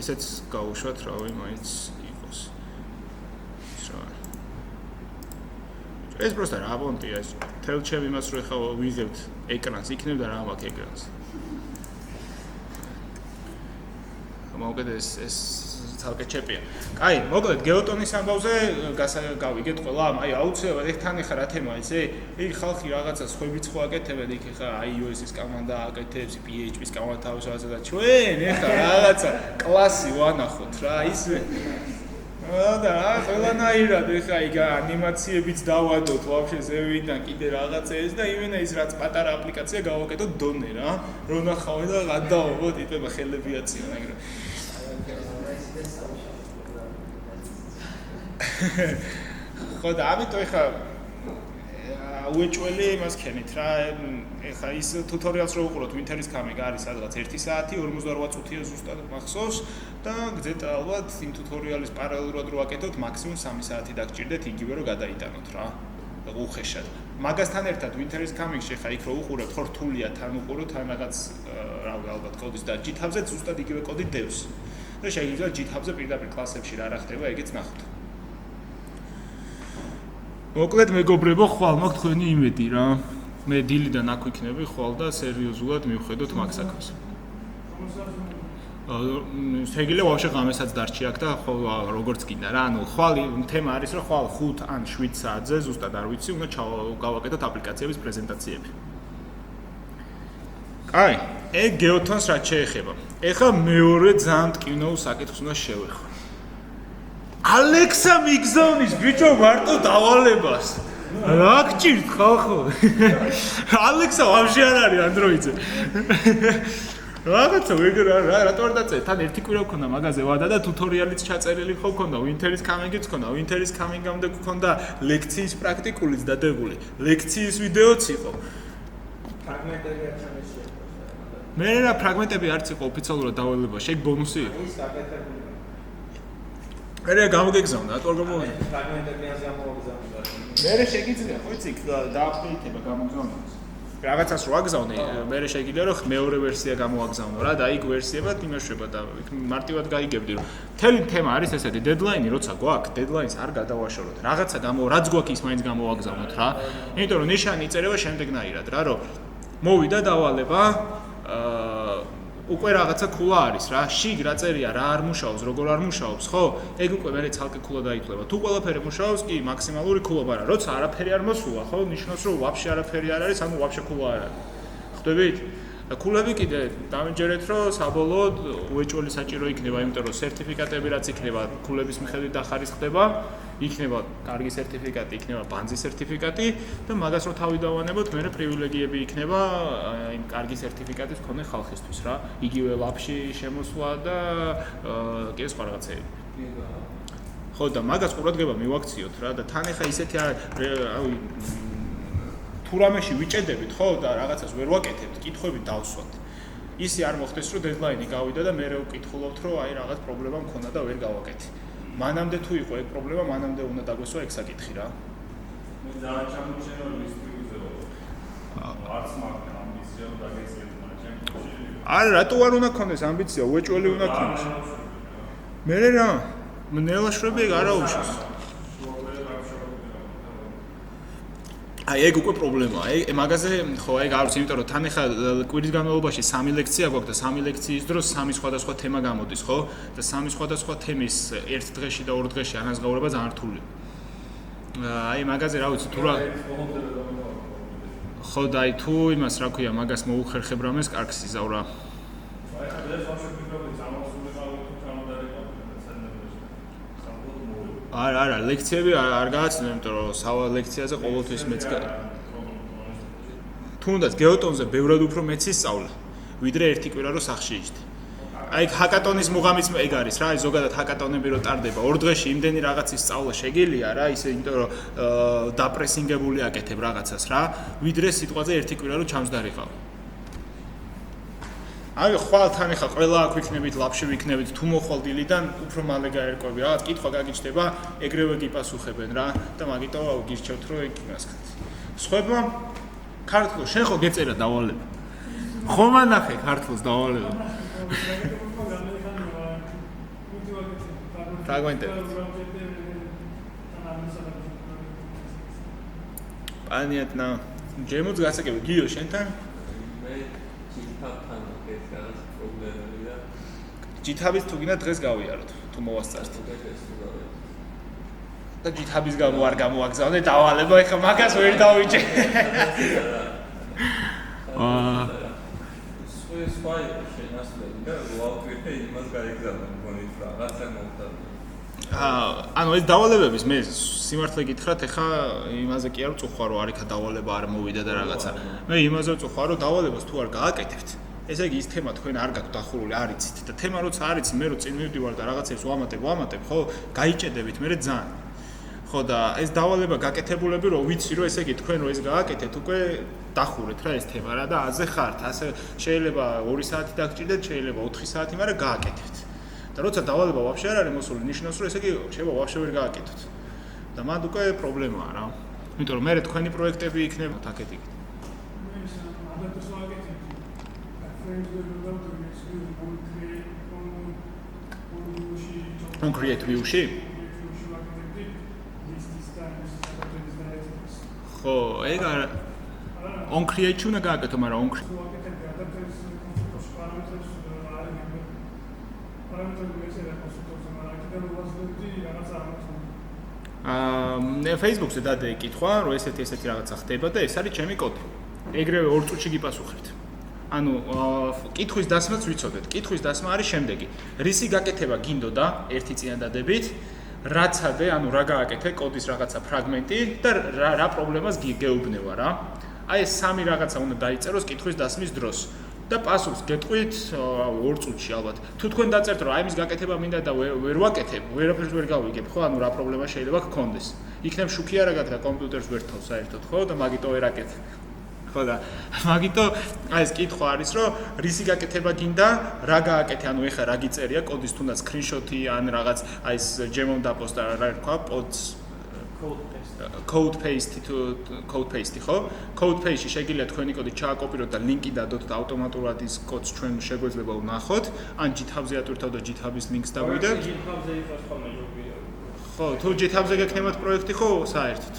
ესეც გავუშვათ, რავი, მაინც იყოს. ეს просто რამონტია ეს. თელ ჩემ იმას რო ეხლა ვიღებთ ეკრანს, იქნებდა რა მაქვს ეკრანს. მოკლედ ეს თალკე ჩეპია. კაი, მოკლედ გეოტონის ამბავზე გავიგეთ ყველა, აი აუცილებლად ეგ თან ეხა რა თემაა, იცი? იქ ხალხი რაღაცა სხვებიც ხო აკეთებენ, იქ ეხა iOS-ის კომანდა აკეთებს, PHP-ის კომანდა თავს რაღაცა და ჩვენ ეხა რაღაცა კლასი ვანახოთ რა, ისე და ყველანაირად ეხა იქ ანიმაციებიც დავადოთ ვაფშე ზევიდან კიდე რაღაცეებს და იმენა ის რაც პატარა აპლიკაცია გავაკეთოთ დონე რა რომ ნახავენ და გადავობოთ იტება ხელები აწიონ ეგრე ხო და ამიტომ ეხა უეჭველი იმას ქენით რა ეხა ის ტუტორიალს რო უყუროთ Winter is Coming არის სადღაც 1 საათი 48 წუთია ზუსტად მახსოვს და გძეთ ალბათ იმ ტუტორიალის პარალელურად რო აკეთოთ მაქსიმუმ 3 საათი დაგჭირდეთ იგივე რო გადაიტანოთ რა უხეშად მაგასთან ერთად Winter is Coming-ში ეხა იქ რო უყურებთ ხო რთულია თან უყუროთ თან რაღაც რავი ალბათ კოდის და GitHub-ზე ზუსტად იგივე კოდი დევს და შეიძლება GitHub-ზე პირდაპირ კლასებში რა ხდება ეგეც ნახოთ მოკლედ მეგობრებო ხვალ მაქვს თქვენი იმედი რა მე დილიდან აქ ვიქნები ხვალ და სერიოზულად მივხედოთ მაგ საქმეს შეგიძლია ვაფშე ღამესაც დარჩი აქ და როგორც გინდა რა ანუ ხვალ თემა არის რომ ხვალ 5 ან 7 საათზე ზუსტად არ ვიცი უნდა გავაკეთოთ აპლიკაციების პრეზენტაციები კაი ეგ გეოთონს რაც შეეხება ეხლა მეორე ძალიან ტკივნეულ საკითხს უნდა შევეხო Alexa მიგზავნის ბიჭო მარტო დავალებას. რა გჭირთ ხალხო? Alexa ვაფშე არ არის Android-ზე. რაღაცა რატო არ დაწერე? თან ერთი კვირა გქონდა მაგაზე ვადა და ტუტორიალიც ჩაწერილი ხო გქონდა, Winter is Coming-იც გქონდა, Winter is Coming-ამდე გქონდა ლექციის პრაქტიკულიც დადებული, ლექციის ვიდეოც იყო. ფრაგმენტები არ ჩამოშია. მე რა ფრაგმენტები არც იყო ოფიციალურად დავალებაში, ეგ ბონუსი იყო. ის გაკეთებული მე გამოგეგზავნა, რატო არ გამოვიდა? ფრაგმენტებიანზე ამოვაგზავნა. მე შეგიძლია, ხო იცი, დააპდეიტება გამოგზავნას. რაღაცას რო აგზავნე, მე შეგიძლია რომ მეორე ვერსია გამოვაგზავნო რა და იქ ვერსიებად იმეშვება და მარტივად გაიგებდი რომ მთელი თემა არის ესეთი დედლაინი როცა გვაქვს, დედლაინს არ გადავაშოროთ. რაღაცა რაც გვაქვს ის მაინც გამოვაგზავნოთ რა. იმიტომ რომ ნიშანი იწერება შემდეგნაირად რა, რომ მოვიდა დავალება უკვე რაღაცა ქულა არის რა, შიგ რა წერია, რა არ მუშაობს, როგორ არ მუშაობს, ხო? ეგ უკვე მე ცალკე ქულა დაითვლება. თუ ყველაფერი მუშაობს, კი, მაქსიმალური ქულობა რა. როცა არაფერი არ მოსულა, ხო? ნიშნავს რომ ვაფშე არაფერი არ არის, ანუ ვაფშე ქულა არ არის. ხვდებით? და ქულები კიდე დამეჯერეთ, რომ საბოლოოდ უეჭველი საჭირო იქნება, იმიტომ რომ სერტიფიკატები რაც იქნება, ქულების მიხედვით დახარისხდება, იქნება კარგი სერტიფიკატი, იქნება ბანძის სერტიფიკატი და მაგას რო თავი დავანებოთ, მე პრივილეგიები იქნება იმ კარგი სერტიფიკატის მქონე ხალხისთვის რა. იგივე ლაპში შემოსვლა და კიდე სხვა რაღაცეები. ხო და მაგას ყურადღება მივაქციოთ რა და თან ახლა ისეთი რავი თუ რამეში ვიჭედებით ხო და რაღაცას ვერ ვაკეთებთ, კითხვები დავსვათ. ისი არ მოხდეს რომ დედლაინი გავიდა და მე ვკითხულობთ რომ აი რაღაც პრობლემა მქონდა და ვერ გავაკეთე. მანამდე თუ იყო ეგ პრობლემა, მანამდე უნდა დაგვესვა ეგ საკითხი რა. მე ძალიან ჩამოჩენილ ლისტივზე ვარ. არც მაქვს ამბიცია რომ დაგეცილოთ მაგრამ არა, რატო არ უნდა ქონდეს ამბიცია, უეჭველი უნდა ქონდეს. მე რა, ნელაშვები ეგ არ აუშვეს. აი ეგ უკვე პრობლემაა. ეგ მაგაზე ხო ეგ არ ვიცი, იმიტომ რომ თან ახლა კვირის განმავლობაში 3 ლექცია გვაქვს და 3 ლექციის დროს 3 სხვადასხვა თემა გამოდის, ხო? და 3 სხვადასხვა თემის ერთ დღეში და ორ დღეში ანაზღაურება ძალიან რთულია. აი მაგაზე რა ვიცი, თუ რა ხო და აი თუ იმას რა ქვია, მაგას მოუხერხებ რამეს, კარგს იზავრა. არა, ლექციები არ გააცნო, იმიტომ რომ სავალ ლექციაზე ყოველთვის მეც თუნდაც გეოტონზე ბევრად უფრო მეც ისწავლა, ვიდრე ერთი კვირა რო სახში იჯდი. აი ჰაკატონის მუღამიც ეგ არის რა, აი ზოგადად ჰაკატონები რო ტარდება, ორ დღეში იმდენი რაღაცის სწავლა შეგიძლია რა, ისე იმიტომ რომ დაპრესინგებული აკეთებ რაღაცას რა, ვიდრე სიტყვაზე ერთი კვირა რო ჩამსდარიყავ. აი ხვალთან ახლა ყველა აქ ვიქნებით, ლაპში ვიქნებით, თუ მოხვალ დილიდან უფრო მალე გაერკვევი, რაღაც კითხვა გაგიჩნდება, ეგრევე გიპასუხებენ რა და მაგიტომ გირჩევთ რომ ეგ იმასქეთ. სხვაებმა ქართულს შენ ხო გეწერა დავალება. ხომ ანახე ქართულს დავალება. ფრაგმენტები. Понятно. ჯემოც გასაგები გიო შენთან? მე GitHub-თან ეს რაღაც პრობლემები და GitHub-ის თუ გინდა დღეს გავიაროთ, თუ მოვასწართ. და GitHub-ის გამო არ გამოაგზავნე დავალება, ეხლა მაგას ვერ დავიჭე. სხვა შენასწრები და ვაუკვირდე იმას გაიგზავნა მგონი რაღაცა მომხდარა. ანუ ეს დავალებების მე სიმართლე გითხრათ, ეხა იმაზე კი არ ვწუხარო, არ იქა დავალება არ მოვიდა და რაღაცა. მე იმაზე ვწუხარო, დავალებას თუ არ გააკეთებთ, ესე იგი ის თემა თქვენ არ გაქვთ დახურული, არ იცით და თემა როცა არ იცი, მე რო წინ მივდივარ და რაღაცებს ვამატებ, ხო, გაიჭედებით მე ძალიან. ხო და ეს დავალება გაკეთებულები რო ვიცი რომ ესე იგი თქვენ რო ეს გააკეთეთ, უკვე დახურეთ რა ეს თემა რა და აზე ხართ, ასე შეიძლება 2 საათი დაგჭირდეთ, შეიძლება 4 საათი, მაგრამ გააკეთებთ. და როცა დავალება ვაფშე არ არის მოსული, ნიშნავს რომ ესე იგი შეიძლება ვაფშე ვერ გააკეთოთ. და მანდ უკვე პრობლემაა რა. იმიტომ რომ მე თქვენი პროექტები იქნება თაკეთი. On create view-ში? ხო, ეგ არ on create-ში უნდა გააკეთო, მაგრამ on Facebook-ზე დადე კითხვა, რომ ესეთი რაღაცა ხდება და ეს არის ჩემი კოდი. ეგრევე 2 წუთში გიპასუხებთ. ანუ კითხვის დასმაც ვიცოდეთ. კითხვის დასმა არის შემდეგი. რისი გაკეთება გინდოდა ერთი წინადადებით, რაცადე, ანუ რა გააკეთე კოდის რაღაცა ფრაგმენტი და რა პრობლემას გეუბნება რა. აი ეს 3 რაღაცა უნდა დაიწეროს კითხვის დასმის დროს. და პასუხს გეტყვით 2 წუთში ალბათ. თუ თქვენ დაწერთ რომ აი იმის გაკეთება მინდა და ვერ ვაკეთებ, ვერაფერს ვერ გავიგებ, ხო? ანუ რა პრობლემა შეიძლება გქონდეს. იქნებ შუქი არა გაქვს და კომპიუტერს ვერ თავს საერთოდ, ხო? და მაგიტო ვერ აკეთებ. ხო და მაგიტო აი ეს კითხვა არის რომ რისი გაკეთება გინდა, რა გააკეთე, ანუ ეხა რა გიწერია კოდის თუნდაც სკრინშოტი ან რაღაც აი ეს ჯემონ დაპოსტა რა თქვა, პოდს code paste ხო? code paste-ში შეგიძლიათ თქვენი კოდი ჩააკოპიროთ და ლინკი დადოთ და ავტომატურად ის კოდს ჩვენ შეგვეძლება ვნახოთ, ან GitHub-ზე ატვირთავ და GitHub-ის ლინკს დავიდეთ. GitHub-ზე იყოს ხოლმე ჯობია. ხო, თუ GitHub-ზე გექნებათ პროექტი ხო, საერთოდ.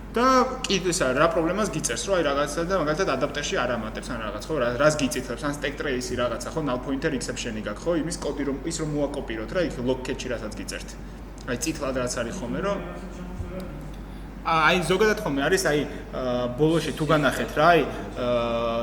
და კიდეს რა პრობლემას გიწერს, რომ აი რაღაცა და მაგალითად ადაპტერში არ ამატებს ან რაღაც, ხო, რას გიწითლებს, ან stack trace-ი რაღაცა, ხო, null pointer exception-ი გაქვს, ხო, იმის კოდი რომ ის რომ მოაკოპიროთ რა, იქ logcat-ში რასაც გიწერთ. აი წითლად რაც არის ხოლმე, რომ აი ზოგადად ხომ არის აი ბოლოში თუ განახეთ რა აი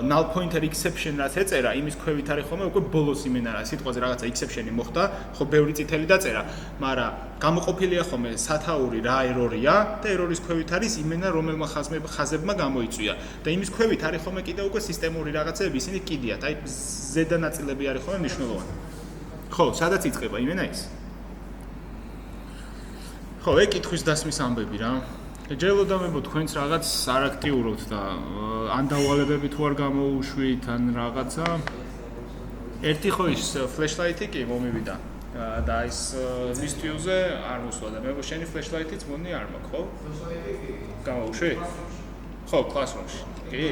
null pointer exception რაც ეწერა იმის ქვევით არის ხომ უკვე ბოლოს იმენა რა სიტყვაზე რაღაცა exception-ი მოხდა ხო ბევრი წითელი დაწერა მაგრამ გამოყოფილია ხომ სათაური რა ერორია და ერორის ქვევით არის იმენა რომელმა ხაზებმა გამოიწვია და იმის ქვევით არის ხომ კიდე უკვე სისტემური რაღაცები ისინი კიდიათ აი ზედა ნაწილები არის ხომ მნიშვნელოვანი ხო სადაც იწყება იმენა ის ხო ეგ კითხვის დასმის ამბები რა ეჯელოდა მებო თქვენს რაღაც არაქტიურობთ და ან დავალებები თუ არ გამოუშვით ან რაღაცა ერთი ხო ის ფლეშლაითი კი მომივიდა და ის ლისტიუზე არ მოსვლა და მებო შენი ფლეშლაითიც მონი არ მაქვს ხო? გამოუშვი? ხო, კლასრუმში. კი?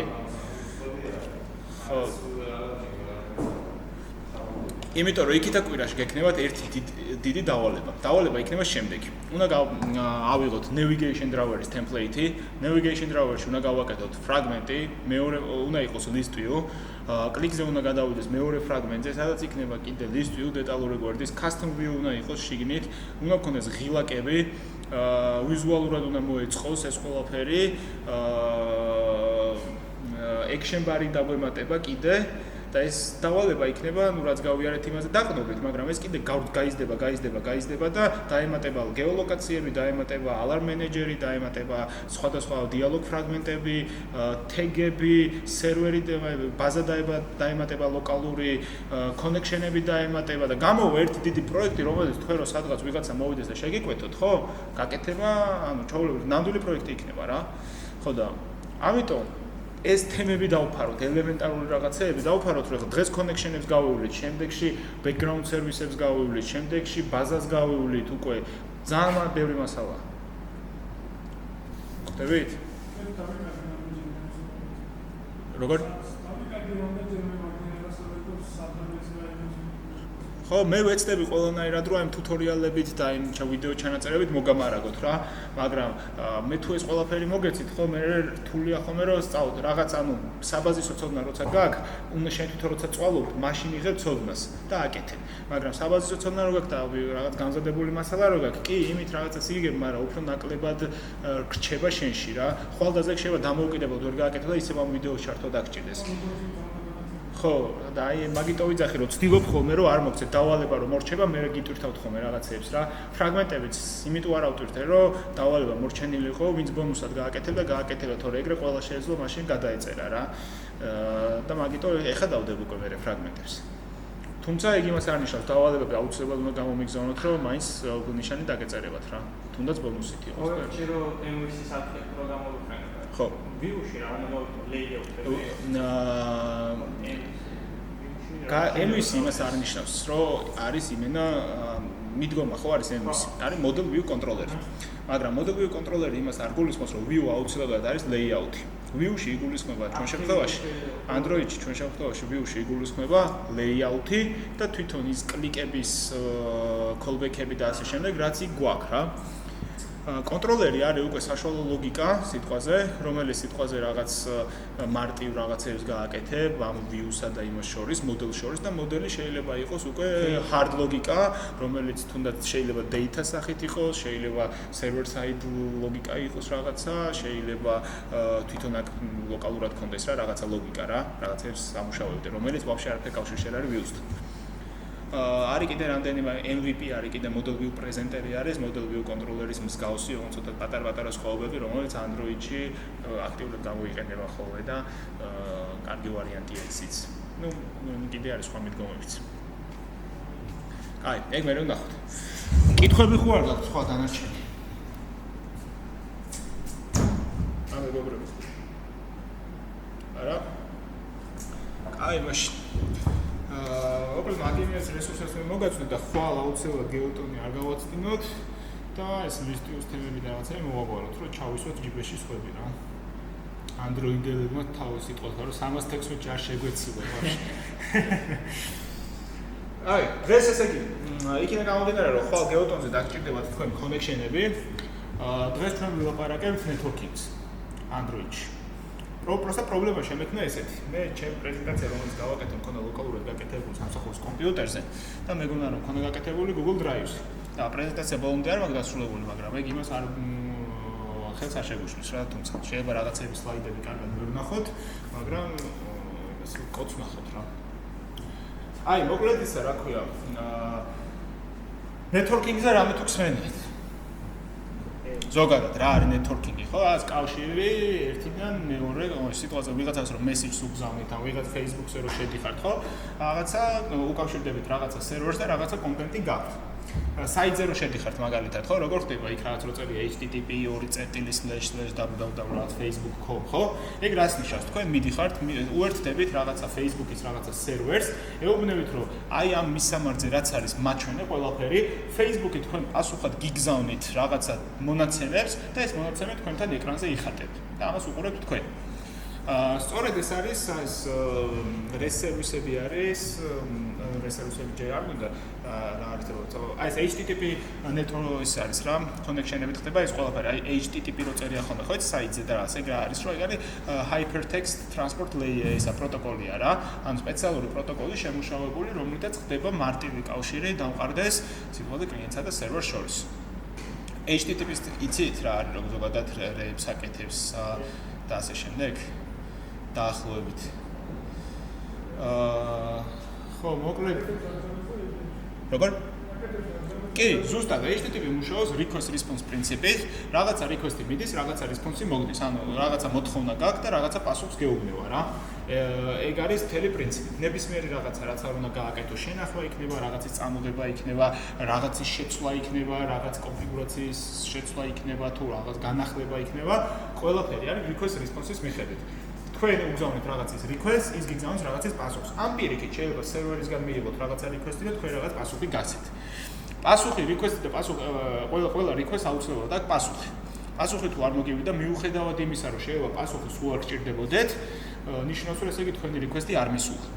ხო. იმიტომ რომ იქითა კვირაში გექნებათ ერთი დიდი დავალება. დავალება იქნება შემდეგი. უნდა ავიღოთ navigation driver-ის template-ი, navigation driver-ში უნდა გავაკეთოთ ფრაგმენტი, მეორე უნდა იყოს list view, კლიკზე უნდა გადავიდეს მეორე ფრაგმენტზე, სადაც იქნება კიდე list view დეტალური გვერდის, custom view უნდა იყოს შიგნით, უნდა გქონდეს ღილაკები, ვიზუალურად უნდა მოეწყოს ეს ყველაფერი, action bar-ი დაგვემატება კიდე და ეს დავალება იქნება, ну რაც გავიარეთ იმაზე დაყნობით, მაგრამ ეს კიდე გაიზდება და დაემატება გეოლოკაციები, დაემატება alarm manager-ი, დაემატება სხვადასხვა დიალოგ ფრაგმენტები, თეგები, სერვერი, ბაზა დაემატება ლოკალური connection-ები დაემატება და გამოვა ერთი დიდი პროექტი, რომელიც თქვენ რო სადღაც ვიღაცა მოვიდეს და შეგიკვეთოთ, ხო? გაკეთება, ანუ ჩაოლებრივ ნამდვილი პროექტი იქნება რა. ხო და ამიტომ ეს თემები დავფაროთ, ელემენტარული რაღაცეები დავფაროთ, რომ დღეს connection-ებს გავივლით, შემდეგში background service-ებს გავივლით, შემდეგში ბაზას გავივლით, უკვე ძალიან ბევრი მასალა. ხვდებით? როგორ? ხო, მე ვეცდები ყველანაირად რომ ამ ტუთორიალებით და იმ ვიდეო ჩანაწერებით მოგამარაგოთ რა, მაგრამ მე თუ ეს ყველაფერი მოგეცით, ხო, მე რთულია ხოლმე რომ სწავლოთ რაღაც, ანუ საბაზისო ცოდნა როცა გაქვს, უნდა შენ თვითონ როცა წვალობ, მაშინ იღებ ცოდნას და აკეთებ. მაგრამ საბაზისო ცოდნა რო გაქვს და რაღაც გამზადებული მასალა რო გაქვს, კი, იმით რაღაცას იგებ, მაგრამ უფრო ნაკლებად რჩება შენში რა. ხვალდაზე შეიძლება დამოუკიდებლად ვერ გააკეთო და ისევ ამ ვიდეოს ჩართვა დაგჭირდეს. ხო, და აი მაგიტო ვიძახი რომ ვცდილობ ხოლმე რომ არ მოგცეთ დავალება რომ მორჩება, მე გიტვირთავთ ხოლმე რაღაცეებს რა. ფრაგმენტებიც იმიტომ არ ავტვირთე რომ დავალება მორჩენილი იყო, ვინც ბონუსად გააკეთებდა, გააკეთებდა, თორე ეგრე ყველა შეეძლო მაშინ გადაეწერა რა. და მაგიტო ეხა დავდებ უკვე მე ფრაგმენტებს. თუმცა ეგ იმას არ ნიშნავს, დავალებები აუცილებლად უნდა გამომიგზავნოთ, რომ მაინც ნიშანი დაგეწერებათ რა. თუნდაც ბონუსით იყოს. ხო, შეიძლება MVC-ის აპლიკაციას გამოვიყენოთ. ხო. ვიუში რა უნდა ლეიაუტები. MVC იმას არ ნიშნავს, რომ არის იმენა მიდგომა ხო არის MVC. არის model view controller. მაგრამ model view controller იმას არ გულისხმობს, რომ view აუცილებლად არის layout-ი. view-ში იგულისხმება ჩვენ შემთხვევაში Android-ში ჩვენ შემთხვევაში view-ში იგულისხმება layout-ი და თვითონ ის კლიკების callback-ები და ასე შემდეგ, რაც იქ გვაქვს რა. კონტროლერი არის უკვე საშუალო ლოგიკა სიტყვაზე, რომელიც სიტყვაზე რაღაც მარტივ რაღაცებს გააკეთებ ამ view-სა და იმას შორის, მოდელს შორის და მოდელი შეიძლება იყოს უკვე hard ლოგიკა, რომელიც თუნდაც შეიძლება data სახით იყოს, შეიძლება server side ლოგიკა იყოს რაღაცა, შეიძლება თვითონ აქ ლოკალურად კონდეს რა რაღაცა ლოგიკა რა, რაღაცებს ამუშავებდე, რომელიც ვაფშე არაფერ კავშირში არ არის views-თან. არის კიდე რამდენიმე MVP არის კიდე model view presenter-ი არის, model view controller-ის მსგავსი, როგორც ცოტა პატარ-პატარა სხვაობები, რომელიც Android-ში აქტიურად გამოიყენება ხოლმე და კარგი ვარიანტია ისიც. ნუ კიდე არის სხვა მიდგომებიც. აი, ეგ მე უნდა ვნახოთ. კითხვები ხო არ გაქვთ სხვა დანარჩენი? ამ მეგობრებო. არა? აი, მაშინ ოღონდ მაგინეს რესურსებს მოგაცნოთ და ხვალ აუცილებლად გეოტონი არ გავაცდინოთ და ეს ლისტიუს თემები და რაღაცები მოვაგვაროთ, რომ ჩავისვათ ჯიბეში სხვები რა. Android-ელებმა თავის სიტყვას რომ 300 ტექსტი არ შეგვეცილა ვაფშე. აი, დღეს ესე იგი, იქიდან გამომდინარე რომ ხვალ გეოტონზე დაგჭირდებათ თქვენ connection-ები. დღეს ჩვენ ვილაპარაკებთ networking-ს Android-ში. Просто პრობლემა შემექნა ესეთი. მე ჩემი პრეზენტაცია რომელიც გავაკეთე მქონდა ლოკალურად გაკეთებული სამსახურის კომპიუტერზე და მეგონა რომ მქონდა გაკეთებული Google Drive-ზე. და პრეზენტაცია ბოლომდე არ მაქვს დასრულებული, მაგრამ ეგ იმას არ ხელს არ შეგუშლის რა, თუმცა შეიძლება რაღაცები სლაიდები კარგად ვერ ვნახოთ, მაგრამ ეს კოდს ვნახოთ რა. აი, მოკლედ ისა რა ქვია, networking-ზე რამე თუ ხსენეთ. ზოგადად რა არის networking-ი, ხო? ეს კავშირი ერთიდან მეორე სიტუაცია ვიღაცას რომ message-ს უგზავნით, ან ვიღაც Facebook-ზე რომ შედიხართ, ხო? რაღაცა უკავშირდებით რაღაცა server-ს და რაღაცა კონტენტი გაქვთ. საიტზე რომ შედიხართ მაგალითად, ხო? როგორ ხდება იქ რაღაც რო წერია http://www.facebook.com, ხო? ეგ რას ნიშნავს? თქვენ მიდიხართ, უერთდებით რაღაცა Facebook-ის რაღაცა servers, ეუბნებით რომ აი ამ მისამართზე რაც არის მაჩვენე ყველაფერი, Facebook-ი თქვენ პასუხად გიგზავნით რაღაცა მონაცემებს და ეს მონაცემები თქვენთან ეკრანზე იხატებთ. და ამას უყურებთ თქვენ. სწორედ ეს არის ეს REST სერვისები არის, REST სერვისები ჯერ არ მინდა რა არის აი ეს HTTP network-ის არის რა, connection-ებით ხდება ეს ყველაფერი, აი HTTP რო წერია ხოლმე, ხო, საიტზე და ასე რა არის, რომ ეგ არის hypertext transport layer ისა პროტოკოლია რა, ანუ სპეციალური პროტოკოლი შემუშავებული, რომლითაც ხდება მარტივი კავშირი დამყარდეს სიტყვაზე კლიენტსა და სერვერს შორის. HTTP-ს იცით რა არის, რომ ზოგადად რეებს აკეთებს და ასე შემდეგ. დაახლოებით. ხო, მოკლედ. როგორ? კი, ზუსტად HTTP მუშაობს request response პრინციპით, რაღაცა request-ი მიდის, რაღაცა response-ი მოგდის, ანუ რაღაცა მოთხოვნა გაქვს და რაღაცა პასუხს გეუბნება რა. ეგ არის მთელი პრინციპი. ნებისმიერი რაღაცა, რაც არ უნდა გააკეთო, შენახვა იქნება, რაღაცის წამოღება იქნება, რაღაცის შეცვლა იქნება, რაღაც კონფიგურაციის შეცვლა იქნება, თუ რაღაც განახლება იქნება, ყველაფერი არის request response-ის მიხედვით. თქვენ უგზავნით რაღაცის request, ის გიგზავნოს რაღაცის პასუხს. ამ პირიქით შეიძლება სერვერისგან მიიღოთ რაღაცა request-ი და თქვენ რაღაც პასუხი გაცეთ. პასუხი request-ი და პასუხი ყველა request აუცილებლად აქვს პასუხი. პასუხი თუ არ მოგივიდა, მიუხედავად იმისა, რომ შეიძლება პასუხი სულ არ გჭირდებოდეთ, ნიშნავს, რომ ესე იგი თქვენი request-ი არ მისულა.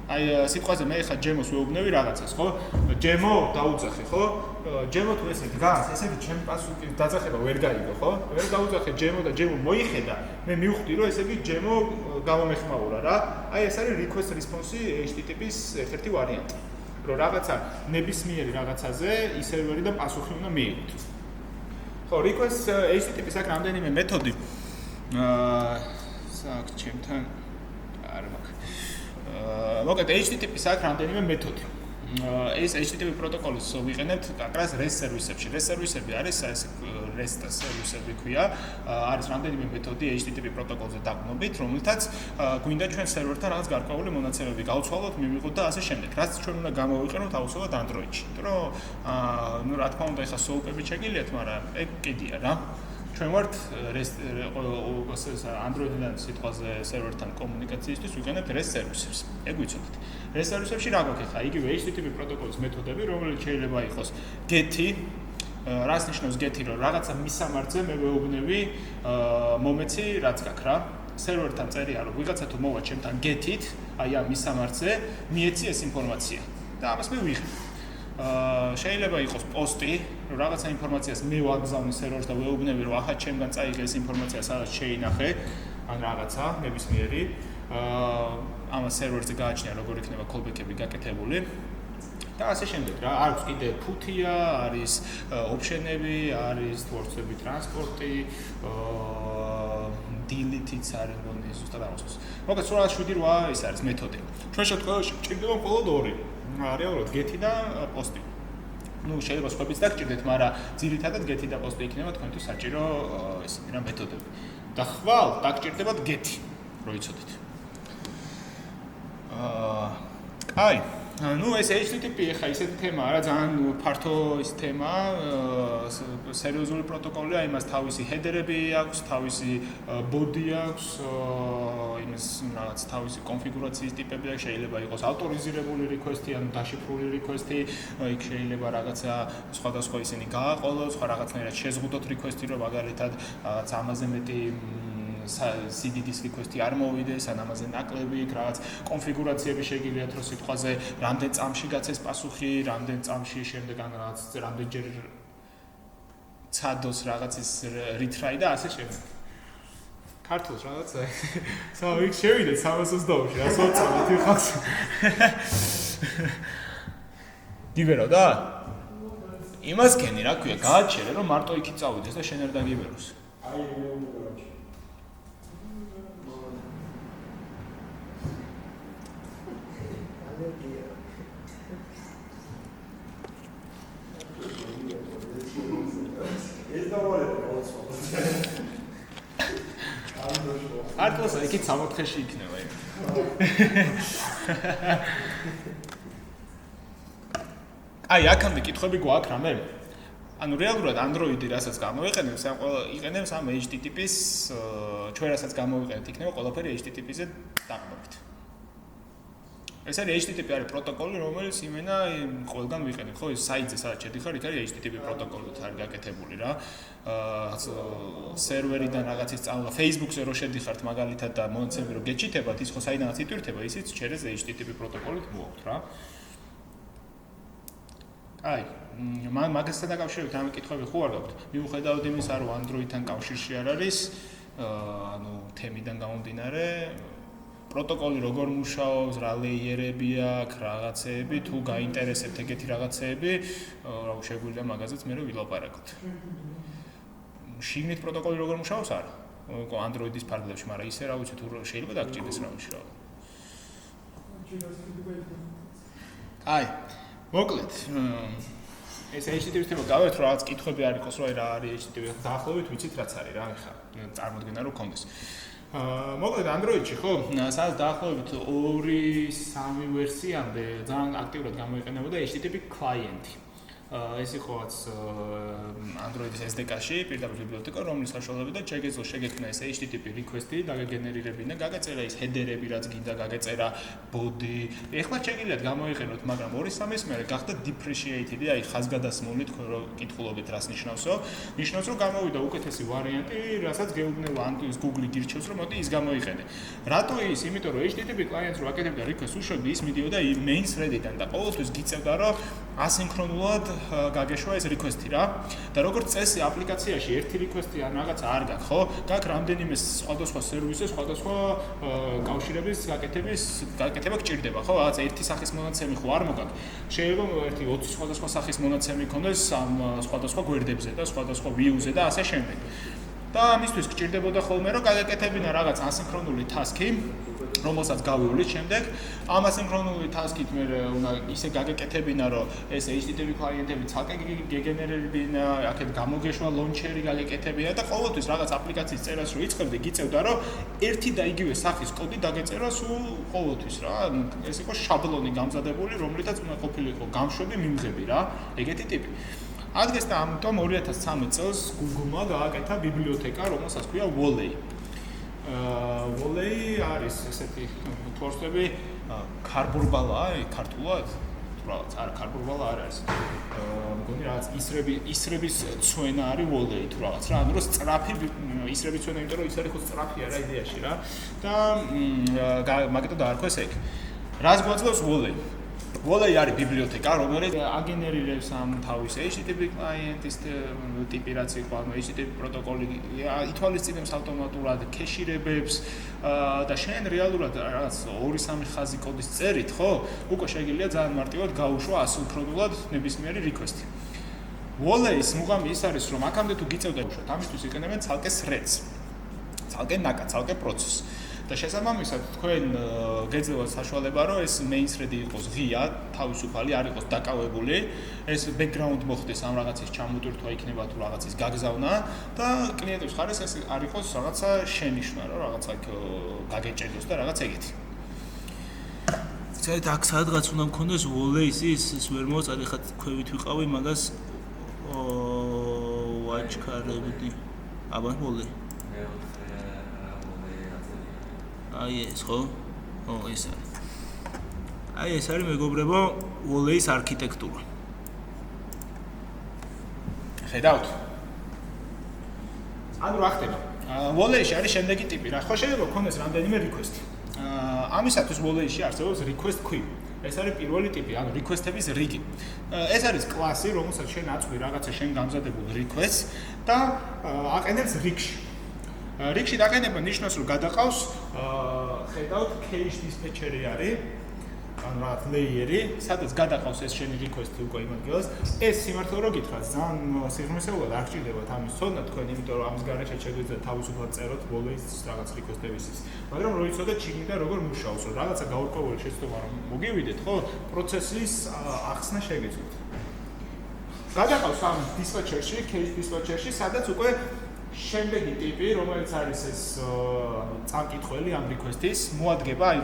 აი სიტყვაზე მე ხა ჯემოს ვეუბნები რაღაცას, ხო? ჯემო დაუძახე, ხო? ჯემო თუ ესე დგას, ესე იგი ჩემ პასუხი დაძახება ვერ გაიგო, ხო? ვერ დაუძახე ჯემო და ჯემო მოიხედა. მე მივხვდი რომ ესე იგი ჯემო გამომეხმაურა რა. აი ეს არის request response HTTP-ის ერთ-ერთი ვარიანტი. რომ რაღაცა ნებისმიერი რაღაცაზე ის სერვერი და პასუხი უნდა მიიღოთ. ხო, request HTTP-ის აქ რამდენიმე მეთოდი საკ ჩემთან არ მაქვს. მოკლედ HTTP-ის აქ რამდენიმე მეთოდი. ეს HTTP პროტოკოლის ვიყენებთ აკრას REST სერვისებში. REST სერვისები არის ეს REST სერვისები ქვია. არის რამდენიმე მეთოდი HTTP პროტოკოლზე დაყრდნობით, რომელთაც გვინდა ჩვენ სერვერთან რაღაც გარკვეული მონაცემები გავცვალოთ, მივიღოთ და ასე შემდეგ. რაც ჩვენ უნდა გამოვიყენოთ აუცილებლად Android-ში. იმიტომ რომ ნუ რა თქმა უნდა ეხა SOAP-ები შეგიძლიათ, მაგრამ ეგ კიდია რა. ჩვენ ვართ Android-დან სიტყვაზე სერვერთან კომუნიკაციისთვის ვიყენებთ REST სერვისებს. ეგ ვიცოდეთ. REST სერვისებში რა გვაქვს ხა? იგივე HTTP პროტოკოლის მეთოდები, რომელიც შეიძლება იყოს GET-ი, რას ნიშნავს GET-ი, რომ რაღაცა მისამართზე მე ვეუბნები მომეცი რაც გაქვს რა. სერვერთან წერია რომ ვიღაცა თუ მოვა ჩემთან GET-ით, აი ამ მისამართზე მიეცი ეს ინფორმაცია და ამას მე ვიღებ. შეიძლება იყოს პოსტი, რომ რაღაცა ინფორმაციას მე ვაგზავნი სერვერს და ვეუბნები, რომ ახლა ჩემგან წაიღე ეს ინფორმაცია, სადაც შეინახე, ან რაღაცა ნებისმიერი. ამას სერვერზე გააჩნია, როგორ იქნება callback-ები გაკეთებული. და ასე შემდეგ რა, აქვს კიდე ფუთია, არის option-ები, არის თორცები ტრანსპორტი, delete-იც არის, მგონი ზუსტად აღსოს. მოკლედ, სულ 7-8 ის არის მეთოდი. ჩვენ შემთხვევაში გვჭირდება მხოლოდ 2. რეალურად GET-ი და პოსტი. ნუ შეიძლება სხვაებიც დაგჭირდეთ, მაგრამ ძირითადად GET-ი და პოსტი იქნება თქვენთვის საჭირო ესეთი რა მეთოდები. და ხვალ დაგჭირდებათ GET-ი, რო იცოდეთ. აი, ნუ ეს HTTP ხა ისეთი თემაა რა, ძალიან ფართო ის თემაა, სერიოზული პროტოკოლია, იმას თავისი ჰედერები აქვს, თავისი body აქვს, იმას რაღაც თავისი კონფიგურაციის ტიპები აქვს, შეიძლება იყოს ავტორიზირებული request-ი, ან დაშიფრული request-ი, იქ შეიძლება რაღაცა სხვადასხვა ისინი გააყოლოს, სხვა რაღაცნაირად შეზღუდოთ request-ი, რომ მაგალითად რაღაც ამაზე მეტი CD disk request-ი არ მოვიდეს, ან ამაზე ნაკლები, რაღაც კონფიგურაციები შეგიძლიათ რომ სიტყვაზე რამდენ წამში გაცეს პასუხი, რამდენ წამში შემდეგ ან რაღაც რამდენჯერ ცადოს რაღაცის retry და ასე შემდეგ. ქართულს რაღაცა. იქ შევიდეთ 320-ში, 120 ვიხავს. გიბერო და? იმას ქენი რა ქვია, გააჩერე რომ მარტო იქი წავიდეს და შენ არ დაგიბეროს. აი მე უნდა გავაჩერე. ეს დავარეთ მოწმობს. არტლოსა იქით 64-ში იქნება იქ. აი, აქამდე კითხვები გვაქვს რამე? ანუ რეალურად Android-ი რასაც გამოვიყენებს, ამ ყველა იყენებს ამ HTTP-ს, ჩვენ რასაც გამოვიყენებთ, იქნება ყველაფერი HTTP-ზე დაყრდნობით. ეს არის HTTP არის პროტოკოლი, რომელიც იმენა ყველგან ვიყენებ, ხო? ეს საიტზე სადაც შედიხარ, იქ არის HTTP პროტოკოლით არის გაკეთებული რა. სერვერიდან რაღაცის წავლა, Facebook-ზე რო შედიხართ მაგალითად და მონაცემები რო გეჩითებათ, ის ხო საიდანაც იტვირთება, ისიც через HTTP პროტოკოლით მოაქვს რა. აი, მაგასთან დაკავშირებით ამ კითხვები ხო არ გაქვთ? მიუხედავად იმისა, რომ Android-თან კავშირში არ არის, ანუ თემიდან გამომდინარე, პროტოკოლი როგორ მუშაობს, რა ლეიერები აქვს, რაღაცეები, თუ გაინტერესებთ ეგეთი რაღაცეები, რა შეგვიძლია მაგაზეც მე რომ ვილაპარაკოთ. შიგნით პროტოკოლი როგორ მუშაობს არა? Android-ის ფარგლებში, მაგრამ ისე რა ვიცი თუ შეიძლება დაგჭირდეს რა მუშაობა. აი, მოკლედ, ეს HTTP-ს თემა გავეთ, რომ რაღაც კითხვები არ იყოს, რომ რა არის HTTP, დაახლოებით ვიცით რაც არის რა, ხა, წარმოდგენა რომ გქონდეს. მოკლედ Android-ში ხო, სადაც დაახლოებით 2-3 ვერსიამდე ძალიან აქტიურად გამოიყენებოდა HTTP client-ი. ეს იყოაც Android-ის SDK-ში პირდაპირ ბიბლიოთეკა, რომლის საშუალებითაც შეგეძლო შეგექმნა ეს HTTP request-ი, დაგეგენერირებინა, გაგეწერა ის header-ები, რაც გინდა, გაგეწერა body. ეხლა შეგიძლიათ გამოიყენოთ, მაგრამ 2-3-ის მერე გახდა depreciated-ი, აი ხაზგადასმული თქვენ რო კითხულობთ რას ნიშნავსო? ნიშნავს რომ გამოვიდა უკეთესი ვარიანტი, რასაც გეუბნება ან ის Google-ი გირჩევს რომ მოდი ის გამოიყენე. რატო ის? იმიტომ რომ HTTP clients რო აკეთებდა request-ს უშევდი, ის მიდიოდა main thread-დან და ყოველთვის გიწევდა რომ ასინქრონულად გაგეშვა ეს request-ი რა. და როგორც წესი აპლიკაციაში ერთი request-ი ან რაღაცა არ გაქვს, ხო? გაქვს რამდენიმე სხვადასხვა სერვისზე, სხვადასხვა კავშირების გაკეთება გჭირდება, ხო? რაღაც ერთი სახის მონაცემი ხო არ მოგაქვს. შეიძლება ერთი 20 სხვადასხვა სახის მონაცემი ქონდეს ამ სხვადასხვა გვერდებზე და სხვადასხვა view-ზე და ასე შემდეგ. და ამისთვის გჭირდებოდა ხოლმე რომ გაგაკეთებინა რაღაც ასინქრონული task-ი, რომელსაც გავივლით შემდეგ. ამ ასინქრონული task-ით მე უნდა ისე გაგაკეთებინა, რომ ეს HTTP client-ები ცალკე გეგენერირებინა, აქეთ გამოგეშვა launcher-ი გაგაკეთებინა და ყოველთვის რაღაც აპლიკაციის წერას რო იწყებდი, გიწევდა რომ ერთი და იგივე სახის კოდი დაგეწერა სულ ყოველთვის რა. ეს იყო შაბლონი გამზადებული, რომლითაც უნდა ყოფილიყო გამშვები მიმღები რა, ეგეთი ტიპი. ადგეს და ამიტომ 2013 წელს Google-მა გააკეთა ბიბლიოთეკა, რომელსაც ქვია Volley. Volley არის ესეთი თორსები კარბურბალა, ქართულად? რაღაც არა, კარბურბალა არ არის. მგონი რაღაც ისრების ცვენა არის Volley თუ რაღაც რა, ანუ რომ სწრაფი ისრების ცვენა, იმიტომ რომ ის არის ხო სწრაფი არა იდეაში რა. და მაგიტო დაარქვეს ეგ. რას გვაძლევს Volley? Volley არის ბიბლიოთეკა, რომელიც აგენერირებს ამ თავის HTTP client-ის ტიპი რაც იყო, ანუ HTTP პროტოკოლი ითვალისწინებს ავტომატურად ქეშირებებს და შენ რეალურად რაღაც 2-3 ხაზი კოდის წერით, ხო? უკვე შეგიძლია ძალიან მარტივად გაუშვა ასინქრონულად ნებისმიერი request-ი. Volley-ის მუღამი ის არის, რომ აქამდე თუ გიწევდა უშოთ, ამისთვის იყენებენ ცალკე threads. ცალკე ნაკადს, ცალკე პროცესს. და შესაბამისად თქვენ გეძლევათ საშუალება რომ ეს main thread-ი იყოს ღია, თავისუფალი, არ იყოს დაკავებული, ეს background მოხდეს ამ რაღაცის ჩამოტვირთვა იქნება თუ რაღაცის გაგზავნა და კლიენტების ხარეს ეს არ იყოს რაღაცა შენიშვნა, რომ რაღაცა გაგეჭედოს და რაღაც ეგეთი. ცეთ აქ სადღაც უნდა მქონდეს Volley-ის ის ვერ მოვაწადე, ხა ქვევით ვიყავი მაგას ვაჩქარებდი. აბა Volley. აი ეს ხო? ეს არის. აი ეს არის მეგობრებო Volley-ის არქიტექტურა. ხედავთ? ანუ რა ხდება? Volley-ში არის შემდეგი ტიპი რა. ხო შეიძლება გქონდეს რამდენიმე request-ი. ამისათვის Volley-ში არსებობს request queue. ეს არის პირველი ტიპი, ანუ request-ების რიგი. ეს არის კლასი, რომელსაც შენ აწვი რაღაცა შენ გამზადებულ request-ს და აყენებს რიგში. რიგში დაყენება ნიშნავს რომ გადაყავს ხედავთ cache dispatcher-ი არის ანუ რაღაც layer-ი, სადაც გადაყავს ეს შენი request-ი უკვე იმ ადგილას. ეს სიმართლე რო გითხრათ, ძალიან სიღრმისეულად არ გჭირდებათ ამის ცოდნა თქვენ, იმიტომ რომ ამის გარეშე შეგვიძლია თავისუფლად წეროთ Volley-ის რაღაც request-ების ის. მაგრამ რო იცოდეთ ჩინიდან როგორ მუშაობს, რომ რაღაცა გაურკვეველი შეცდომა რომ მოგივიდეთ, ხო? პროცესის ახსნა შეგეძლოთ. გადაყავს ამ dispatcher-ში, cache dispatcher-ში, სადაც უკვე შემდეგი ტიპი, რომელიც არის ეს წამკითხველი ამ request-ის, მოადგება, აი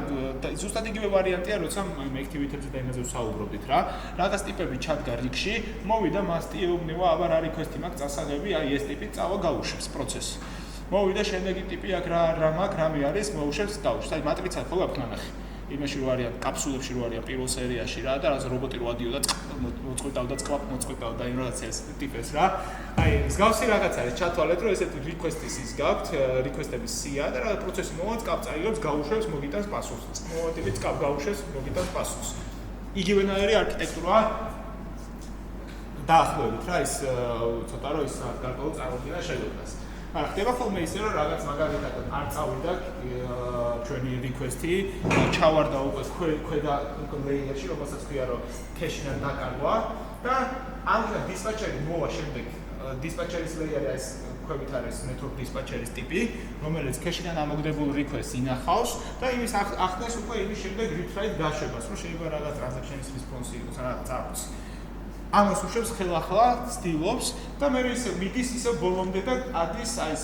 ზუსტად იგივე ვარიანტია, როცა ამ activity-ებზე და იმაზე ვსაუბრობდით რა. რაღაც ტიპები ჩადგა რიგში, მოვიდა მასტი ეუბნება, აბა რა request-ი მაქვს, წასაღები, აი ეს ტიპი წავა გაუშვებს პროცესს. მოვიდა შემდეგი ტიპი, აქ რა მაქვს, რამე არის, მოუშვებს, დაუშვებს. აი მატრიცა ხო გაქვთ ნანახი. იმაში რო არიან კაფსულებში რო არიან პირველ სერიაში რა და რაღაც რობოტი რო ადიოდა მოწყვეტავდა წყლაპ მოწყვეტავდა იმ რაღაც ეს ტიპებს რა. აი მსგავსი რაღაც არის ჩათვალეთ რომ ესეთი request-ის ის გაქვთ, request-ების სია და რა პროცესი მოვა წყალ წაიღებს, გაუშვებს, მოგიტანს პასუხს. მოვატივით წყალ გაუშვებს, მოგიტანს პასუხს. იგივენაირი არქიტექტურა დაახლოებით რა ის ცოტა რო ის გარკვეულ წარმოდგენა შეგვეძლოს. ხდება ხოლმე ისე რომ რაღაც მაგალითად არ წავიდა ჩვენი request-ი, ჩავარდა უკვე ქვედა layer-ში, რომელსაც ქვია რომ cache-დან დაკარგვა და ამჟამად dispatcher-ი მოვა შემდეგ dispatcher-ის layer-ი არის ქვევით არის network dispatcher-ის ტიპი, რომელიც cache-დან ამოგდებულ request-ს ინახავს და იმის ახდენს უკვე იმის შემდეგ retry გაშვებას, რომ შეიძლება რაღაც transaction-ის response-ი იყოს რაღაც წარწ. ამას უშვებს ხელახლა, ცდილობს და მე ისე მიდის ისე ბოლომდე და ადის აი ეს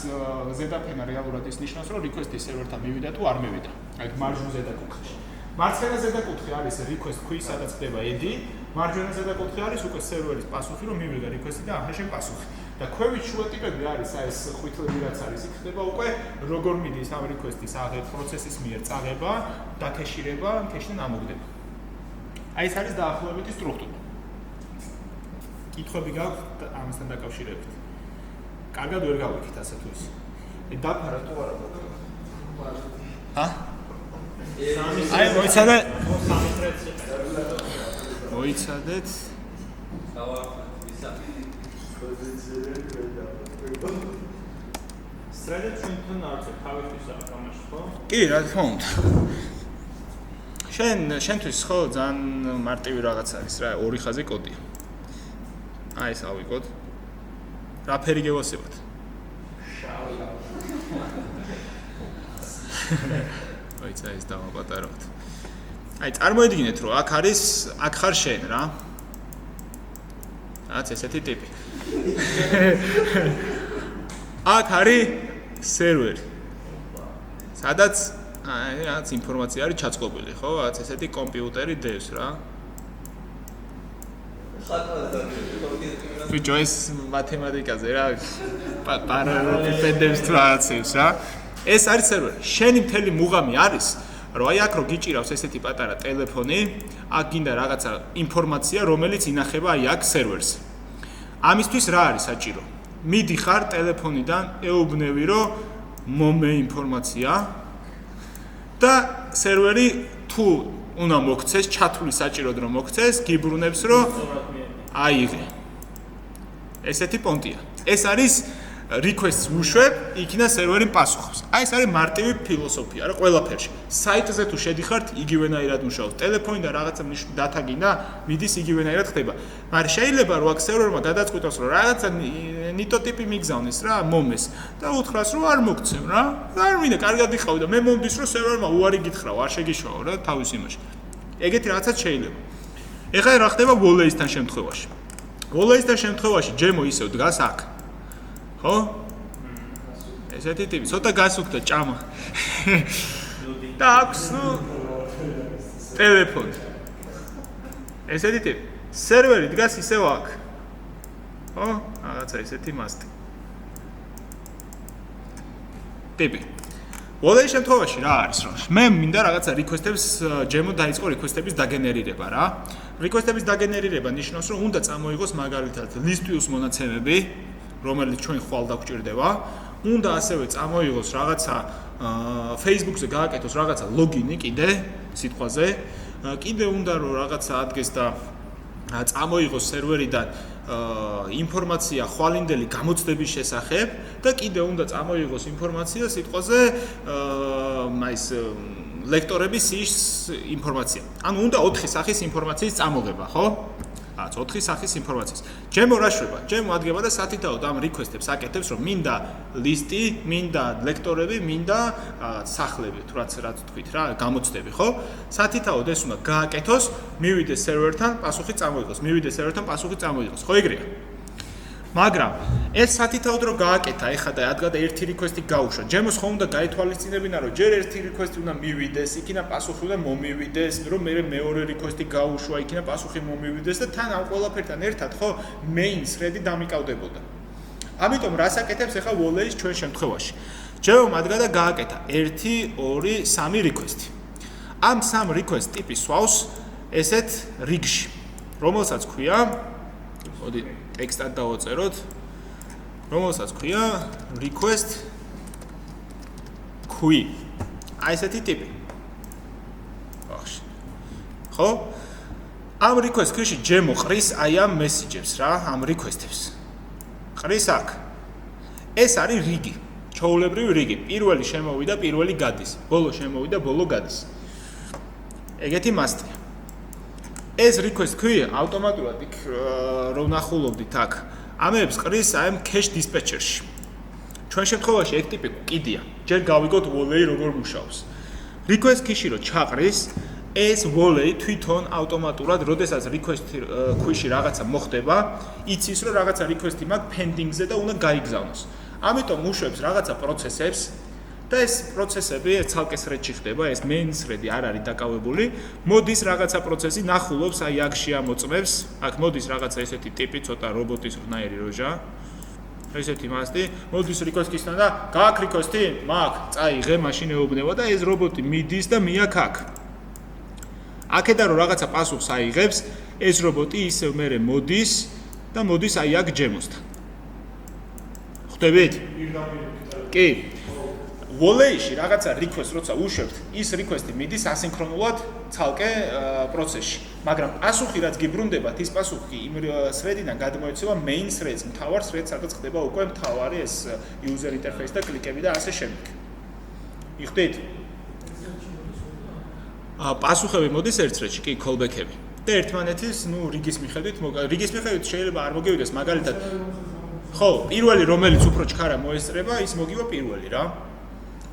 ზედაფენა რეალურად ის ნიშნავს რომ request-ი სერვერთან მივიდა თუ არ მივიდა. აი მარჯვნივ ზედაკუთხეში. მარცხენა ზედაკუთხე არის request queue, სადაც ხდება edi, მარჯვენა ზედაკუთხე არის უკვე სერვერის პასუხი, რომ მივიღე request-ი და აჰა შენ პასუხი. და ქვევით შუა ტიპები არის ეს ხვითლები რაც არის, იქ ხდება უკვე როგორ მიდის ამ request-ის პროცესის მიერ წაღება, დაკეშირება, კეშიდან ამოგდება. აი ეს არის დაახლოებითი სტრუქტურა. კითხვები გაქვთ ამასთან დაკავშირებით? კარგად ვერ გავიქით ასე თუ ისე. დაფარა თუ არა? ჰა? აი მოიცადეთ. მოიცადეთ. სრედეთ ჩვენთან არც თავისთვის აღამაშ ხო? კი, რა თქმა უნდა. შენთვის ხო ძალიან მარტივი რაღაც არის რა, ორი ხაზი კოდია. აი ეს ავიკოდ. რა ფერი გევასებათ? შავი. აიცა ეს დავაპატარავთ. აი წარმოედგინეთ რომ აქ ხარ შენ რა. რაც ესეთი ტიპი. აქ არის სერვერი. სადაც აი რაც ინფორმაცია არის ჩაწყობილი, ხო? რაც ესეთი კომპიუტერი დევს რა. ბიჭო ეს მათემატიკაზე რა პარალელურს თუ რაღაცებს რა. ეს არის სერვერი. შენი მთელი მუღამი არის, რომ აი აქ რო გიჭირავს ესეთი პატარა ტელეფონი, აქ გინდა რაღაცა ინფორმაცია, რომელიც ინახება აი აქ სერვერზე. ამისთვის რა არის საჭირო? მიდიხარ ტელეფონიდან, ეუბნევი რომ მომე ინფორმაცია და სერვერი თუ უნდა მოგცეს, ჩათვლი საჭიროდ რომ მოგცეს, გიბრუნებს რომ აიღე. ესეთი პონტია. ეს არის request-ს უშვებ, იქნა სერვერი პასუხობს. აი ეს არის მარტივი ფილოსოფია რა ყველაფერში. საიტზე თუ შედიხართ, იგივენაირად მუშაობს. ტელეფონიდან რაღაცა data გინდა, მიდის იგივენაირად ხდება. მაგრამ შეიძლება რომ აქ სერვერმა გადაწყვიტოს რომ რაღაცა ნიტო ტიპი მიგზავნის რა, მომეს და უთხრას რომ არ მოგცემ რა. არ მინდა, კარგად იყავი და მე მომდის რომ სერვერმა უარი გითხრა, არ შეგიშვაო რა თავის იმაში. ეგეთი რაღაცაც შეიძლება. ეხლა რა ხდება Volley-სთან შემთხვევაში? Volley-სთან შემთხვევაში ჯემო ისევ დგას აქ. ხო? ესეთი ტიპი, ცოტა გასუქდა ჭამა. და აქვს ტელეფონი. ესეთი ტიპი. სერვერი დგას ისევ აქ. ხო? რაღაცა ესეთი მასტი. ტიპი. Volley-ის შემთხვევაში რა არის რომ? მე მინდა რაღაცა request-ებს ჯემო დაიწყო request-ების დაგენერირება რა. request-ების დაგენერირება ნიშნავს რომ უნდა წამოიღოს მაგალითად list-view-ს მონაცემები, რომელიც ჩვენ ხვალ დაგვჭირდება, უნდა ასევე წამოიღოს რაღაცა Facebook-ზე გააკეთოს რაღაცა ლოგინი კიდე სიტყვაზე, კიდე უნდა რომ რაღაცა ადგეს და წამოიღოს სერვერიდან ინფორმაცია ხვალინდელი გამოცდების შესახებ და კიდე უნდა წამოიღოს ინფორმაცია სიტყვაზე ის ლექტორების ინფორმაცია. ანუ უნდა 4 სახის ინფორმაციის წამოღება, ხო? 4 სახის ინფორმაციის. ჯემო რა შვება? ჯემო ადგება და სათითაოდ ამ request-ებს აკეთებს, რომ მინდა ლისტი, მინდა ლექტორები, მინდა სახლები, თუ რაც თქვით რა, გამოცდები, ხო? სათითაოდ ეს უნდა გააკეთოს, მივიდეს სერვერთან, პასუხი წამოიღოს, მივიდეს სერვერთან, პასუხი წამოიღოს, ხო ეგრეა? მაგრამ ეს სათითაოდ რო გააკეთა, ეხლა და ადგა და ერთი request-ი გაუშვა. ჯემოს ხო უნდა გაითვალისწინებინა, რომ ჯერ ერთი request-ი უნდა მივიდეს, იქინა პასუხი უნდა მომივიდეს, რომ მე მეორე request-ი გაუშვა, იქინა პასუხი მომივიდეს და თან ამ ყველაფერთან ერთად ხო main thread-ი დამიკავდებოდა. ამიტომ რას აკეთებს ეხლა Volley-ის ჩვენ შემთხვევაში? ჯემომ ადგა და გააკეთა 1, 2, 3 request-ი. ამ 3 request ტიპის სვავს ესეთ რიგში, რომელსაც ქვია, მოდი ტექსტად დავაწეროთ, რომელსაც ქვია request queue. აი ესეთი ტიპი. ახში. ხო? ამ request queue-ში ჯემო ყრის აი ამ message-ებს რა, ამ request-ებს. ყრის აქ. ეს არის რიგი, ჩვეულებრივი რიგი. პირველი შემოვიდა, პირველი გადის. ბოლო შემოვიდა, ბოლო გადის. ეგეთი მასტია. ეს request queue ავტომატურად იქ რო ნახულობდით აქ ამებს ყრის აი ამ cache dispatcher-ში. ჩვენ შემთხვევაში ეგ ტიპი კიდია. ჯერ გავიგოთ Volley როგორ მუშაობს. request queue-ში რო ჩაყრის, ეს Volley თვითონ ავტომატურად, როდესაც request queue-ში რაღაცა მოხდება, იცის რომ რაღაცა request-ი მაქვს pending-ზე და უნდა გაიგზავნოს. ამიტომ უშვებს რაღაცა პროცესებს, და ეს პროცესები ცალკე thread-ში ხდება, ეს main thread-ი არ არის დაკავებული. მოდის რაღაცა პროცესი ნახულობს, აი აქ შეამოწმებს, აქ მოდის რაღაცა ესეთი ტიპი, ცოტა რობოტის ვნაირი როჟა. ესეთი მასტი, მოდის request-ისთან და გააქვს request-ი, მაგ, წაიღე, მაშინ ეუბნება და ეს რობოტი მიდის და მიაქ აქ. აქედან რომ რაღაცა პასუხს აიღებს, ეს რობოტი ისევ მერე მოდის და მოდის აი აქ ჯემოსთან. ხვდებით? კი. Volley-ში რაღაცა request როცა უშვებთ, ის request-ი მიდის ასინქრონულად ცალკე პროცესში. მაგრამ პასუხი რაც გიბრუნდებათ, ის პასუხი იმ thread-დან გადმოეცემა main thread-ს, მთავარ thread-ს, სადაც ხდება უკვე მთავარი ეს user interface და კლიკები და ასე შემდეგ. იხდით? პასუხები მოდის ერთ thread-ში, კი, callback-ები. და ერთმანეთის, რიგის მიხედვით, რიგის მიხედვით შეიძლება არ მოგივიდეს, მაგალითად ხო, პირველი რომელიც უფრო ჩქარა მოესწრება, ის მოგივა პირველი რა.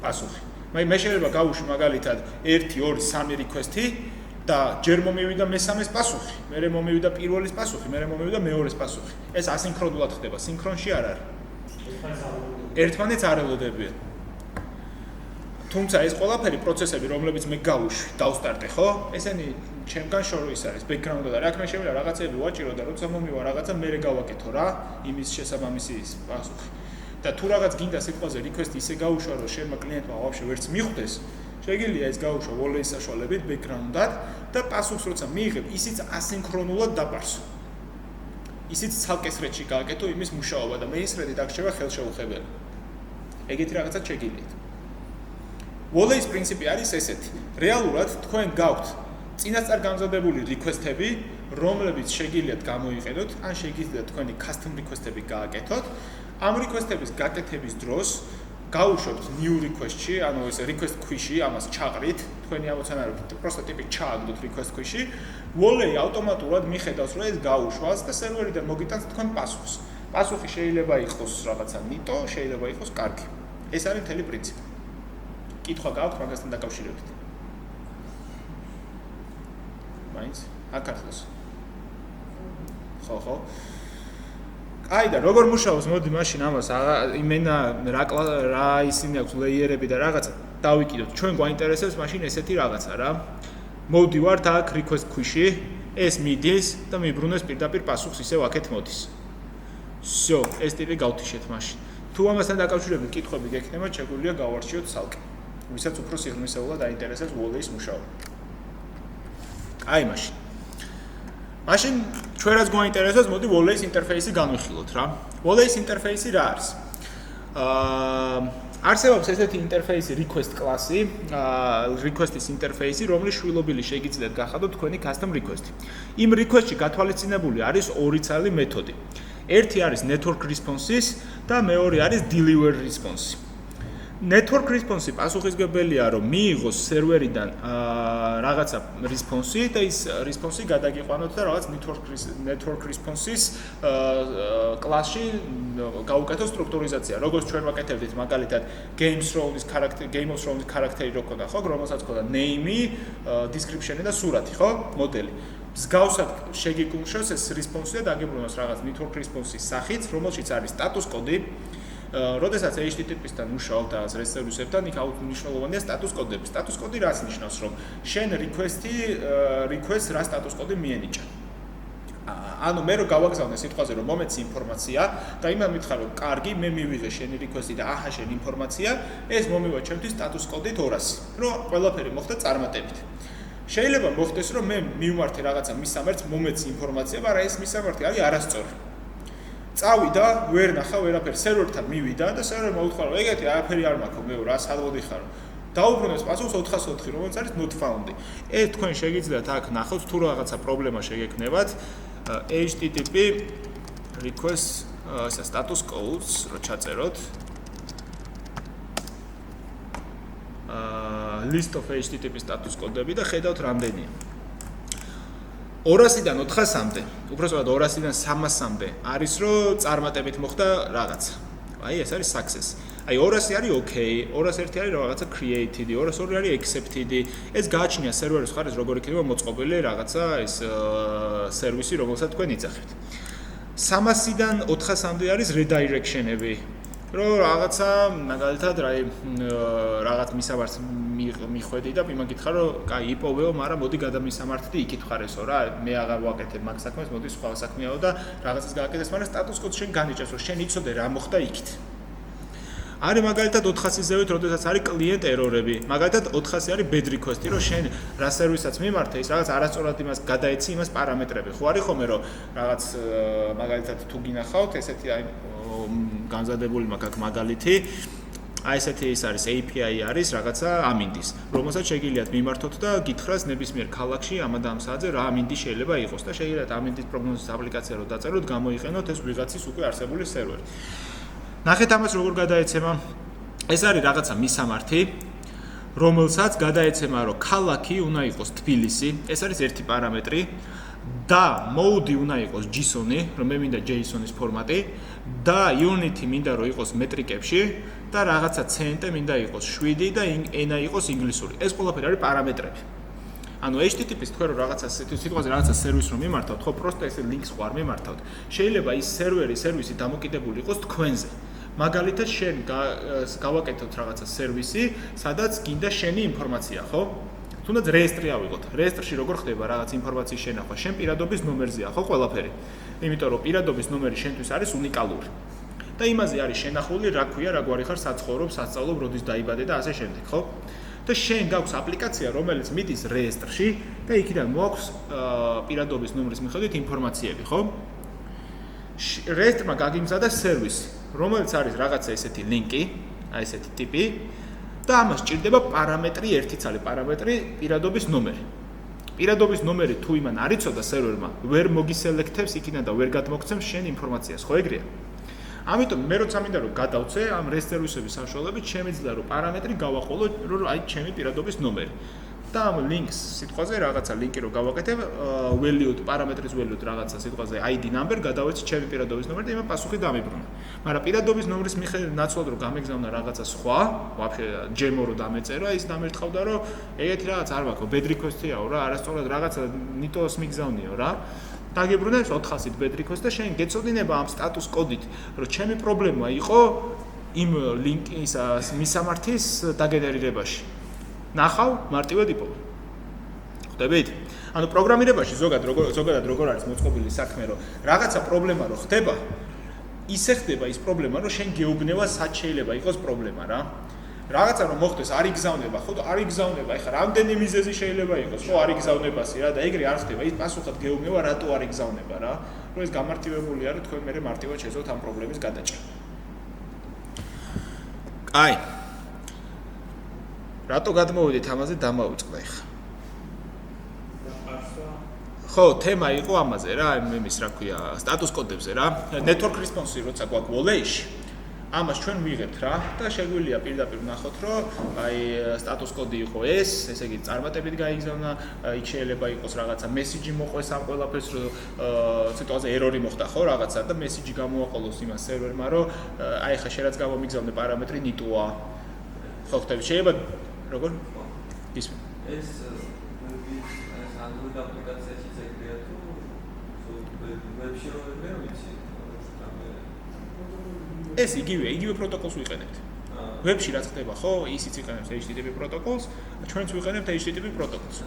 პასუხი. მე შეიძლება გავუშვი მაგალითად 1 2 3 request-ი და ჯერ მომივიდა მესამეს პასუხი, მერე მომივიდა პირველის პასუხი, მერე მომივიდა მეორეს პასუხი. ეს ასინქრონულად ხდება, სინქრონში არ არის. ერთმანეთს არ ელოდებიან. თუმცა ეს ყველაფერი პროცესები, რომლებიც მე გავუშვი, დავსტარტე, ხო? ესენი ჩემგან შორის არის, background-ად არის. აქ მე შემიძლია რაღაცები ვაჭირო და როცა მომივა რაღაცა, მერე გავაკეთო რა, იმის შესაბამისი პასუხი. და თუ რაღაც გინდა სიტყვაზე request-ი ისე გაუშვა, რომ შენმა კლიენტმა ვაფშე ვერც მიხვდეს, შეგიძლია ეს გაუშვა volley-ის საშუალებით background-ად და პასუხს როცა მიიღებ, ისიც ასინქრონულად დაპარსო. ისიც ცალკე thread-ში გააკეთო იმის მუშაობა და main thread-ი დაგრჩება ხელშეუხებელი. ეგეთი რაღაცა შეგიძლიათ. volley-ის პრინციპი არის ესეთი. რეალურად თქვენ გაქვთ წინასწარ გამზადებული request-ები, რომლებიც შეგიძლიათ გამოიყენოთ, ან შეგიძლიათ თქვენი custom request-ები გააკეთოთ. ამ request-ების გაკეთების დროს გაუშვებთ new request-ში, ანუ ეს request queue-ში, ამას ჩაყრით, თქვენი ამოცანარებით, просто ტიპი ჩააგდოთ request queue-ში. Volley ავტომატურად მიხედავს, რომ ეს გაუშვას და სერვერიდან მოგიტანს თქვენ პასუხს. პასუხი შეიძლება იყოს რაღაცა ნიტო, შეიძლება იყოს კარგი. ეს არის მთელი პრინციპი. კითხვა გაქვთ მაგასთან დაკავშირებით? მაინც? აქ ახლოს. ხო. აი და როგორ მუშაობს, მოდი მაშინ ამას იმენა რა ისინი აქვს ლეიერები და რაღაცა დავიკიდოთ. ჩვენ გვაინტერესებს მაშინ ესეთი რაღაცა რა. მოვდივართ აქ request queue-ში, ეს მიდის და მიბრუნებს პირდაპირ პასუხს ისევ აქეთ მოდის. всё, ეს ტიპი გავთიშეთ მაშინ. თუ ამასთან დაკავშირებით კითხვები გექნება, შეგვიძლია გავარჩიოთ ცალკე. ვისაც უფრო სიღრმისეულად აინტერესებს volley-ის მუშაობა. აი მაშინ ჩვენ რაც გვაინტერესებს, მოდი volley-ის ინტერფეისი განვიხილოთ რა. volley-ის ინტერფეისი რა არის? არსებობს ესეთი ინტერფეისი request კლასი, request-ის ინტერფეისი, რომლის შვილობილი შეგიძლიათ გახადოთ თქვენი custom request-ი. იმ request-ში გათვალისწინებული არის ორი ცალი მეთოდი. ერთი არის network response-ის და მეორე არის deliver response-ი. network response-ი პასუხისმგებელია, რომ მიიღოს სერვერიდან რაღაცა response-ი და ის response-ი გადაგიყვანოთ და რაღაც network response-ის კლასში გაუკეთოს სტრუქტურიზაცია. როგორც ჩვენ ვაკეთებდით მაგალითად Game of Thrones ქარაქტერი რო ქონდა, ხო, რომელსაც ქონდა name-ი, description-ი და სურათი, ხო, მოდელი. მსგავსად შეგიკუმშოს ეს response-ი და დაგიბრუნოს რაღაც network response-ის სახით, რომელშიც არის status კოდი. როდესაც HTTP-სთან მუშაობ და რესერვისებთან, იქ მნიშვნელოვანია status კოდები. status კოდი რას ნიშნავს, რომ შენ request რა status კოდი მიენიჭა. ანუ მე რო გავაგზავნე სიტყვაზე, რომ მომეცი ინფორმაცია და იმან მითხრა, რომ კარგი, მე მივიღე შენი request-ი და აჰა შენი ინფორმაცია, ეს მომივა ჩემთვის status კოდით 200, რომ ყველაფერი მოხდა წარმატებით. შეიძლება მოხდეს, რომ მე მივმართე რაღაცა მისამართს, მომეცი ინფორმაცია, მაგრამ ეს მისამართი არის არასწორი. წავიდა, ვერ ნახა ვერაფერი, სერვერთან მივიდა და სერვერმა უთხრა, რომ ეგეთი არაფერი არ მაქვს, მე რა სადღოდი ხარ. დაუბრუნებს პასუხს 404, რომელიც არის not found-ი. ეს თქვენ შეგიძლიათ აქ ნახოთ, თუ რაღაცა პრობლემა შეგექნებათ, HTTP request status codes რო ჩაწეროთ. list of HTTP status კოდები და ხედავთ რამდენია. 200-დან 400-მდე, უბრალოდ 200-დან 300-მდე არის რომ წარმატებით მოხდა რაღაცა. აი ეს არის success. აი 200 არის okay, 201 არის რაღაცა created, 202 არის accepted. ეს გააჩნია სერვერის მხარეს როგორ იქნება მოწყობილი რაღაცა ეს სერვისი, რომელსაც თქვენ იძახებთ. 300-დან 400-მდე არის redirection-ები. რომ რაღაცა მაგალითად რაღაც მისამართს მიხვედი და იმაგითხარ რომ კაი იპოვეო, მაგრამ მოდი გადამისამართდი იქით ხარესო რა, მე აღარ ვაკეთებ მაგ საქმეს, მოდი სხვა საქმეაო და რაღაცას გააკეთეს, მაგრამ სტატუს კოდს შენ განიჭერს, რომ შენ იცოდე რა მოხდა იქით. არის მაგალითად 400 ზევით, როდესაც არის კლიენტ ერორები. მაგალითად 400 არის bad request-ი, რომ შენ რა სერვისაც მიმართე, ის რაღაც არასწორად იმას გადაეცი იმას პარამეტრები. ხო არის ხომე რომ რაღაც მაგალითად თუ გინახავთ, ესეთი აი განზადებული მაგ მაგალითი, აი ესეთი ის არის API არის რაღაცა ამინდის, რომელსაც შეგიძლიათ მიმართოთ და გითხრას ნებისმიერ ქალაქში ამ და ამ საათზე რა ამინდი შეიძლება იყოს და შეგიძლიათ ამინდის პროგნოზის აპლიკაცია რო დაწეროთ, გამოიყენოთ ეს ვიღაცის უკვე არსებული სერვერი. ნახეთ ამას როგორ გადაეცემა. ეს არის რაღაცა მისამართი, რომელსაც გადაეცემა, რომ ქალაქი უნდა იყოს თბილისი, ეს არის ერთი პარამეტრი და mode უნდა იყოს JSON-ი, რომ მე მინდა JSON-ის ფორმატი და unit-ი მინდა რომ იყოს მეტრიკებში და რაღაცა cent-ი მინდა იყოს 7 და ენა იყოს ინგლისური. ეს ყველაფერი არის პარამეტრები. ანუ HTTP-ს თქვენ რომ რაღაცა სიტყვაზე რაღაცა სერვისს რომ მიმართავთ, ხო, პროსტა ესე ლინკს ხوار მიმართავთ. შეიძლება ის სერვისი დამოკიდებული იყოს თქვენზე. მაგალითად შენ გავაკეთოთ რაღაცა სერვისი, სადაც გინდა შენი ინფორმაცია, ხო? თუნდაც რეესტრი ავიღოთ. რეესტრში როგორ ხდება რაღაც ინფორმაციის შენახვა? შენ პირადობის ნომერზეა, ხო, ყველაფერი. იმიტომ რომ პირადობის ნომერი შენთვის არის უნიკალური. და იმაზე არის შენახული, რა ქვია, რა გვარი ხარ, საცხოვრობ, სასწავლობ, როდის დაიბადე და ასე შემდეგ, ხო? და შენ გაქვს აპლიკაცია, რომელიც მიდის რეესტრში და იქიდან მოაქვს პირადობის ნომრის მიხედვით ინფორმაციები, ხო? რეესტრმა გაგიმზადა სერვისი, რომელიც არის რაღაცა ესეთი ლინკი, აი ესეთი ტიპი და ამას სჭირდება პარამეტრი, ერთი ცალი პარამეტრი, პირადობის ნომერი. პირადობის ნომერი თუ იმან არ იცოდა სერვერმა, ვერ მოგისელექტებს იქიდან და ვერ გადმოგცემს შენ ინფორმაციას, ხო ეგრეა? ამიტომ მე როცა მინდა რომ გადავწე ამ REST სერვისების საშუალებით, შემიძლია რომ პარამეტრი გავაყოლო, რომ აი ჩემი პირადობის ნომერი. და ამ links სიტყვაზე რაღაცა ლინკი რო გავაკეთებ, value პარამეტრის value რაღაცა სიტყვაზე ID number გადავეცი ჩემი პირადობის ნომერი და იმან პასუხი დამიბრუნა. მაგრამ პირადობის ნომრის მიხედვით ნაცვლად რო გამეგზავნა რაღაცა სხვა, ვაფშე ჯემო რო დამეწერა, ის დამერტყავდა რომ ეგეთი რაღაც არ ვაქო, bad request-იაო რა, არასწორად რაღაცა ნიტოს მიგზავნიო რა. დაგიბრუნებს 400-ით bad request და შენ გეწოდინება ამ სტატუს კოდით, რომ ჩემი პრობლემა იყო იმ ლინკის მისამართის დაგენერირებაში. ნახავ, მარტივად იპოვე. ხვდებით? ანუ პროგრამირებაში ზოგადად როგორ არის მოწყობილი საქმე, რომ რაღაცა პრობლემა რო ხდება, ისე ხდება ის პრობლემა, რომ შენ გეუბნება, სად შეიძლება იყოს პრობლემა რა. რაღაცა რომ მოხდეს, არ იგზავნება, ხო, არ იგზავნება, ეხლა რამდენი მიზეზი შეიძლება იყოს, ხო, არ იგზავნებასი რა და ეგრე არ ხდება, ის პასუხად გეუბნება, რატო არ იგზავნება რა. რომ ეს გამარტივებულია, რომ თქვენ მერე მარტივად შეძლოთ ამ პრობლემის გადაჭრა. აი რატო გადმოვიდით ამაზე დამავიწყდა ეხლა. ხო, თემა იყო ამაზე რა, იმის რა ქვია, სტატუს კოდებზე რა. Network response-ი როცა გვაქვს Volley-ში, ამას ჩვენ ვიღებთ რა და შეგვიძლია პირდაპირ ვნახოთ, რომ აი სტატუს კოდი იყო ესე იგი წარმატებით გაიგზავნა, იქ შეიძლება იყოს რაღაცა მესიჯი მოყვეს ამ ყველაფერს, რომ სიტუაციაზე ერორი მოხდა ხო რაღაცა და მესიჯი გამოაყოლოს იმას სერვერმა, რომ აი ხა შენ რაც გამომიგზავნე პარამეტრი ნიტოა. ხო, ხტები შეიძლება როგორ? ისმენ. ეს Android აპლიკაციაში ზეგრია თუ ვებში რო ვიცი. ეს იგივე პროტოკოლს ვიყენებთ. ვებში რაც ხდება, ხო, ისიც იყენებს HTTP პროტოკოლს, ჩვენც ვიყენებთ HTTP პროტოკოლს.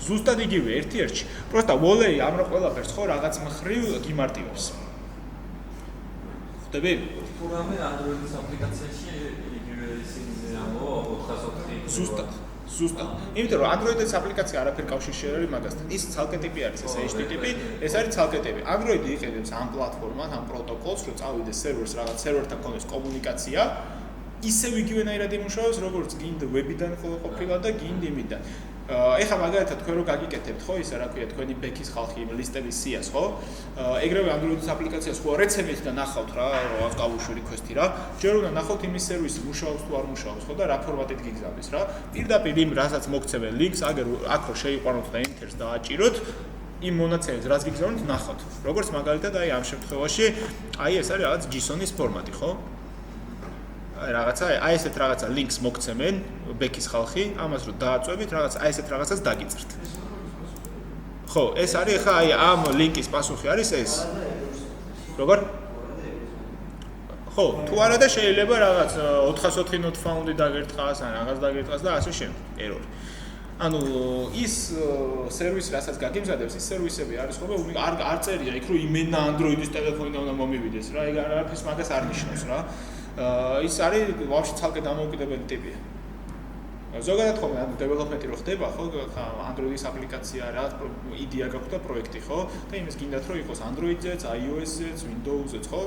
ზუსტად იგივე, ერთ-ერთში. პროსტა Volley ამ ყველაფერს ხო რაღაც მხრივ გიმარტივებს. ხვდები? თუ რამე Android-ის აპლიკაციაში იგივე ისინი ამო 404 ზუსტად. იმიტომ რომ Android-ის აპლიკაცია არაფერ კავშირში არ არის მაგასთან. ის ცალკე ტიპი არის, ეს HTTP, ეს არის ცალკე ტიპი. Android-ი იყენებს ამ პლატფორმას, ამ პროტოკოლს, რომ წავიდეს სერვერს, რაღაც სერვერთან ქონდეს კომუნიკაცია. ისევ იგივენაირად იმუშავებს, როგორც გინდა ვებიდან ყოფილა და გინდა იმიდან. ეხლა მაგალითად თქვენ რო გაგიკეთებთ, ხო, ისა რა ქვია, თქვენი ბექის ხალხი იმ ლისტების სიას, ხო? ეგრევე Android-ის აპლიკაციას ხო რეცემით და ნახავთ რა, რაღაც კავუშვი request-ი რა. ჯერ უნდა ნახავთ იმის სერვისი მუშაობს თუ არ მუშაობს, ხო და რა ფორმატით გიგზავნის რა. პირდაპირ იმ რასაც მოგცემენ ლინკს, აგერ აქ რო შეიყვანოთ და enter-ს დააჭიროთ, იმ მონაცემებს რაც გიგზავნით ნახავთ. როგორც მაგალითად აი ამ შემთხვევაში, აი ეს არის რაღაც JSON-ის ფორმატი, ხო? რაღაცა აი ესეთ რაღაცა ლინკს მოგცემენ ბექის ხალხი, ამას რო დააწვევით, რაღაცა აი ესეთ რაღაცას დაგიწრთ. ხო, ეს არის ხა აი ამ ლინკის პასუხი არის ეს. როგორ? ხო, თუ არა და შეიძლება რაღაც 404 not found-ი დაგერტყას ან რაღაც დაგერტყას და ასე შემდეგ. ერორი. ანუ ის სერვისი, რასაც გაგიმზადებს, ის სერვისები არის ხოლმე არ წერია იქ რომ იმენა Android-ის ტელეფონიდან უნდა მომივიდეს რა, ეგ არაფერს მაგას არ ნიშნავს რა. ის არის ვაფშე ცალკე დამოუკიდებელი ტიპია. ზოგადად ხოლმე ანუ დეველოპმენტი რო ხდება, ხო, Android-ის აპლიკაცია, რაღაც იდეა გაქვს და პროექტი, ხო? და იმის გინდათ რომ იყოს Android-ზეც, iOS-ზეც, Windows-ზეც, ხო?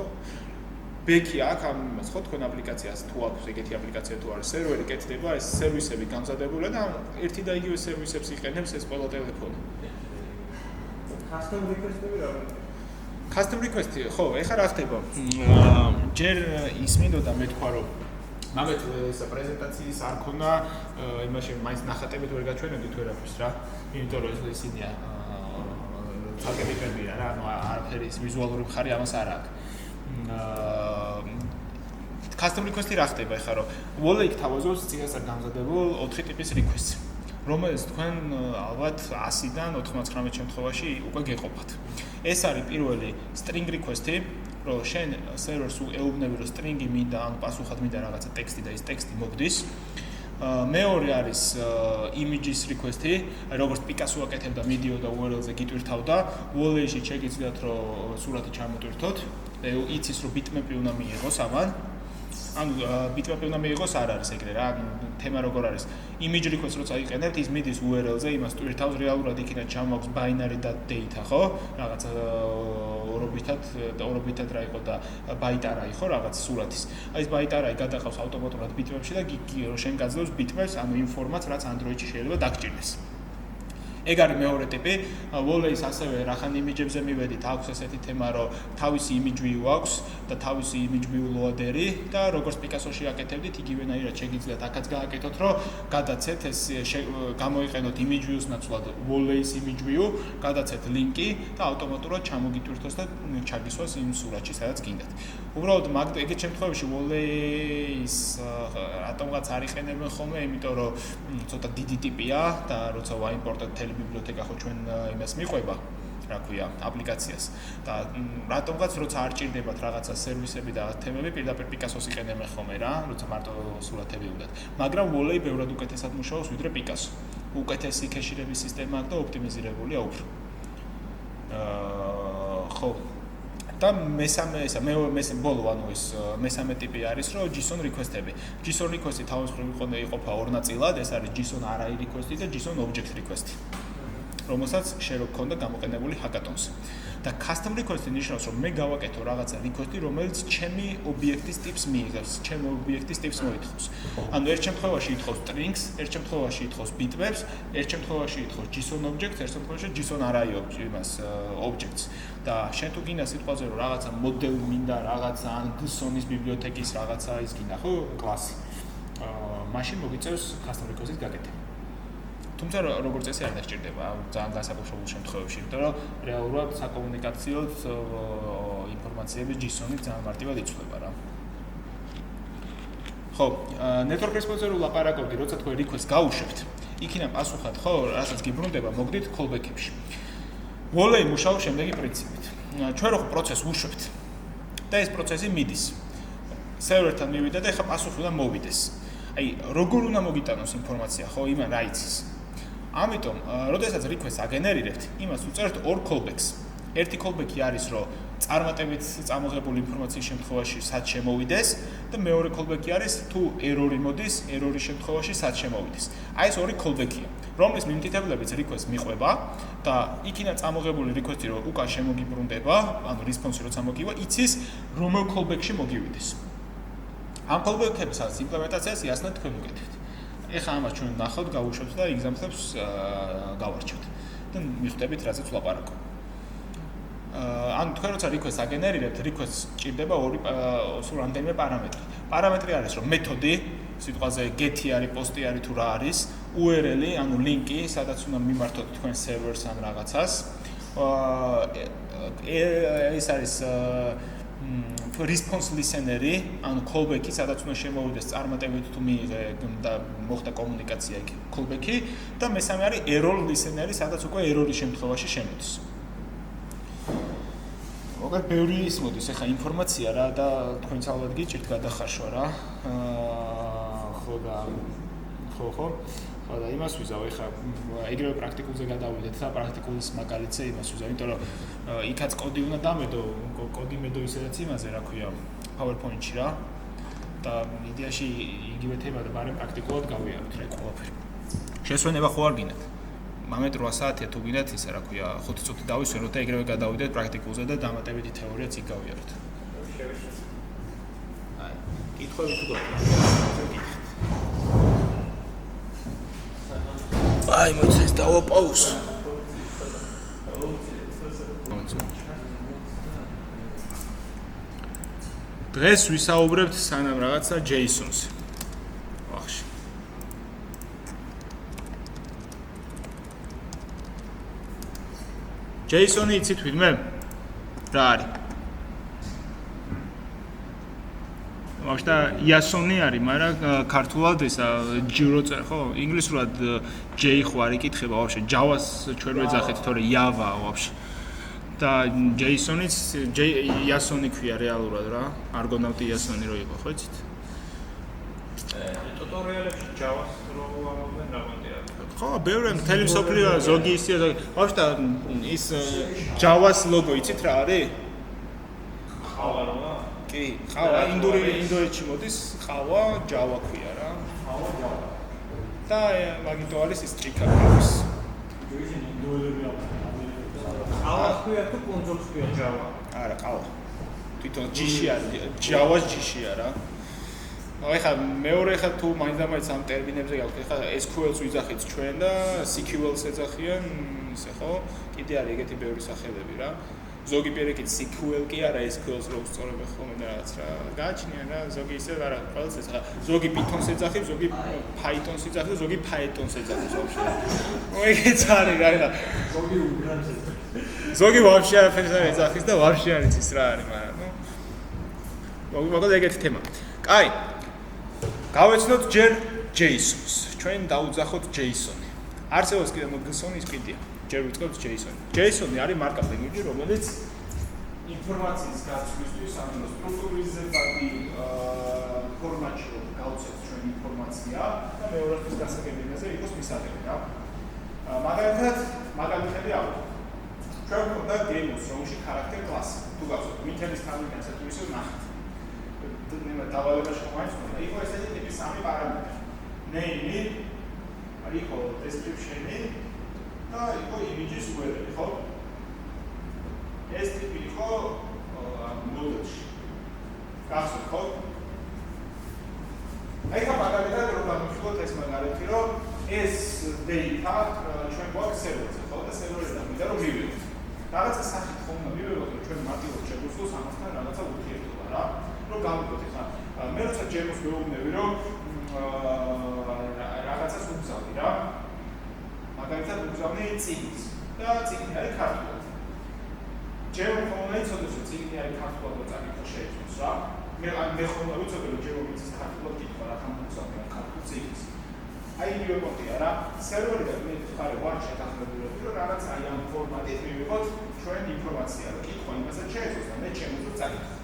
ბექი აქვს ამ იმას, ხო, თქვენ აპლიკაციას თუ აქვს ეგეთი აპლიკაცია თუ არის სერვერი კეთდება, ეს სერვისები გამზადებული და ერთი და იგივე სერვისებს იყენებს ეს ყველა ტელეფონი. Custom request-ები რა? Custom request-ი, ხო, ეხლა რა ხდება? ჯერ ისმინდოდა მე თქვა რომ მაგეთ ეს პრეზენტაციის არ ქონა, იმაში მაინც ნახატებით ვერ გაჩვენებდით ვერაფერს რა. იმიტომ რომ ეს ისინია ცალკე ტიპებია რა, ანუ არაფერი ის ვიზუალური მხარე ამას არ აქვს. Custom request-ი რა ხდება ეხლა რომ Wall-ი თავაზობს წინასწარ გამზადებულ 4 ტიპის request-ს, რომელიც თქვენ ალბათ 100-დან 99 შემთხვევაში უკვე გეყოფათ. ეს არის პირველი string request-ი, რომ შენ სერვერს ეუბნები რომ string-ი მინდა, ანუ პასუხად მინდა რაღაცა ტექსტი და ის ტექსტი მოგდის. მეორე არის images request-ი, როგორც Picasso აკეთებდა video და URL-ზე გიტვირთავდა, Wall-ში შეგიძლიათ რომ სურათი ჩამოტვირთოთ. იცის რომ bitmap-ი უნდა მიიღოს ამან. ანუ bitmap-ი უნდა მიიღოს არ არის ეგრე რა, ანუ თემა როგორ არის. Image request როცა იყენებთ, ის მიდის URL-ზე, იმას ტვირთავს რეალურად იქიდან ჩამოაქვს binary data, ხო? რაღაც ორობითად რა იყო და byte არა იყო რაღაც სურათის. აი ეს byte არა გადაყავს ავტომატურად bitmap-ში და რომ შენ გაძლევს bitmaps, ანუ იმ ფორმატს, რაც Android-ში შეიძლება დაგჭირდეს. ეგ არის მეორე ტიპი. Wall-ის ასევე რახან იმიჯებზე მივედით, აქვს ესეთი თემა, რომ თავისი image view აქვს და თავისი image view loader-ი და როგორც Picasso-ში აკეთებდით, იგივენაირად შეგიძლიათ აქაც გააკეთოთ, რომ გადაცეთ ეს გამოიყენოთ image view-ს ნაცვლად Wall-ის image view, გადაცეთ ლინკი და ავტომატურად ჩამოგიტვირთოს და ჩაგისვას იმ სურათში, სადაც გინდათ. უბრალოდ ეგეთ შემთხვევაში Wall-ის რატომღაც არ იყენებენ ხოლმე, იმიტომ რომ ცოტა დიდი ტიპია და როცა ვაიმპორტებთ ბიბლიოთეკა ხო ჩვენ იმას მიყვება, რა ქვია, აპლიკაციას და რატომღაც როცა არ ჭირდებათ რაღაცა სერვისები და თემები, პირდაპირ Picasso-ს იყენებენ ხოლმე რა, როცა მარტო სურათები უნდათ. მაგრამ Wall-ი ბევრად უკეთესად მუშაობს ვიდრე Picasso. უკეთესი ქეშირების სისტემა აქვს და ოპტიმიზირებულია უფრო. ხო. და ბოლო ანუ ეს მესამე ტიპი არის რომ JSON request-ები. JSON request-ი თავისუფლად იყოფა ორ ნაწილად, ეს არის JSON array request-ი და JSON object request-ი. რომელსაც შეიძლება გქონდა გამოყენებული hackathons-ზე. და custom request-ი ნიშნავს რომ მე გავაკეთო რაღაცა request-ი, რომელიც ჩემი ობიექტის ტიპს მიიღებს, ჩემი ობიექტის ტიპს მოითხოვს. ანუ ერთ შემთხვევაში ითხოვს strings, ერთ შემთხვევაში ითხოვს bitmaps, ერთ შემთხვევაში ითხოვს JSON objects, ერთ შემთხვევაში JSON array objects. და შენ თუ გინდა სიტყვაზე რომ რაღაცა მოდელი მინდა, რაღაცა ან JSON-ის ბიბლიოთეკის რაღაცა ის გინდა, ხო, კლასი. მაშინ მოგიწევს custom request-ის გაკეთება. თუმცა როგორც წესი არ დასჭირდება ძალიან განსაკუთრებულ შემთხვევებში, იმიტომ რომ რეალურად საკომუნიკაციო ინფორმაციები JSON-ით ძალიან მარტივად იცვლება რა. ხო, network response-ზე რო ლაპარაკობდი, როცა თქვენ request გაუშვებთ, იქიდან პასუხად ხო, რასაც გიბრუნდება, მოგდით callback-ებში. Wall-ი მუშაობს შემდეგი პრინციპით. ჩვენ რო პროცესს უშვებთ და ეს პროცესი მიდის. სერვერთან მივიდა და ეხლა პასუხი უნდა მოვიდეს. აი, როგორ უნდა მოგიტანოს ინფორმაცია, ხო, იმან რა იცის. ამიტომ, როდესაც request აგენერირებთ, იმას უწევთ ორ callbacks. ერთი callback-ი არის, რომ წარმატებით წამოღებული ინფორმაციის შემთხვევაში სად შემოვიდეს და მეორე callback-ი არის, თუ error-ი მოდის, error-ის შემთხვევაში სად შემოვიდეს. აი ეს ორი callback-ია, რომლის მიმტითებლებიც request მიყვება და იქიდან წამოღებული request-ი რომ უკან შემოგიბრუნდება, ანუ response-ი როცა მოგივა, იცის რომელ callback-ში მოგივიდეს. ამ callback-ების იმპლემენტაციას იასნად თქვენ უკეთებთ. ეხლა ამას ჩვენ ნახავთ, გავუშვებთ და example-ებს გავარჩევთ და მიხვდებით, რაზეც ვლაპარაკობ. ანუ თქვენ როცა request აგენერირებთ, request ჭირდება სულ რამდენიმე პარამეტრი. პარამეტრი არის, რომ მეთოდი, სიტყვაზე get-ი არის, post-ი არის თუ რა არის, URL-ი, ანუ ლინკი, სადაც უნდა მიმართოთ თქვენ server-ს ან რაღაცას. ეს არის response listener-ი, ანუ callback-ი, სადაც უნდა შემოვიდეს წარმატებით თუ მიიღე და მოხდა კომუნიკაცია იქ callback-ი და მესამე არის error listener-ი, სადაც უკვე error-ის შემთხვევაში შემოდის. მოკლედ ბევრი ის მოდის ახლა ინფორმაცია რა და თქვენც ალბათ გიჭირთ გადახარშვა რა. ხო და იმას ვიზავ ახლა ეგრევე პრაქტიკულზე გადავიდეთ და პრაქტიკულის მაგალითზე იმას ვიზავ, იმიტომ რომ იქაც კოდი უნდა დამედო, კოდი მედო ისედაც იმაზე რა ქვია PowerPoint-ში რა. და იდეაში იგივე თემა და მაგრამ პრაქტიკულად გავიაროთ რა ყველაფერი. შესვენება ხო არ გინდათ? მამეთ 8 საათია თუ გინდათ ისა რა ქვია 5 წუთი დავისვენოთ და ეგრევე გადავიდეთ პრაქტიკულზე და დამატებითი თეორიაც იქ გავიაროთ. აი, კითხვები თუ გვაქვს? აი, მოიცეს დავაპაუს. დღეს ვისაუბრებთ სანამ რაღაცა JSON-ზე. ვახში. JSON-ი იცით ვინმე? რა არის? ვახშტა YASON-ი არის, მაგრამ ქართულად ესა ჯირო წერ ხო? ინგლისურად J ხო არ იკითხება ვაფშე. Java-ს ჩვენ ვეძახით, თორე Java ვაფშე. და JSON-იც YASON-ი ქვია რეალურად რა. არგონავტი YASON-ი რო იყო, ხო იცით? ტუტორიალებში Java-ს რო ამბობენ რაღაცა. ხო, ბევრი მთელი მსოფლიო ზოგი ისია ზოგი. ვაფშე ის Java-ს ლოგო იცით რა არის? ხავა რა? კი, ხავა ინდოეთში მოდის, ხავა Java ქვია რა. ხავა Java. და მაგიტო არის ის ტრიკა ქავის. ხავა ქვია თუ კონსოლს ქვია Java? არა, ყავა. თვითონ G-ში არის, Java-ს G-შია რა. ახლა მეორე ხა თუ მაინც ამ ტერმინებზე გავხდით, ახლა SQL-ს ვიძახით ჩვენ და SQL-ს ეძახიან, ისე ხო? კიდე არის ეგეთი ბევრი სახელები რა. ზოგი პირიქით SQL კი არა SQL-ს რო უსწორებენ ხოლმე და რაღაც რა. გააჩნია რა, ზოგი ისე არა, ყველას ეს ხა. ზოგი Python-ს ეძახით, ზოგი Python-ს ეძახით, ზოგი Python-ს ეძახით ვაფშე. ეგეც არის რა, ახლა ზოგი უბრალოდ ზოგი ვაფშე არაფერს არ ეძახის და ვაფშე არ იცის რა არის, მაგრამ ნუ მოკლედ ეგეთი თემა. კაი. გავეცნოთ ჯერ JSON-ს. ჩვენ დავუძახოთ JSON-ი. არსებობს კიდევ JSON-ი ის კიდია. ჯერ ვიწყებთ JSON-ი. JSON-ი არის markup language, რომელიც ინფორმაციის გაცვლისთვის, ანუ სტრუქტურიზებადი ფორმატში გავუწევთ ჩვენ ინფორმაცია და მეორათვის გასაგებინებაზე იყოს მისაღები რა. მაგალითები აქვს. ჩვენ გვქონდა demos, რომელში character class-ი. თუ გახსოვთ, მითების კომინიკაცია თუ ისე ნახეთ. დავალებაში მაინც ხონდა. იყო ესეთი ტიპის სამი პარამეტრი. Name-ი, იყო description-ი და იყო image-ის URL-ი, ხო? ეს ტიპი იყო model-ში. გახსოვთ, ხო? აი ხა მაგალითად რომ გამოვხოთ ეს მაგალითი, რომ ეს data ჩვენ გვაქვს server-ზე, ხო? და server-იდან მინდა რომ მივიღოთ. რაღაცა სახით ხომ მივიღოთ, რომ ჩვენ მარტივად შეგვიძლია ამასთან რაღაცა ურთიერთობა რა. რომ გავიგოთ ახლა მე როცა ჯემოს მეუბნები რომ რაღაცას უგზავნი რა მაგალითად უგზავნი წიგნს და წიგნი არის ქართულად ჯემო ხომ იცოდეს რომ წიგნი არის ქართულად და წაკითხო შეეძლოს რა მე ხომ ვიცოდი რომ ჯემო მიწის ქართულად კითხვა რა ხომ უგზავნი ქართულ წიგნს აი იგივე პონტია რა სერვერიდან მე ხარ ვარ შეთანხმებული რომ რაღაც აი ამ ფორმატით მივიღოთ ჩვენ ინფორმაცია რომ კითხვა იმასაც შეეძლოს და მე ჩემს წაკითხო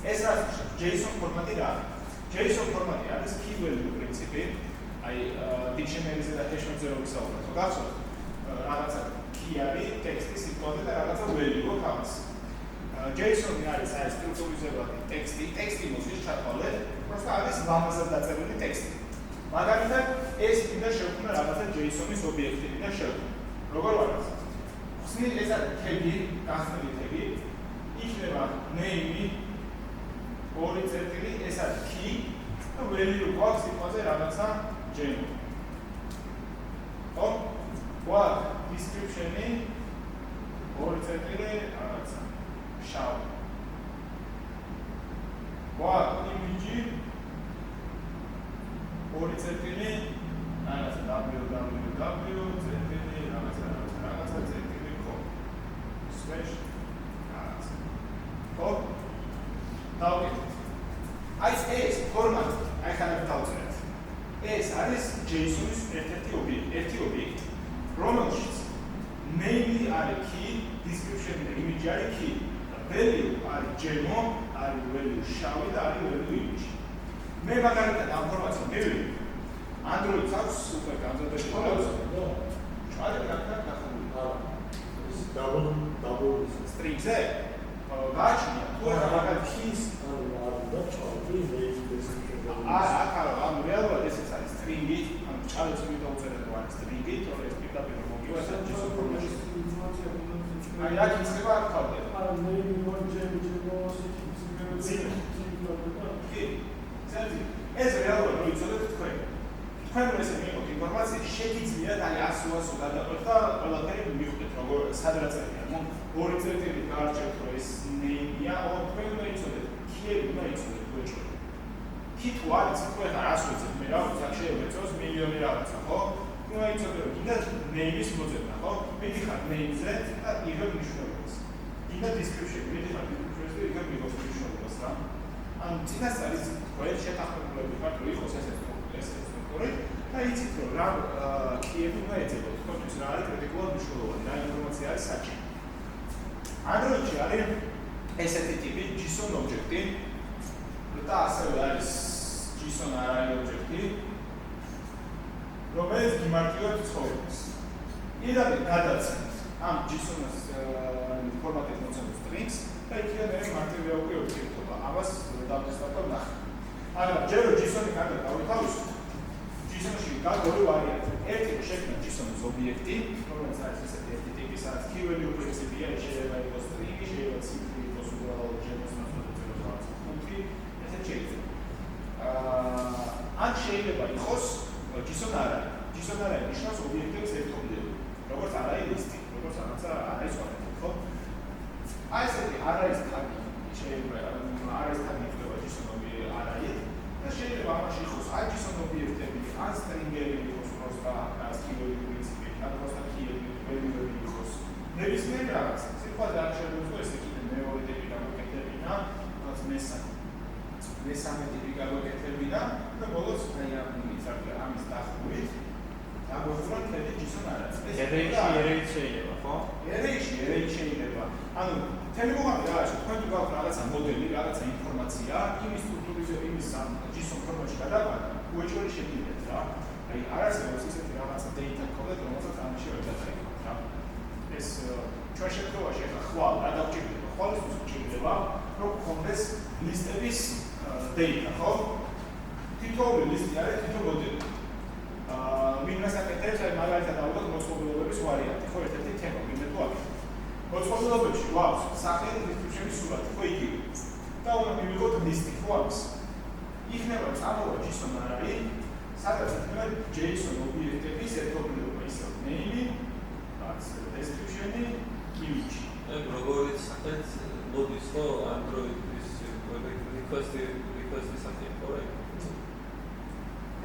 ეს რა JSON ფორმატი რა არის? JSON ფორმატი არის key value პრინციპი. აი dictionary-ზე და hash-ზე რო ვისაუბრებთ, ხო გახსოვთ? რაღაცა key არის ტექსტის სიტყვაზე და რაღაცა value აქვს. JSON-ი არის აი სტრუქტურიზებადი ტექსტი მოსვლის ჩათვალე, просто არის ლამაზად დაწერილი ტექსტი. მაგალითად, ეს მინდა შევქმნა რაღაცა JSON-ის ობიექტი მინდა შევქმნა. როგორ ვარ ეს? ხსნით ეს არის tag-ი, გახსნილი tag-ი. იქნება name-ი ორი წერტილი, ეს არის key და value გვაქვს სიტყვაზე რაღაცა gem. ხო? გვაქვს description-ი ორი წერტილი რაღაცა შავ. გვაქვს image-ი ორი წერტილი რაღაცა www წერტილი რაღაცა წერტილი ხო. slash რაღაცა. ხო? დავკეთეთ. აი ეს ფორმატი, აი ხანები დავწერეთ. ეს არის JSON-ის ერთ-ერთი ობიექტი, რომელშიც name-ი არის key, description-ი და image-ი არის key. value არის gemo, არის value შავი და არის value image. მე მაგალითად ამ ფორმაციას მივიღე. Android-ს აქვს უკვე გამზადებული ფორმაცია. ჭვალი გახებული. double String-ზე გააჩნია თუ არა მაგალითად keys ამ რეალურად ესეც არის string-ი, ან ჭალებს მივდაუწერეთ რომ არის string-ი, თორე ეს პირდაპირ მოგივა და JSON ფორმაში. აი აქ იწყება აქ თავდება. ეს რეალურად რო იცოდეთ თქვენ. თქვენ რომ ესე მიიღოთ ინფორმაცია, შეგიძლიათ აი 100-100 გადაყვეთ და ყველაფერი მიხვდეთ, როგორ სადღაც არის. ორი წერტილი გაარჩევთ, რომ ეს name-ია, თქვენ უნდა იცოდეთ, key-ები უნდა იცოდეთ გვეჭვი. Key თუ არის, ხო ახლა 100 ეცეთ, მე რა ვიცი, აქ შეიძლება ეწოს მილიონი რაღაცა, ხო? უნდა იცოდეთ, რომ კიდე name-ის მოძებნა, ხო? მიდიხარ name-ზე და იღებ მნიშვნელობას. კიდე description, მიდიხარ description-ზე იღებ მნიშვნელობას რა. ან წინას არის ყველა შეთანხმებულები ხართ, რომ იყოს ეს სტრუქტურა და იცით, რომ რა key-ები უნდა ეძებოთ, თქვენთვის რა არის კრიტიკულად მნიშვნელოვანი, რა ინფორმაცია არის საჭირო. Android-ში არის ესეთი ტიპი JSON object-ი და ასევე არის JSON array object-ი, რომელიც გიმარტივებს ცხოვრებას. იდეალურად გადაცემთ ამ JSON-ს ფორმატით მოცემულ strings და იქიდან მე მარტივია უკვე ურთიერთობა. ამას დავდესტავ და ვნახე. მაგრამ ჯერ რომ JSON-ი კარგად დავითავისოთ, JSON-ში გაგვი ვარიანტი. ერთი შექმნა JSON-ის ობიექტი, რომელიც არის ესეთი ერთი ტიპი, სადაც key value პრინციპია, შეიძლება იყოს string, შეიძლება ციფრი იყოს უბრალოდ gem-ს ნაცვლად 0.5, ესეც შეიძლება. ან შეიძლება იყოს JSON array. JSON array ნიშნავს ობიექტების ერთობლიობა. როგორც array list-ი, როგორც რაღაცა array სხვადასხვა, ხო? აი ესეთი array-ის თაგი შეიძლება array-ის თაგი იქნება JSON array-ი და შეიძლება ამაში იყოს აი JSON ობიექტები, ან string-ები იყოს просто key value პრინციპი, ან просто key-ები, value-ები იყოს. ნებისმიერი რაღაცა. სიტყვაზე არ შეიძლება ეს კიდე მეორე ტიპი გამოკეთებინა, რაც მესამე ტიპი გამოკეთებინა და ბოლოს აი ამის დახვით აგვეხურა თეთრი JSON array. ერეიში შეიძლება, ხო? ერეიში შეიძლება. ანუ თემი მოხდა რა არის, თქვენ თუ გაქვთ რაღაცა მოდელი, რაღაცა ინფორმაცია, იმის სტრუქტურაზე, იმის JSON ფორმაში გადაყვანა, უეჭველი შეგიძლიათ რა. აი არ არსებობს ისეთი რაღაცა data code, რომელსაც ამაში ვერ დაწესებთ რა. ეს ჩვენ შემთხვევაში ახლა ხვალ რა დავჭირდება, ხვალისთვის გვჭირდება, რომ გქონდეს ლისტების data, ხო? თითოეული ლისტი არის თითო მოდელი. ვინმე საკეთებს, აი მაგალითად ავიღოთ მოწყობილობების ვარიანტი, ხო, ერთ-ერთი თემა, ვინმე თუ აქვს. მოწყობილობებში გვაქვს სახელი, description-ის სურათი, ხო, იგივე. და უნდა მივიღოთ ლისტი, ხო, აქვს. იქნება წამოვა JSON array, სადაც იქნება JSON ობიექტების ერთობლიობა, ისე name-ი, description-ი, image. აი როგორიც სახეთ მოდის ხო Android-ის request-ის სახე, ხო?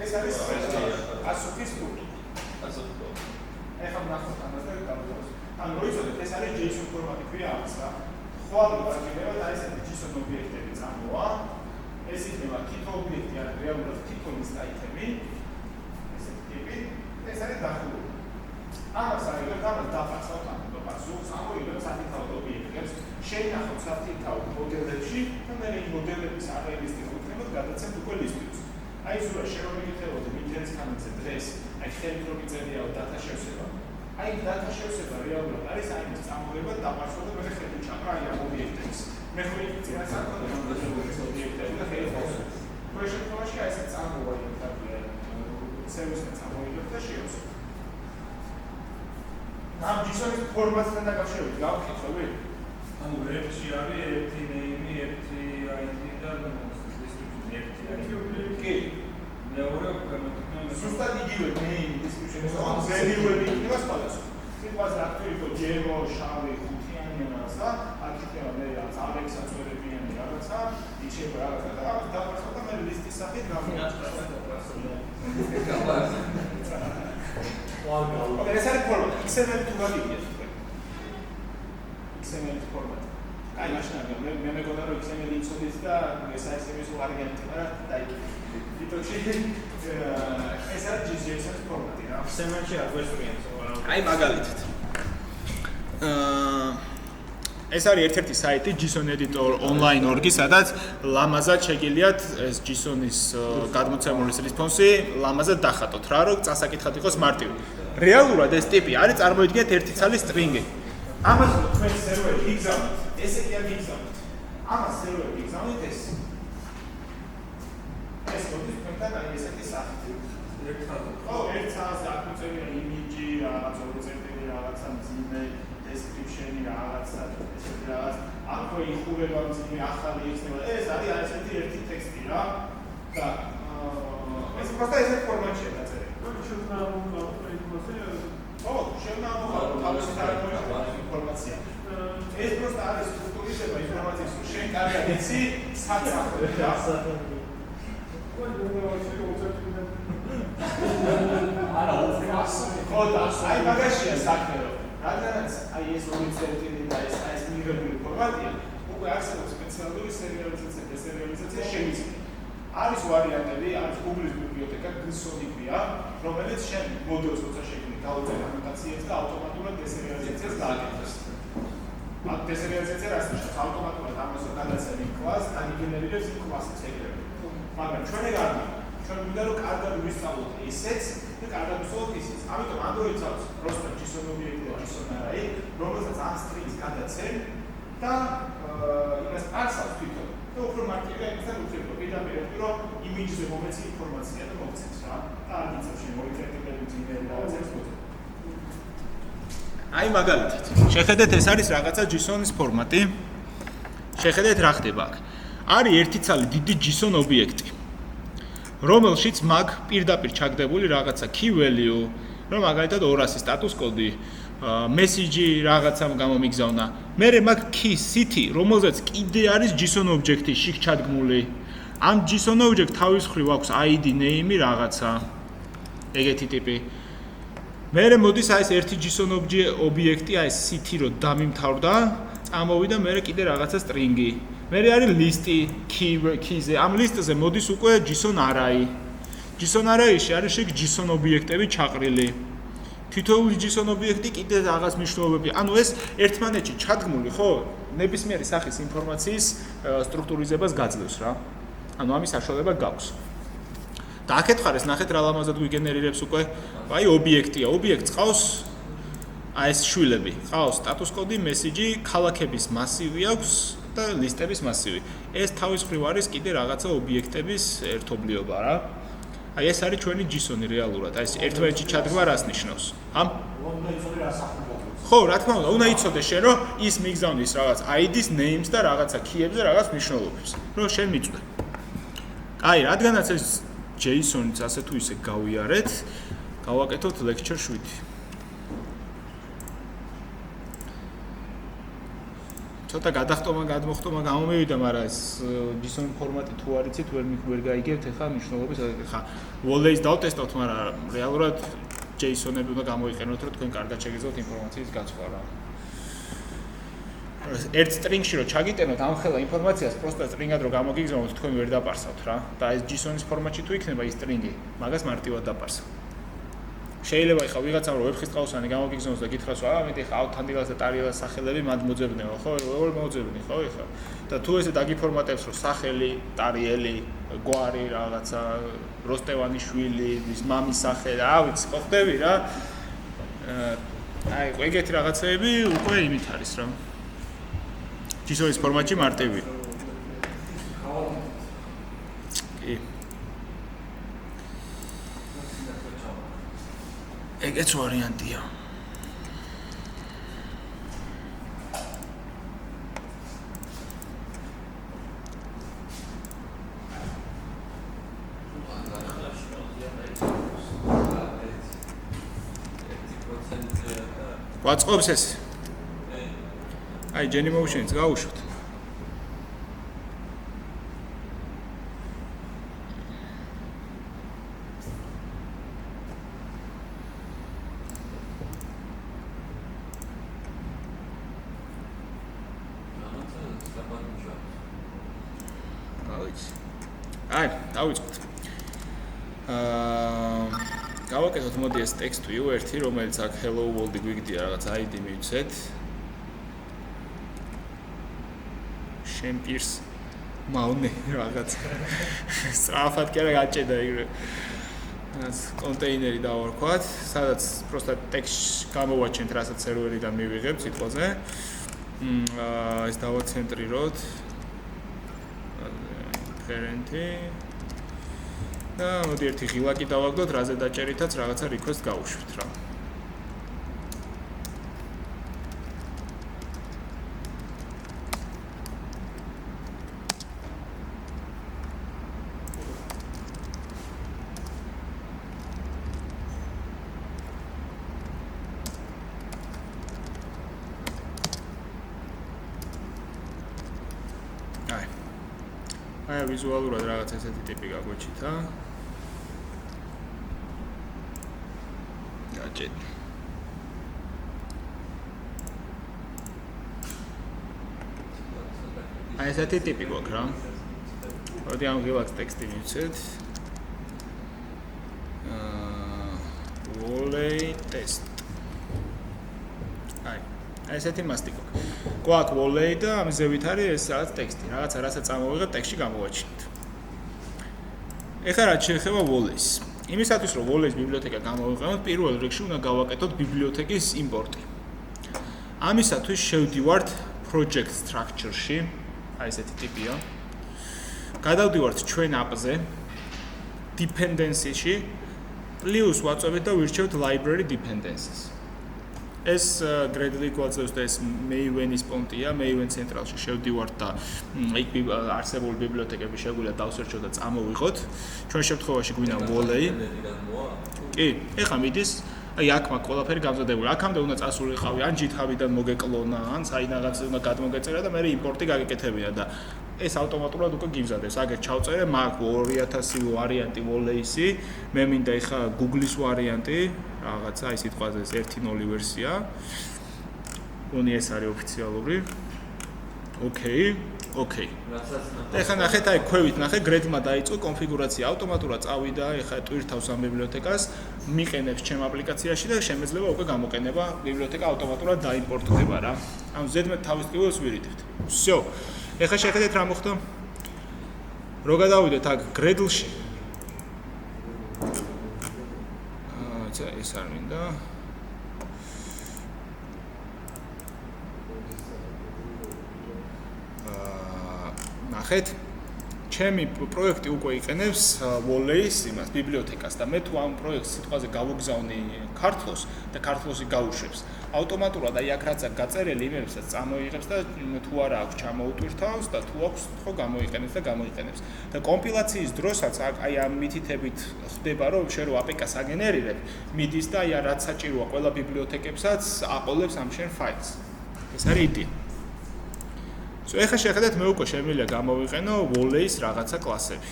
ეს არის ასოთის სტრუქტურა. ასოთო. ეხლა ვნახოთ ამას და გავუძახოთ. ანუ როიცოდეთ, ეს არის JSON ფორმატი ქვია ამას რა. ხვალ ვარჯიშებად აი ესეთი JSON ობიექტები წამოვა. ეს იქნება თითო ობიექტი არის რეალურად თითო list item-ი. ესეთი ტიპი. ეს არის დახურული. ამას აიღებთ, ამას დაფასავთ ამ პასუხს, ამოიღებთ საფრთხე ობიექტებს, შეინახოთ საფრთხე მოდელებში და მე იმ მოდელების array list-ი ვუქნებოთ, გადაცემთ უკვე list-ს. აი ეს რა შემოგიგეთებოდი ინტერნეტ კანალზე დღეს, აი ხელით რო გიწერიაო data შევსება. აი data შევსება რეალურად არის აი ეს წამოება დაფასვა და მე ხელით ჩაკრა აი ამ ობიექტებს. მე ხო იქ წინა საკუთარ ობიექტებს და ხელით ვასვამ. მე შემთხვევაში აი ეს წამოვა იქ სერვისთან წამოიღებ და შევსებ. ამ JSON-ის ფორმატთან დაკავშირებით გავკითხები? ანუ რებში არის ერთი name-ი, ერთი ID და description ერთი არის. კი. მეორე გამოთქმულება ზუსტად იგივე name description-ის value-ები იქნება სხვადასხვა. სიტყვაზე აქ იყო gemo, შავი, ხუთიანი რაღაცა, აქ იქნება მე რაღაც ალექსაცვერებიანი რაღაცა, იქნება რაღაცა და ამას დაფასვა და მე ლისტის სახით გამოვაწყდა. ოკეი, ეს არის ფორმატი. XML თუ გაგიგეთ თქვენ. XML ფორმატი. აი, მაშინ მე მეგონა რომ XML იცოდით და ეს არის იმის ვარიანტი, მაგრამ დაიგეთ. თვითონში ეს არის JSON ფორმატი რა. XML-ში არ გვესურიან. აი მაგალითად. ეს არის ერთ-ერთი საიტი JSON Editor online.org, სადაც ლამაზად შეგიძლიათ ეს JSON-ის გადმოცემული რესპონსი ლამაზად დახატოთ რა, რომ წასაკითხად იყოს მარტივი. რეალურად ეს ტიპი არის, წარმოიდგინეთ ერთი ცალი string-ი. ამას თქვენ სერვერი იგზავნით, ესე კი არ იგზავნით. ამას სერვერი იგზავნით ეს მოდის თქვენთან აი ესეთი სახით. ხო, ერთ ცალზე აკუწევია იმიჯი, რაღაც ორი წერტილი, რაღაცა მძიმე description-ი, რაღაცა ესეთი რაღაც. აქვე იხურება მძიმე ახალი იხსნება. ეს არის ესეთი ერთი ტექსტი რა. და ეს просто ესეთ ფორმატშია დაწერილი. ხო, შემოგვაყოლ თავისი ინფორმაცია. ეს просто არის სტრუქტურიზება ინფორმაციის, რომ შენ კარგად იცი საწახო რა. არა, ხო და აი მაგაშია საქმე რომ რადგანაც აი ეს ორი წერტილი და ეს მიღებული ფორმატია, უკვე არსებობს სპეციალური სერიალიზაცია, დესერიალიზაცია შემიძლია. არის ვარიანტები, არის Google-ის ბიბლიოთეკა GSON-ია, რომელიც შენ მოდელს როცა შეგნი გაუწევ ანოტაციებს და ავტომატურად დესერიალიზაციას გააკეთებს. აქ დესერიალიზაცია რას ნიშნავს? ავტომატურად ამას გადაცემი კლას, დაგენერირებს იმ კლასს ეგრევე. მაგრამ ჩვენ ეგ არ გვინდა. ჩვენ გვინდა რომ კარგად ვისწავლოთ ესეც და კარგად ვისწავლოთ ისიც. ამიტომ Android-ს აქვს просто JSON ობიექტი და JSON array, რომელსაც ამ strings გადაცემ და იმას არსავს თვითონ. და უფრო მარტივია იმასთან ურთიერთობა. პირდაპირ რომ იმიჯზე მომეცი ინფორმაცია და მოგცემს რა. და არ იცავს შენ ორი წერტილები ძინე რაღაცებს მოწევ. აი მაგალითად, შეხედეთ ეს არის რაღაცა JSON-ის ფორმატი. შეხედეთ რა ხდება აქ. არის ერთი ცალი დიდი JSON ობიექტი, რომელშიც მაგ პირდაპირ ჩაგდებული რაღაცა key value, რომ მაგალითად 200 status კოდი, message რაღაცამ გამომიგზავნა. მერე მაგ key city, რომელზეც კიდე არის JSON ობიექტი შიგ ჩადგმული. ამ JSON ობიექტ თავის მხრივ აქვს ID name რაღაცა. ეგეთი ტიპი. მერე მოდის აი ეს ერთი JSON ობიექტი, აი ეს city რო დამიმთავრდა, წამოვიდა მერე კიდე რაღაცა string-ი. მერე არის ლისტი key-ზე. ამ ლისტზე მოდის უკვე JSON array. JSON array-ში არის შეგ JSON ობიექტები ჩაყრილი. თითოეული JSON ობიექტი კიდე რაღაც მნიშვნელობები. ანუ ეს ერთმანეთში ჩადგმული, ხო? ნებისმიერი სახის ინფორმაციის სტრუქტურიზებას გაძლევს რა. ანუ ამის საშუალება გაქვს. და აქეთ ხარ ეს ნახეთ რა ლამაზად გვიგენერირებს უკვე. აი ობიექტია. ობიექტს ყავს აი ეს შვილები. ყავს status კოდი, message, ქალაქების მასივი აქვს. და ლისტების მასივი. ეს თავის მხრივ არის კიდე რაღაცა ობიექტების ერთობლიობა რა. აი ეს არის ჩვენი JSON-ი რეალურად. აი ეს ერთმანეთში ჩადგმა რას ნიშნავს? ხო, რა თქმა უნდა, უნდა იცოდე შენ რომ ის მიგზავნის რაღაც ID-ს, names და რაღაცა key-ებზე რაღაც მნიშვნელობებს, რომ შენ მიწვდე. აი, რადგანაც ეს JSON-იც ასე თუ ისე გავიარეთ, გავაკეთოთ lecture 7. ცოტა გადახტომა გადმოხტომა გამომივიდა, მაგრამ ეს JSON ფორმატი თუ არ იცით, ვერ გაიგებთ ახლა მნიშვნელობის. ახლა Wallace დავტესტავთ, მაგრამ რეალურად JSON-ები უნდა გამოიყენოთ, რომ თქვენ კარგად შეგეძლოთ ინფორმაციის გაცვლა რა. ერთ string-ში რო ჩაგიტენოთ ამ ხელა ინფორმაციას, просто string-ად რო გამოგიგზავნოთ, თქვენ ვერ დაპარსავთ რა. და ეს JSON-ის ფორმატში თუ იქნება ის string-ი, მაგას მარტივად დაპარსავ. შეიძლება ეხა ვიღაცამ რო ვებხის ყავსანი გამოგიგზავნოს და გითხრას, აა მეტი ხა ავთანდილას და ტარიელას სახელები მათ მოძებნეო, ხო? როგორ მოძებნი, ხო ეხა? და თუ ესე დაგიფორმატებს, რომ სახელი, ტარიელი, გვარი, რაღაცა, როსტევანი შვილი, ის მამის სახელი, რა ვიცი, ხო ხდები რა? აი, ეგეთი რაღაცეები უკვე იმით არის რა. JSON-ის ფორმატში მარტივი. კი. ეგეც ვარიანტია. ვაწყობს ეს? აი, Genymotion-ს გავუშვით. აი, დავიწყოთ. გავაკეთოთ მოდი ეს text view ერთი, რომელიც აქ hello world გვიგდია რაღაც ID მივცეთ. შენ პირს მავნე რაღაც. სწრაფად კი არა გაჭედა ეგრე. ეს კონტეინერი დავარქვათ, სადაც просто ტექსტს გამოვაჩენთ, რასაც სერვერიდან მივიღებ სიტყვაზე. ეს დავაცენტრიროთ. parent-ი. და მოდი ერთი ღილაკი დავაგდოთ, რაზე დაჭერითაც რაღაცა request გავუშვით რა. აი ვიზუალურად რაღაც ესეთი ტიპი გაგვეჩითა. გაჭედ. აი ესეთი ტიპი გვაქვს რა. მოდი ამ ღილაკს ტექსტი მივცეთ. volley test. აი ესეთი მასტი გვაქვს. გვაქვს volley და ამის ზევით არის ეს რაღაც ტექსტი. რასაც წამოვიღებ ტექსტში გამოვაჩინეთ. ეხლა რაც შეეხება volley-ს. იმისათვის რომ volley-ს ბიბლიოთეკა გამოვიყენოთ, პირველ რიგში უნდა გავაკეთოთ ბიბლიოთეკის იმპორტი. ამისათვის შევდივართ project structure-ში, აი ესეთი ტიპია. გადავდივართ ჩვენ app-ზე, dependency-ში, plus ვაწვევთ და ვირჩევთ library dependencies. ეს Gradle გვაძლევს და ეს Maven-ის პონტია, Maven ცენტრალში შევდივართ და იქ არსებული ბიბლიოთეკები შეგვიძლია დავსერჩოთ და წამოვიღოთ. ჩვენ შემთხვევაში გვინდა volley. კი, ეხლა მიდის, აი აქ მაქვს ყველაფერი გამზადებული. აქამდე უნდა წასულიყავი, ან GitHub-დან მოგეკლონა, ან საიდანაც უნდა გადმოგეწერა და მე იმპორტი გაგეკეთებინა და ეს ავტომატურად უკვე გიმზადებს. აგერ ჩავწერე, მაქვს 2000 ვარიანტი volley-ისი, მე მინდა ეხლა Google-ის ვარიანტი, რაღაცა აი სიტყვაზე 1.0 ვერსია. უნი ეს არის ოფიციალური. ოკეი. ეხლა ნახეთ, აი ქვევით ნახე, Gradle-მა დაიწყო კონფიგურაცია, ავტომატურად წავიდა, ეხლა ტვირთავს ამ ბიბლიოთეკას, მიყენებს ჩემ აპლიკაციაში და შემეძლება უკვე გამოყენება, ბიბლიოთეკა ავტომატურად დაიმპორტდება რა. ამ ზედმეტ თავის ტკივილს ვირიდებთ. Всё. ეხლა შეხედეთ რა მოხდა. რო გადავიდეთ აქ Gradle-ში. ეს არ მინდა. ნახეთ, ჩემი პროექტი უკვე იყენებს volley-ის იმას ბიბლიოთეკას და მე თუ ამ პროექტს სიტყვაზე გავოგზავნი ქართლოს და ქართლოსი გაუშვებს. ავტომატურად აი აქ რაც აქვს გაწერილი იმებსაც წამოიღებს და თუ არა აქვს ჩამოუტვირთავს და თუ აქვს ხო გამოიყენებს და გამოიყენებს. და კომპილაციის დროსაც აი ამ მითითებით ხდება რომ შენ რო APK-ს აგენერირებ, მიდის და აი რაც საჭიროა ყველა ბიბლიოთეკებსაც აყოლებს ამ შენ ფაილს. ეს არის იდეა. ეხლა შეხედეთ მე უკვე შემიძლია გამოვიყენო volley-ის რაღაცა კლასები.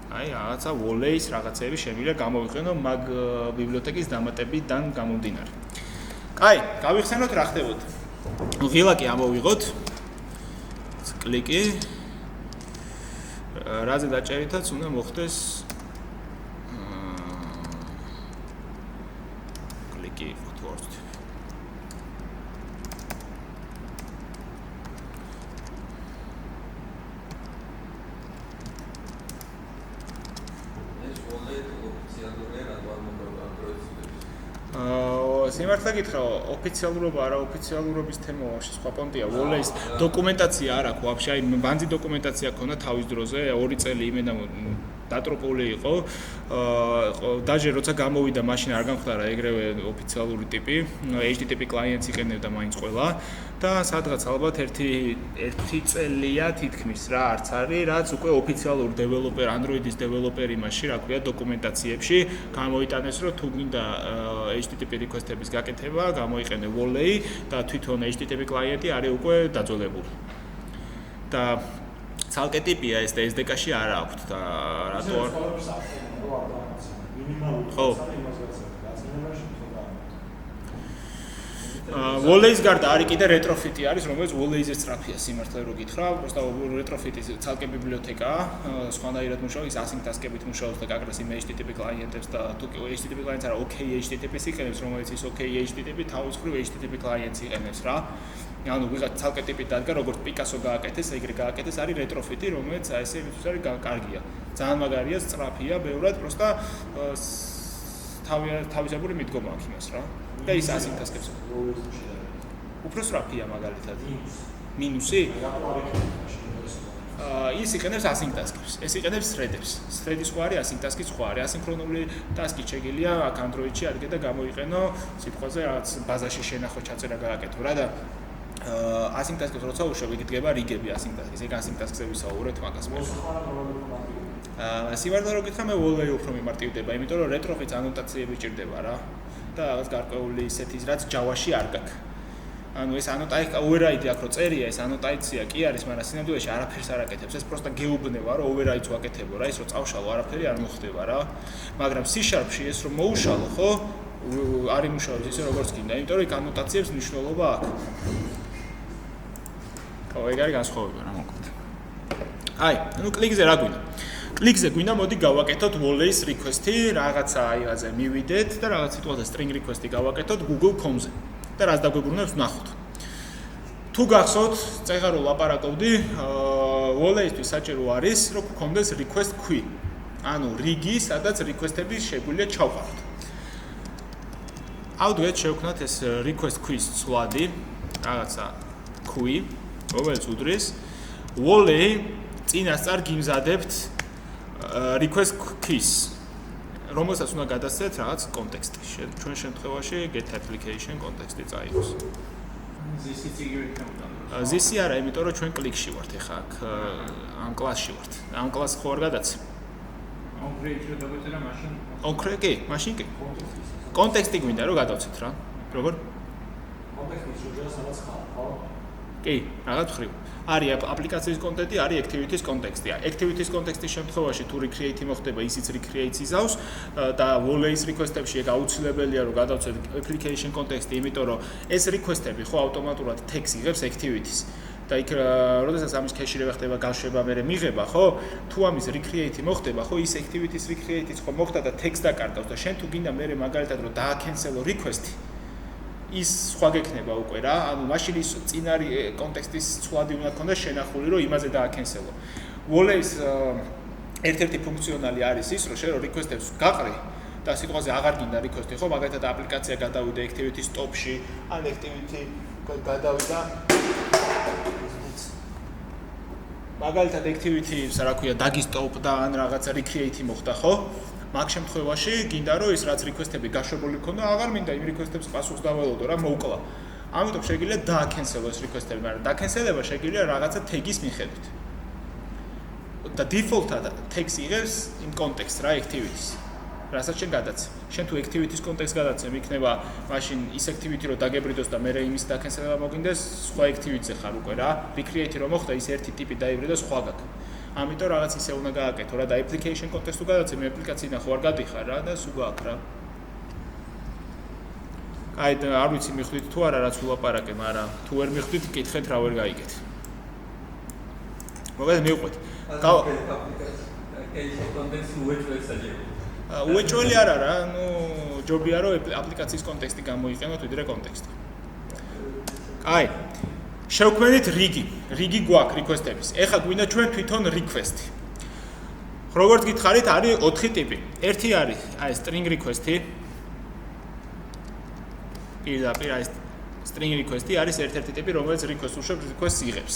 აი რაღაცა volley-ის რაღაცები შემიძლია გამოვიყენო მაგ ბიბლიოთეკის დამატებიდან გამომდინარე. კაი, გავიხსენოთ რა ხდებოდა. ღილაკი ამოვიღოთ. კლიკი. რაზე დაჭერითაც უნდა მოხდეს კლიკი ვთქვათ. სიმართლე გითხრა, ოფიციალურობა არაოფიციალურობის თემა ვაფშე სხვა პონტია. volley-ის დოკუმენტაცია არ აქვს ვაფშე, აი ბანძი დოკუმენტაცია ქონდა თავის დროზე, 2 წელი იმენა დატროპული იყო. დაჟე როცა გამოვიდა, მაშინ არ გამხდარა ეგრევე ოფიციალური ტიპი. HTTP კლიენტს იყენებდა მაინც ყველა და სადღაც ალბათ ერთი წელია თითქმის რა არც არის, რაც უკვე ოფიციალურ დეველოპერ, Android-ის დეველოპერ იმაში, რა ქვია, დოკუმენტაციებში გამოიტანეს, რომ თუ გინდა HTTP request-ების გაკეთება, გამოიყენე volley და თვითონ HTTP კლიენტი არის უკვე დაძველებული. და ცალკე ტიპია ეს და SDK-ში არ აქვს და რატო არ Wall-ის გარდა არის კიდე retrofit-ი არის, რომელიც Wall-ზე სწრაფია სიმართლე რო გითხრა, просто retrofit-ი ცალკე ბიბლიოთეკაა, სხვანაირად მუშაობს, ის async task-ებით მუშაობს და გაგრას იმ HTTP კლიენტებს და თუ HTTP კლიენტს არა OK HTTP-ს იყენებს, რომელიც ის OK HTTP თავის მხრივ HTTP კლიენტს იყენებს რა. ანუ ვიღაც ცალკე ტიპი დადგა, როგორც Picasso გააკეთეს, ეგრე გააკეთეს, არის retrofit-ი, რომელიც აი ესე იმისთვის არის კარგია. ძალიან მაგარია, სწრაფია, ბევრად, просто თავისებური მიდგომა აქვს იმას რა. და ის async task-ებს. უფრო სწრაფია მაგალითად. მინუსი? ის იყენებს async task-ებს. ეს იყენებს thread-ებს. Thread-ის ხო არის async task-ის ხო არის. ასინქრონული task-ი შეგიძლია აქ Android-ში ადგე და გამოიყენო სიტყვაზე რაღაც ბაზაში შენახო ჩაწერა გააკეთო რა და async task-ს როცა უშვებ, იქ დგება რიგები async task-ის. ეგ async task-ზე ვისაუბრეთ მაგას. სიმართლე რო გითხრა, მე Wall-ი უფრო მიმარტივდება, იმიტომ რომ retrofit ანოტაციები ჭირდება რა. და რაღაც გარკვეული ისეთის რაც Java-ში არ გაქვს. ანუ ეს ანოტაცია override აქ რო წერია, ეს ანოტაცია კი არის, მაგრამ სინამდვილეში არაფერს არ აკეთებს. ეს просто გეუბნება, რომ override-ს ვაკეთებო რა, ის რო წავშალო, არაფერი არ მოხდება რა. მაგრამ C#-ში ეს რო მოუშალო, ხო? არ იმუშავებს ისე როგორც გინდა, იმიტომ რომ იქ ანოტაციებს მნიშვნელობა აქვს. ეგ არის განსხვავება რა მოკლედ. აი, ну კლიკზე რა გვინდა? კლიკზე გვინდა მოდი გავაკეთოთ Wall-ის request-ი, რაღაცა აიღაზე მივიდეთ და რაღაც სიტყვაზე string request-ი გავაკეთოთ Google Chrome-ზე. და რაც დაგვებრუნებს ნახოთ. თუ გახსოვთ, წეღა რო ლაპარაკობდი, Wall-ისთვის საჭირო არის, რომ გქონდეს request queue. ანუ რიგი, სადაც request-ები შეგვიძლია ჩავყავთ. ავდგეთ შევქნათ ეს request queue-ის ცვლადი, რაღაცა queue, რომელიც უდრის Wall-ი წინასწარ გიმზადებთ request keys, რომელსაც უნდა გადასცეთ რაღაც კონტექსტი. ჩვენ შემთხვევაში get application კონტექსტი წაიღოს. This-იც იგივე ხდება. This-ი არა, იმიტომ რომ ჩვენ კლიკში ვართ ახლა აქ ამ კლასში ვართ. ამ კლასს ხო არ გადაცე? On create-ში დაგვეწერა მაშინ. კი, მაშინ კი. კონტექსტი გვინდა რომ გადავცეთ რა. როგორ? კონტექსტი შეიძლება სადაც ხარ, ხო? კი, რაღაც ხრივ. არის აპლიკაციის კონტენტი, არის activity-ის კონტექსტი. Activity-ის კონტექსტის შემთხვევაში თუ recreate მოხდება, ისიც recreate-ს იზავს და Wall-ის request-ებში ეგ აუცილებელია რომ გადავცეთ application კონტექსტი, იმიტომ რომ ეს request-ები ხო ავტომატურად tags იღებს activity-ს. და იქ როდესაც ამის cache-რება ხდება, გაშვება, მერე მიღება, ხო? თუ ამის recreate მოხდება, ხო, ის activity-ის recreate-იც ხო მოხდა და tags დაკარგავს და შენ თუ გინდა მერე მაგალითად რომ დააკენსელო request-ი ის სხვა გექნება უკვე რა, ანუ მაშინ ის წინარი კონტექსტის ცვლადი უნდა გქონდეს შენახული, რომ იმაზე დააკენსელო. Wall-ის ერთ-ერთი ფუნქციონალი არის ის, რომ შენ რო request-ებს გაყრი და სიტყვაზე აღარ გინდა request-ი, ხო, მაგალითად აპლიკაცია გადავიდა activity stop-ში, ან activity გადავიდა მაგალითად activity-ს რა ქვია, დაგისტოპდა ან რაღაცა recreate მოხდა, ხო? მაგ შემთხვევაში გინდა რომ ის რაც request-ები გაშვებული ქონდა, აღარ მინდა იმ request-ებს პასუხს დაველოდო რა, მოვკლა. ამიტომ შეგიძლია დააკენსელო ეს request-ები, მაგრამ დაკენსელება შეგიძლია რაღაცა tag-ის მიხედვით. და default-ად tags იღებს იმ კონტექსტს რა, activity-ს. რასაც შენ გადაცე. შენ თუ activity-ის კონტექსტს გადაცემ, იქნება მაშინ ის activity რო დაგებრიდოს და მერე იმის დაკენსელება მოგინდეს, სხვა activity-ზე ხარ უკვე რა. recreate რომ მოხდა, ის ერთი ტიპი დაიბრიდა სხვა გაქვს. ამიტომ რაღაც ისე უნდა გააკეთო რა და application კონტექსტს თუ გადაცემ, აპლიკაციიდან ხო არ გადიხარ რა და სულ გაქვს რა. აი და არ ვიცი მიხვდით თუ არა რაც ვლაპარაკე, მაგრამ თუ ვერ მიხვდით, კითხეთ რა ვერ გაიგეთ. მოგეთ მივყვეთ. application კონტექსტი უეჭველი საჭიროა. უეჭველი არ არა, ну ჯობია რომ აპლიკაციის კონტექსტი გამოიყენოთ ვიდრე კონტექსტი. აი შევქმნით რიგი გვაქვს request-ების. ეხლა გვინდა ჩვენ თვითონ request-ი. როგორც გითხარით, არის 4 ტიპი. ერთი არის აი string request-ი. პირდაპირ აი string request-ი არის ერთ-ერთი ტიპი, რომელიც request უშვებს, request-ს იღებს.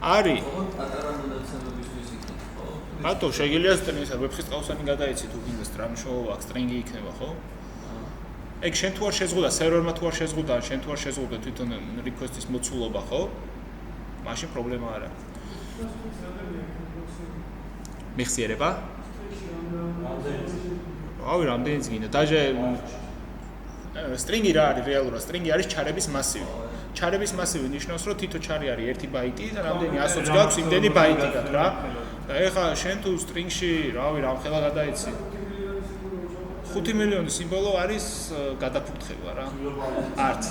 არის პატარა მონაცემებისთვის იქნება, ხო? ბატო, შეგიძლია string-ს ვებხის ყავსანი გადაეცი თუ გინდა string-ში აქვს, string-ი იქნება, ხო? ეგ შენ თუ არ შეზღუდა, სერვერმა თუ არ შეზღუდა, შენ თუ არ შეზღუდა თვითონ request-ის მოცულობა, ხო? მაშინ პრობლემა არ აქვს. მიხსიერება? რავი, რამდენიც გინდა. დაჟე string-ი რა არის რეალურად? string-ი არის ჩარების მასივი. ჩარების მასივი ნიშნავს, რომ თითო ჩარი არის 1 ბაიტი და რამდენი 120 გაქვს, იმდენი ბაიტი გაქვს რა. და ეხლა შენ თუ string-ში, რავი, რამხელა გადაეცი 5 მილიონი სიმბოლო არის გადაფურთხება რა. არც.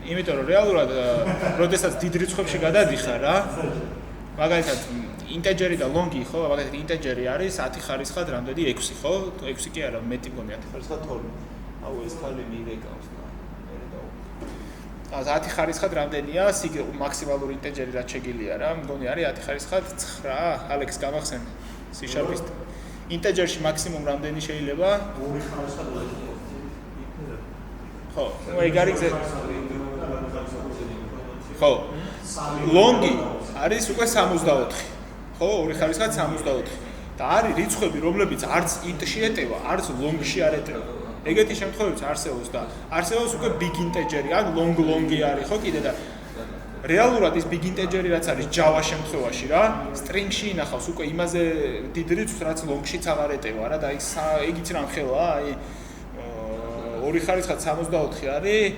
იმიტომ რომ რეალურად როდესაც დიდ რიცხვებში გადადიხარ რა მაგალითად ინტეჯერი და ლონგი ხო მაგალითად ინტეჯერი არის 10 ხარისხად რამდენი 6 ხო 6 კი არა მეტი მგონი 10 ხარისხად 12 აუ ეს ხალი მირეკავს და 10 ხარისხად რამდენია მაქსიმალური ინტეჯერი რაც შეგილია რა მგონი არის 10 ხარისხად 9 ალექს გამახსენ C# ინტეჯერში მაქსიმუმ რამდენი შეიძლება 2 ხარისხად ხო ეგ არის ხო ლონგი არის უკვე 64 ხო 2 ხარისხად 64 და არის რიცხვები რომლებიც არც int-ში ეტევა არც long-ში არ ეტევა ეგეთი შემთხვევებიც არსებობს და არსებობს უკვე big integer-ი ან long-long-ი არის ხო კიდე და რეალურად ის big integer-ი რაც არის Java შემთხვევაში რა string-ში ინახავს უკვე იმაზე დიდ რიცხვს რაც long-შიც აღარ ეტევა რა და იგიც რამ ხელა აი 2 ხარისხად 64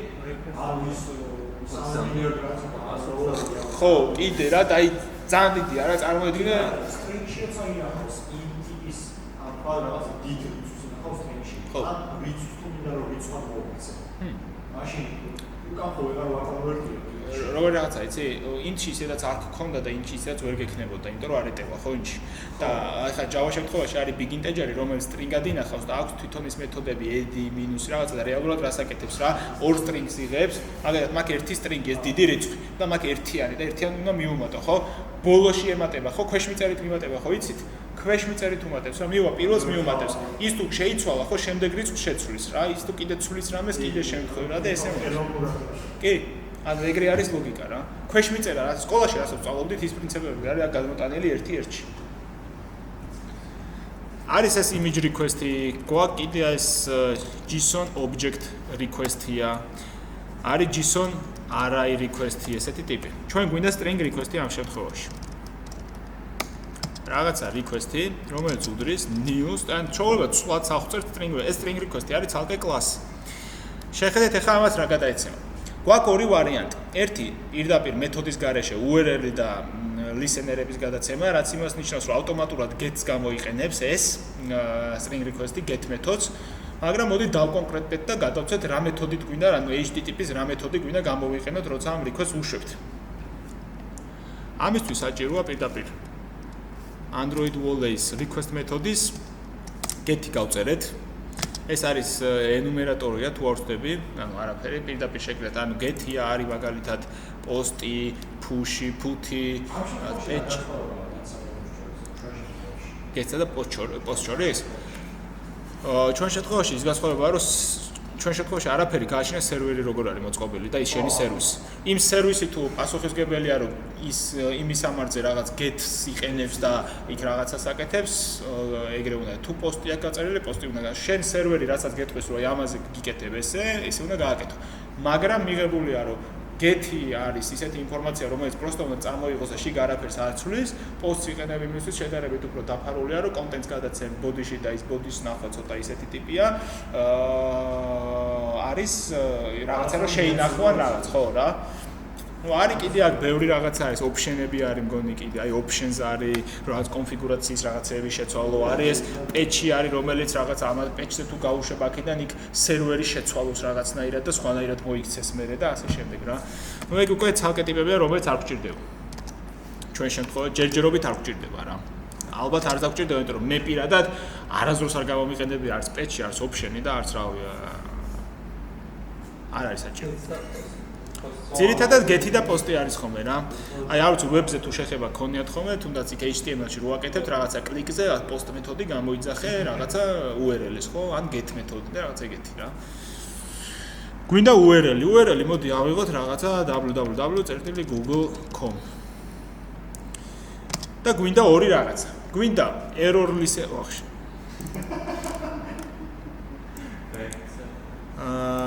არის ხო კიდე რა და აი ძალიან დიდია რა წარმოედგინე string-შიც აინახავს int-ის ან რაღაც დიდ რიცხვს ინახავს string-ში ან რიცხვს თუ მინდა რომ რიცხვად მოვიქცე მაშინ უკან ხო ვეღარ ვაკონვერტირებ როგორ რაღაცა იცი int-ში ისედაც არ გქონდა და int-ში ისედაც ვერ გექნებოდა იმიტომ რომ არ ეტევა ხო int-ში და ახლა Java შემთხვევაში არის big integer-ი რომელიც string-ად ინახავს და აქვს თვითონ ის მეთოდები add minus რაღაცა და რეალურად რას აკეთებს რა ორ string-ს იღებს მაგალითად მაგ ერთი string-ი ეს დიდი რიცხვი და მაგ ერთიანი და ერთიანი უნდა მიუმატო ხო ბოლოში ემატება ხო ქვეშ მიწერით მიმატება ხო იცით ქვეშ მიწერით უმატებს რა მივა პირველს მიუმატებს ის თუ შეიცვალა ხო შემდეგ რიცხვს შეცვლის რა ის თუ კიდე ცვლის რამეს კიდე შემთხვევა და ესე კი ან ეგრე არის ლოგიკა რა. ქვეშ მიწერა რა სკოლაში რასაც სწავლობდით ის პრინციპები არის გადმოტანილი ერთი-ერთში. არის ეს image request-ი, გვაქვს კიდე ეს JSON object request-ია. არის JSON array request-ი ესეთი ტიპი. ჩვენ გვინდა string request-ი ამ შემთხვევაში. რაღაცა request-ი, რომელიც უდრის new და ჩვეულებრივ სულად სახვწერთ string-ზე. ეს string request-ი არის ცალკე კლასი. შეხედეთ ახლა ამას რა გადაეცემა. გვაქვს ორი ვარიანტი. ერთი პირდაპირ მეთოდის გარეშე URL-ი და listener-ების გადაცემა, რაც იმას ნიშნავს, რომ ავტომატურად get-ს გამოიყენებს ეს string request-ი get მეთოდს, მაგრამ მოდი დავკონკრეტდეთ და გადავცეთ რა მეთოდით გვინდა, ანუ HTTP-ს რა მეთოდი გვინდა გამოვიყენოთ, როცა ამ request-ს უშვებთ. ამისთვის საჭიროა პირდაპირ Android Wallet-ის request მეთოდის get-ი გავწერეთ. ეს არის ენუმერატორია თუ არ ვწდები, ანუ არაფერი, პირდაპირ შეკრეთ, ანუ get-ია არის მაგალითად post-ი, push-ი, put-ი, patch. get-სა და post შორის. ჩვენ შემთხვევაში ის გასხვავებაა, რომ ჩვენ შემთხვევაში არაფერი გააჩნია სერვერი როგორ არის მოწყობილი და ის შენი სერვისი. იმ სერვისი თუ პასუხისმგებელია, რომ ის იმის ამარძე რაღაც get-ს იყენებს და იქ რაღაცას აკეთებს, ეგრე უნდა თუ პოსტი აქვს გაწერილი, პოსტი უნდა შენ სერვერი რასაც გეტყვის, რომ აი ამაზე გიკეთებ ესე უნდა გააკეთო. მაგრამ მიღებულია, რომ get-ი არის ისეთი ინფორმაცია, რომელიც პროსტო უნდა წარმოიღოს და შიგ არაფერს არ ცვლის, post-ს იყენებ იმისთვის შედარებით უფრო დაფარულია, რომ კონტენტს გადაცემ body-ში და ის body-ს ნახვა ცოტა ისეთი ტიპია. არის რაღაცა რომ შეინახوان რაღაც, ხო რა. ну არის კიდე აქ ბევრი რაღაცა არის, option-ები არის მგონი კიდე, აი options არის, რაღაც კონფიგურაციის რაღაცები შეცვალო არის, patch-ი არის, რომელიც რაღაც ამ patch-ზე თუ გაუშვებ აქედან იქ სერვერი შეცვალოს რაღაცნაირად და სხვანაირად მოიქცეს მერე და ასე შემდეგ რა. ну ეგ უკვე ცალკე ტიპებია, რომელიც არ გვჭირდება. ჩვენ შემთხვევაში ჯერჯერობით არ გვჭირდება რა. ალბათ არ დაგჭირდება, იმიტომ რომ მე პირადად არასდროს არ გამომიყენები არც patch-ი, არც option-ი და არც რავი არ არის საჭირო. ძირითადად get-ი და post-ი არის ხოლმე რა. აი არ ვიცი web-ზე თუ შეხება გქონიათ ხოლმე, თუნდაც იქ HTML-ში რო აკეთებთ რაღაცა კლიკზე post მეთოდი გამოიძახე რაღაცა URL-ს ხო, ან get მეთოდი და რაღაცა ეგეთი რა. გვინდა URL-ი მოდი ავიღოთ რაღაცა www.google.com. და გვინდა ორი რაღაცა. გვინდა error-ლის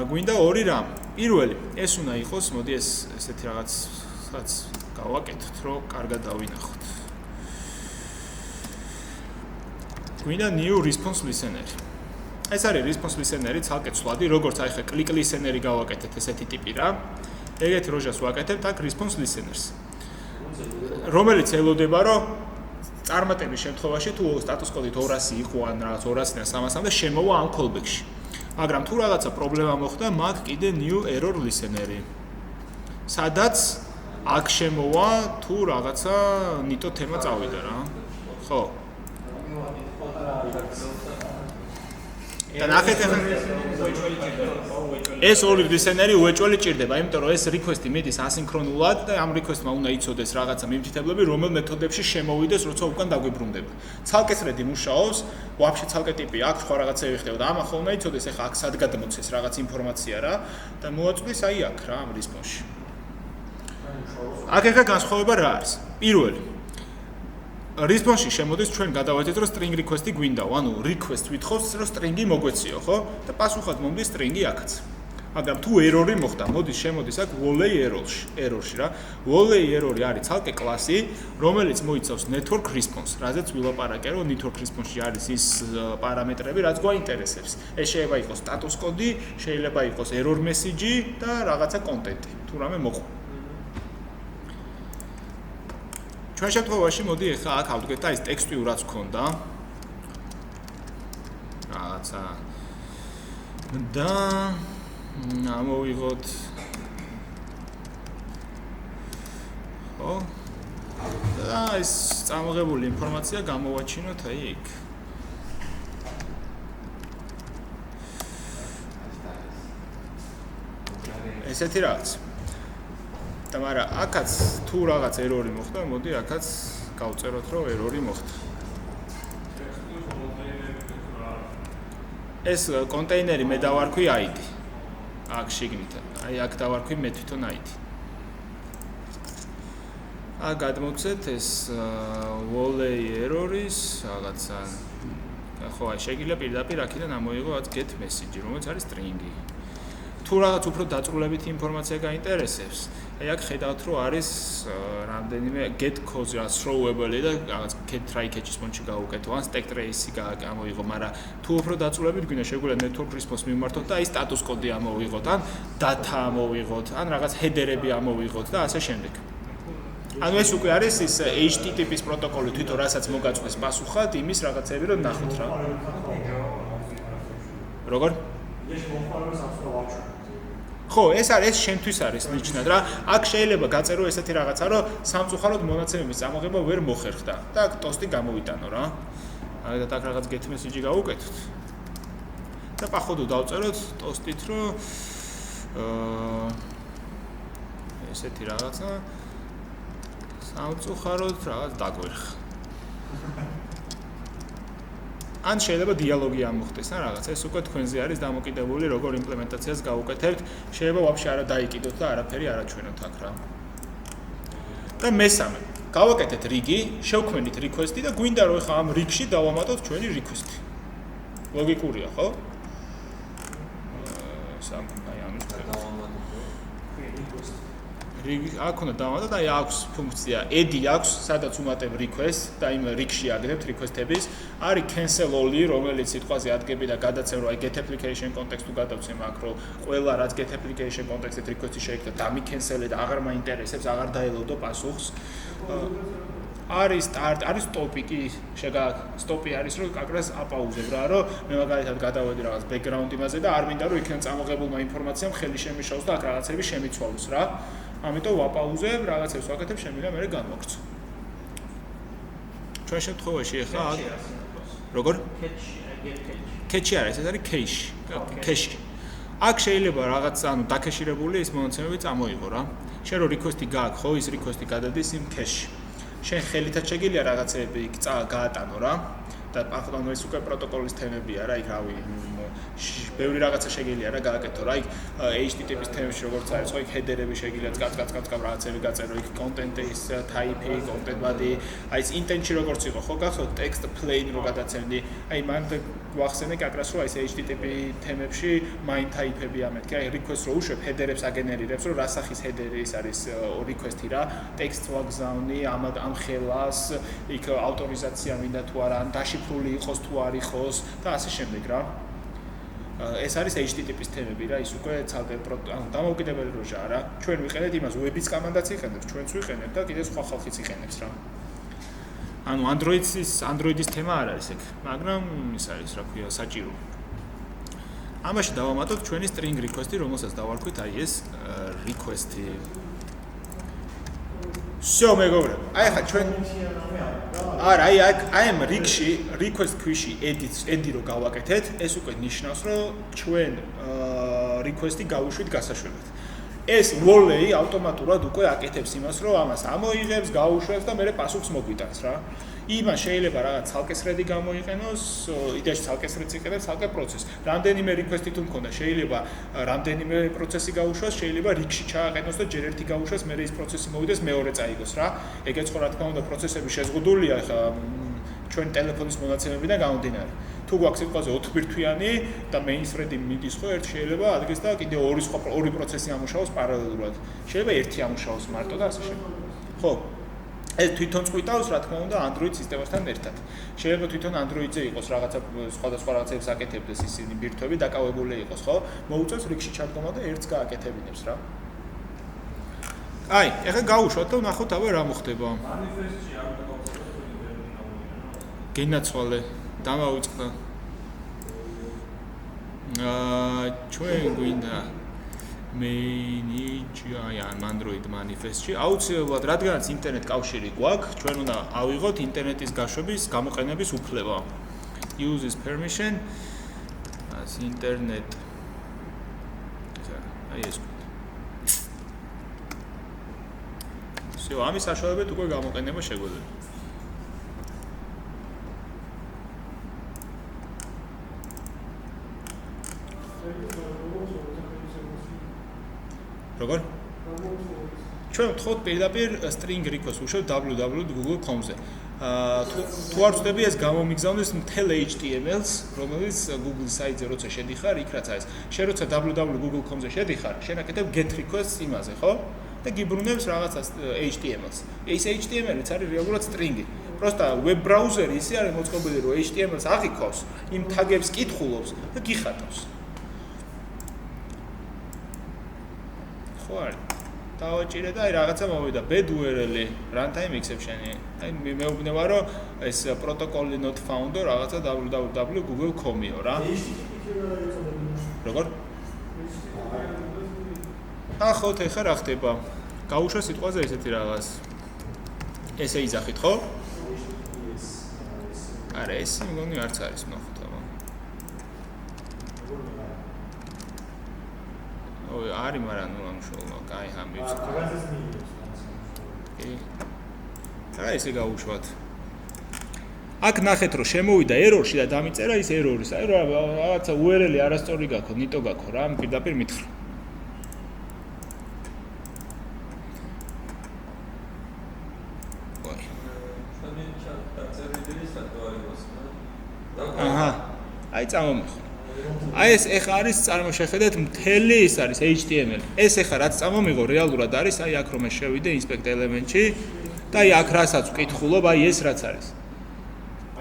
გვინდა ორი რამ. პირველი, ეს უნდა იყოს, მოდი ესეთი რაღაცაც გავაკეთოთ, რომ კარგად დავინახოთ. გვინდა new response listener. ეს არის response listener-ი, ცალკე ცვლადი, როგორც აი ხა click listener-ი გავაკეთეთ ესეთი ტიპი რა. ეგეთი როჟას ვაკეთებთ აქ response listeners. რომელიც ელოდება, რომ წარმატების შემთხვევაში თუ status code-ით 200 იყო ან რაღაც 200-დან 300-მდე შემოვა ამ callback-ში. მაგრამ თუ რაღაცა პრობლემა მოხდა, მაგ კიდე new error listener-ი. სადაც აქ შემოვა თუ რაღაცა ნიტო თემა წავიდა რა. ხო. და ნახეთ ახლა ეს ორი listener-ი უეჭველი ჭირდება, იმიტომ რომ ეს request-ი მიდის ასინქრონულად და ამ request-მა უნდა იცოდეს რაღაცა მიმდიდრებლები, რომელ მეთოდებში შემოვიდეს, როცა უკან დაგვიბრუნდება. ცალკე thread-ი მუშაობს, ვაფშე ცალკე ტიპი აქვს, სხვა რაღაცები ხდება და ამ ახლა უნდა იცოდეს, ახლა აქ სად გადმოცეს რაღაც ინფორმაცია რა და მოაწვდის აი აქ რა ამ response-ში. აქ ახლა განსხვავება რა არის? პირველი response-ში შემოდის ჩვენ გადავედით რომ string request-ი გვინდაო, ანუ request ვითხოვს რომ string-ი მოგვეციო, ხო? და პასუხად მომდის string-ი აქაც. მაგრამ თუ error-ი მოხდა, შემოდის აქ volley error-ში რა. volley error-ი არის ცალკე კლასი, რომელიც მოიცავს network response, რაზეც ვილაპარაკე, რომ network response-ში არის ის პარამეტრები, რაც გვაინტერესებს. ეს შეიძლება იყოს status code-ი, შეიძლება იყოს error message-ი და რაღაცა კონტენტი, თუ რამე მოყვა. ჩვენ შემთხვევაში მოდი ახლა აქ ავდგეთ და ის ტექსტი რაც გქონდა რაღაცა და ამოვიღოთ ხო და ეს წამოღებული ინფორმაცია გამოვაჩინოთ აი იქ ესეთი რაღაც და მაგრამ აქაც თუ რაღაც ერორი მოხდა, მოდი აქაც გავწეროთ, რომ ერორი მოხდა. ეს კონტეინერი მე დავარქვი ID. აქ შიგნით. აი აქ დავარქვი მე თვითონ ID. აქ გადმოცეთ ეს volley error-ის რაღაცა. ხო, აი შეიძლება პირდაპირ აქედან ამოიღო რაც get message, რომელიც არის string-ი. თუ რაღაც უფრო დაწვრილებითი ინფორმაცია გაინტერესებს, აი აქ ხედავთ რომ არის რამდენიმე get cause რა throwable-ი და რაღაც get try catch-ის მომენტში გავუკეთო, ან stack trace-ი გამოიღო, მაგრამ თუ უფრო დაწვრილებით გვინდა შეგვიძლია network response მიმართოთ და აი status code-ი ამოვიღოთ, ან data ამოვიღოთ, ან რაღაც header-ები ამოვიღოთ და ასე შემდეგ. ანუ ეს უკვე არის ის HTTP-ის პროტოკოლი თვითონ რასაც მოგაწვეს პასუხად იმის რაღაცები რომ ნახოთ რა. როგორ? ხო, ეს არის შენთვის არის ნიშნად რა. აქ შეიძლება გაწერო ესეთი რაღაცა, რომ სამწუხაროდ მონაცემების წამოღება ვერ მოხერხდა და აქ ტოსტი გამოვიტანო რა. მაგათ აქ რაღაც get message-ი გავუკეთოთ. და პახოვდო დავწეროთ ტოსტით, რომ ესეთი რაღაცა სამწუხაროდ რაღაც დაგვერხა. ან შეიძლება დიალოგი ამოხდეს ან რაღაც ეს უკვე თქვენზე არის დამოკიდებული როგორ იმპლემენტაციას გავუკეთებთ შეიძლება ვაფშე არა დაიკიდოთ და არაფერი არ აჩვენოთ აქ რა და მესამე გავაკეთეთ რიგი შევქმნით request-ი და გვინდა რომ ხა ამ რიგში დავამატოთ ჩვენი request-ი ლოგიკურია ხო სამფაი ამის რიგი აქ უნდა დავამატოთ და აქვს ფუნქცია edi აქვს სადაც უმატებ request და იმ რიგში აგდებთ request-ების არის cancel all-ი რომელიც სიტყვაზე ადგები და გადაცემ რომ აი get application context თუ გადავცემ აქ რომ ყველა რაც get application context-ით request-ი შეიქნა და მიკენსელე და აღარ მაინტერესებს აღარ დაელოდო პასუხს არის start არის stop-ი კი stop-ი არის რომ აკრას აპაუზებ რა რომ მე მაგალითად გადავედი რაღაც background იმაზე და არ მინდა რომ იქიდან წამოღებულმა ინფორმაციამ ხელი შემიშაოს და აქ რაღაცები შემიცვალოს რა ამიტომ ვაპაუზებ რაღაცებს ვაკეთებ შემიძლია მე განვაგრძო ჩვენ შემთხვევაში ახლა როგორ catch-ი არის ეს არის cache აქ შეიძლება რაღაც ანუ დაკეშირებული ის მონაცემები წამოიღო რა შენ რო request-ი გააქვს ხო ის request-ი გადადის იმ cache-ში შენ ხელითაც შეგიძლია რაღაცეები გაატანო რა და ანუ ეს უკვე პროტოკოლის თემებია რა იქ რავი ბევრი რაღაცა შეგიძლია რა გააკეთო რა იქ HTTP-ის თემებში როგორც არის ხო იქ header-ები შეგიძლია კაც რაღაცები გაწერო იქ content-ის type-ი content body აი ეს intent-ში როგორც იყო ხო გახსოვთ text plain რო გადაცემდი აი მან გვახსენე კაკრას რომ აი ეს HTTP თემებში main type-ები ამეთქი აი request რო უშვებ header-ებს აგენერირებს რომ რა სახის header-ი ის არის request-ი რა text ვაგზავნი ამ ხელას იქ ავტორიზაცია მინდა თუ არა ან დაშიფრული იყოს თუ არ იყოს და ასე შემდეგ რა ეს არის HTTP-ის თემები რა ის უკვე ცალკე ანუ დამოუკიდებელი როჟაა რა ჩვენ ვიყენებთ იმას web-ის კომანდაც იყენებს ჩვენც ვიყენებთ და კიდე სხვა ხალხიც იყენებს რა ანუ Android-ის თემა არ არის ეგ მაგრამ ის არის რა ქვია საჭირო ამაში დავამატოთ ჩვენი string request-ი, რომელსაც დავარქვით აი ეს request-ი. всё, მეგობრებო. აი ხა ჩვენ არა, აი ამ რიგში request ქვიში edi რო გავაკეთეთ, ეს უკვე ნიშნავს, რომ ჩვენ request-ი გავუშვით გასაშველად. ეს Wall-ი ავტომატურად უკვე აკეთებს იმას, რომ ამას ამოიღებს, გაუშვებს და მერე პასუხს მოგვიტანს რა. იმას შეიძლება რაღაც ცალკე thread-ი გამოიყენოს, იდეაში ცალკე thread-ს იყენებს ცალკე პროცესს. რამდენიმე request-ი თუ მქონდა, შეიძლება რამდენიმე პროცესი გაუშვას, შეიძლება რიგში ჩააყენოს და ჯერ ერთი გაუშვას, მერე ის პროცესი მოვიდეს, მეორე წაიგოს რა. ეგეც ხო რა თქმა უნდა პროცესები შეზღუდულია ხა ჩვენ ტელეფონის მონაცემებიდან გამომდინარე. თუ გვაქვს სიტყვაზე 4 ბირთვიანი და main thread-ი მიდის ხო ერთ შეიძლება ადგეს და კიდე ორი პროცესი ამუშავოს პარალელურად. შეიძლება ერთი ამუშავოს მარტო და ასე შემდეგ. ხო. ეს თვითონ წვითავს რა თქმა უნდა Android სისტემასთან ერთად. შეიძლება თვითონ Android-ზე იყოს რაღაცა სხვადასხვა რაღაცებს აკეთებდეს ისინი ბირთვები დაკავებული იყოს, ხო? მოუწევს რიგში ჩადგომა და ერთს გააკეთებინებს რა. აი, ეხლა გავუშვათ და ვნახოთ აბა რა მოხდება. მანიფესტში არ დაგვიწყდა გენაცვალე, დამავიწყდა. ჩვენ გვინდა main Android manifest-ში აუცილებლად რადგანაც ინტერნეტ კავშირი გვაქვს, ჩვენ უნდა ავიღოთ ინტერნეტის გაშვების გამოყენების უფლება. Uses permission as internet. აი ეს. всё, ამის საშუალებით უკვე გამოყენება შეგვეძლება. როგორ? ჩვენ ვთხოვთ პირდაპირ string request უშევთ www.google.com-ზე. თუ არ ვწდები ეს გამომიგზავნეს მთელ HTML-ს, რომელიც Google site-ზე როცა შედიხარ, იქ რაც არის. შენ როცა www.google.com-ზე შედიხარ, შენ აკეთებ get request-ს იმაზე, ხო? და გიბრუნებს რაღაცა HTML-ს. ეს HTML-იც არის რეალურად string-ი. просто web browser-ი ისე არის მოწყობილი, რომ HTML-ს აღიქავს, იმ თაგებს კითხულობს და გიხატავს. ხო არის. დავაჭირე და აი რაღაცა მოვიდა bad URL-ი, runtime exception-ი. აი მეუბნება რომ ეს protocol not found რაღაცა www.google.com-იო რა. როგორ? ახოთ ეხა რა ხდება? გაუშვა სიტყვაზე ესეთი რაღაც. ესე იძახით, ხო? არა, ეს მგონი არც არის ნახოთ აბა. ой, არის, მაგრამ ნუ ამშოლა, კაი ამბობს. რა ესე გაუშვათ. აქ ნახეთ რომ შემოვიდა ერორში და დამიწერა ის ერორის. აი რაღაცა URL-ი არასწორი გაქო, ნიტო გაქო რა, პირდაპირ მითხრა. აჰა. აი წამომიხო. აი ეს ეხა არის წარმოშეხედეთ მთელი ის არის HTML. ეს ეხა რაც წამომიღო რეალურად არის აი აქ რომ მე შევიდე inspect element-ში და აი აქ რასაც ვკითხულობ, აი ეს რაც არის.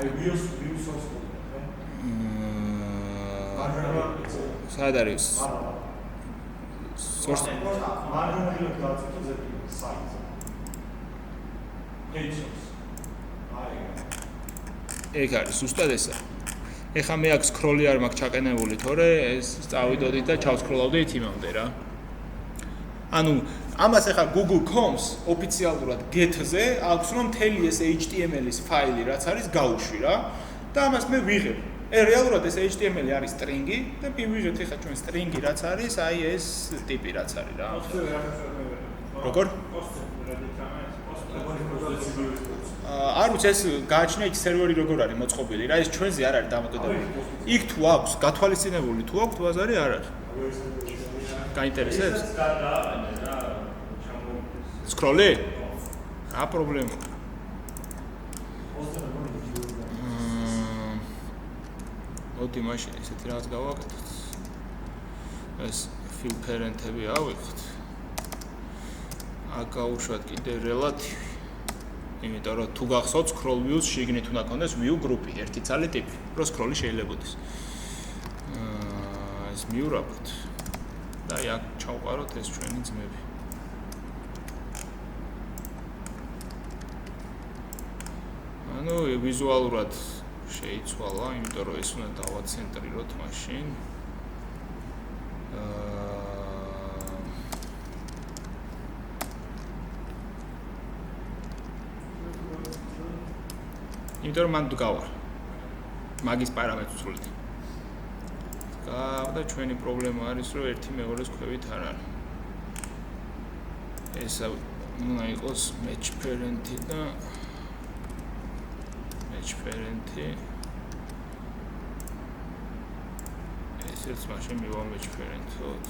აი views source code. სად არის? source მარჯვნივ გადაწყვეტ site. page source. ეგ არის ზუსტად ესა. ეხა მე აქ scroll-ი არ მაქვს ჩაყენებული, თორე ეს წავიდოდით და ჩავსკროლავდით იმამდე რა. ანუ ამას ეხა Google.com-ს ოფიციალურად get-ზე აქვს რომ მთელი ეს HTML-ის ფაილი რაც არის გაუშვი რა და ამას მე ვიღებ. რეალურად ეს HTML-ი არის string-ი და ვიღებთ ეხა ჩვენ string-ი რაც არის, აი ეს ტიპი რაც არის რა. როგორ? არ ვიცი ეს გააჩნია იქ სერვერი როგორ არის მოწყობილი რა ეს ჩვენზე არ არის დამოკიდებული. იქ თუ აქვს გათვალისწინებული თუ აქვს ბაზარი არ არის. გაინტერესებს? სკროლი? რა პრობლემა? მოდი მაშინ ესეთი რაღაც გავაკეთოთ. ეს fill parent-ები ავიღოთ. აქ გავუშვათ კიდე relative იმიტომ რომ თუ გახსოვთ scroll views შიგნით უნდა კონდეს view group-ი, ერთი ცალი ტიპი, რომ scroll-ი შეიძლებაოდეს. ეს მიურაბოთ. და აი აქ ჩავყაროთ ეს ჩვენი ძმები. ანუ ვიზუალურად შეიცვალა, იმიტომ რომ ეს უნდა დავაცენტრიროთ მაშინ. იმიტომ რომ მან დგავარ. მაგის პარამეტრს ვცვლით. და ჩვენი პრობლემა არის რომ ერთი მეორეს ქვევით არ არის. ეს უნდა იყოს match parent-ი და match parent-ი. ესეც მაშინ მივა match parent-ოდ.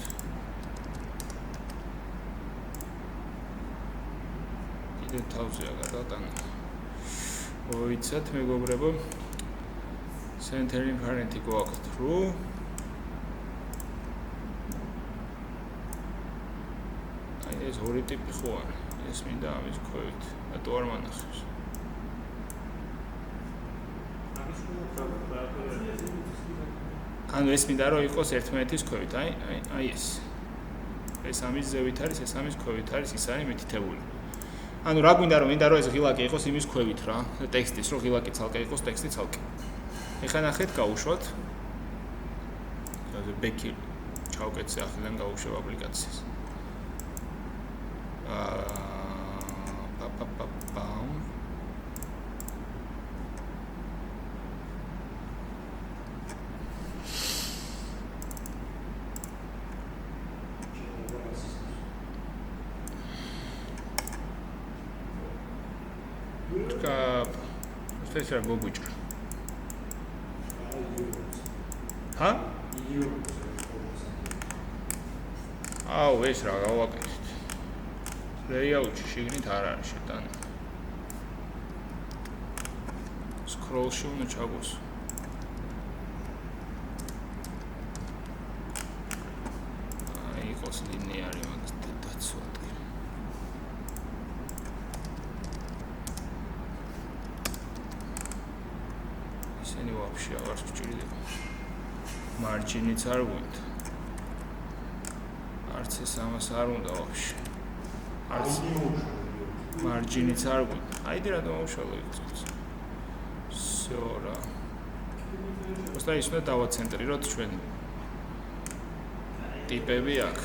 კიდე თავზეა გადატანა. მოიცათ მეგობრებო. Centering parent-ი გვაქვს true. ეს ორი ტიპი ხო არა? ეს მინდა ამის ქვევით. რატო არ მანახავს? ანუ ეს მინდა რომ იყოს ერთმანეთის ქვევით, აი ეს. ეს ამის ზევით არის, ეს ამის ქვევით არის, ის არის მითითებული. ანუ რა გვინდა რომ ეს ღილაკი იყოს იმის ქვევით რა, ტექსტის რომ ღილაკი ცალკე იყოს, ტექსტი ცალკე. ეხლა ნახეთ, გავუშვათ. ასე ბექი ჩავკეთე ახლა გავუშვებ აპლიკაციას. ეს რა გოგუჭრა? ჰა? აუ, ეს რა გავაკეთეთ. Layout-ში შიგნით არ არის შეტანა. Scroll-ში უნდა ჩაგოს. იყოს ლინიარი მაგას დაცვათ. ისინი ვაფშე აღარ გჭირდება. მარჯინიც არ გვინდა. არც ეს ამას არ უნდა ვაფშე. არც მარჯინიც არ გვინდა. აიდი რა დავუშალო იქს. всё რა. просто ის უნდა დავაცენტრიროთ ჩვენ ტიპები აქ.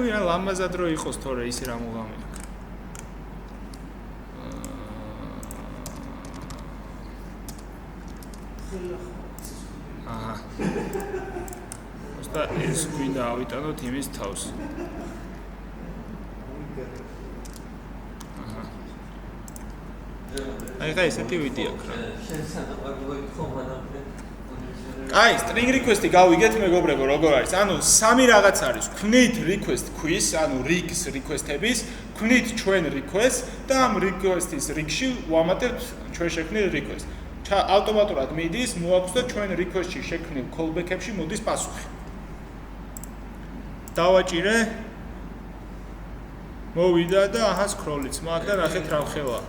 ვირა ლამაზად რო იყოს თორე ისე რა მოგამი აქ. აჰა. და ეს გვინდა ავიტანოთ იმის თავს. აჰა. აი ესეთი ვიდეო აქვს რა. აი, string request-ი გავიგეთ მეგობრებო, როგორ არის? ანუ სამი რაღაც არის. ქმნით request queue-ს, ანუ rigs request-ების, ქმნით ჩვენ request და ამ request-ის rig-ში ვამატებთ ჩვენ შექმნილ request. ავტომატურად მიდის, მოაქვს და ჩვენ request-ში შექმნილ callback-ებში მოდის პასუხი. დავაჭირე მოვიდა და აჰა scroll-იც მაქვს და ნახეთ რა ხელა.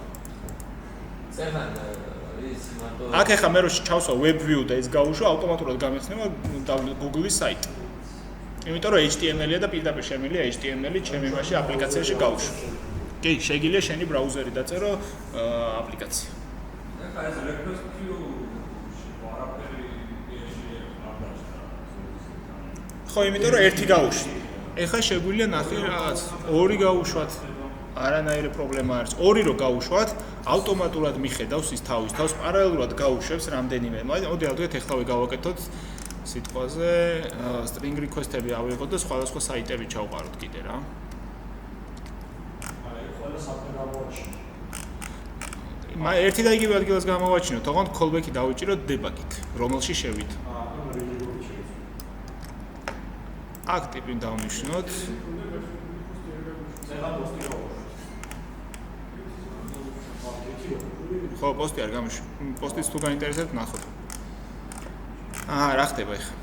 აქ ახლა მე რო ჩავსვა web view და ეს გავუშვა ავტომატურად გამეხსნება Google-ის საიტი. იმიტომ რომ HTML-ია და პირდაპირ შემიძლია HTML-ი ჩემი მასში აპლიკაციაში გავუშვა. კი, შეგიძლია შენი ბრაუზერი დაწერო აპლიკაცია. ახლა ეს request queue არაფერი არ დაჭრა. ხო, იმიტომ რომ ერთი გავუშვი. ეხლა შეგვიძლია ნახე რაღაც ორი გავუშვათ. არანაირი პრობლემა არის. ორი რო გავუშვათ, ავტომატურად მიხედავს ის თავის თავს, პარალელურად გავუშვებს რამდენიმე. მოდი ავდგეთ ეხლავე გავაკეთოთ სიტყვაზე string request-ები ავიღოთ და სხვადასხვა საიტები ჩავყაროთ კიდე რა. აი, ყველა საფრთხე გამოვაჩინე. ერთი და იგივე ადგილას გამოვაჩინოთ, ოღონდ callback-ი დავიჭიროთ debug-ით, რომელში შევით. აქ ტიპი დავნიშნოთ. ხო, პოსტი არ გამიშვა. პოსტიც თუ გაინტერესებთ, ნახოთ. რა ხდება ახლა?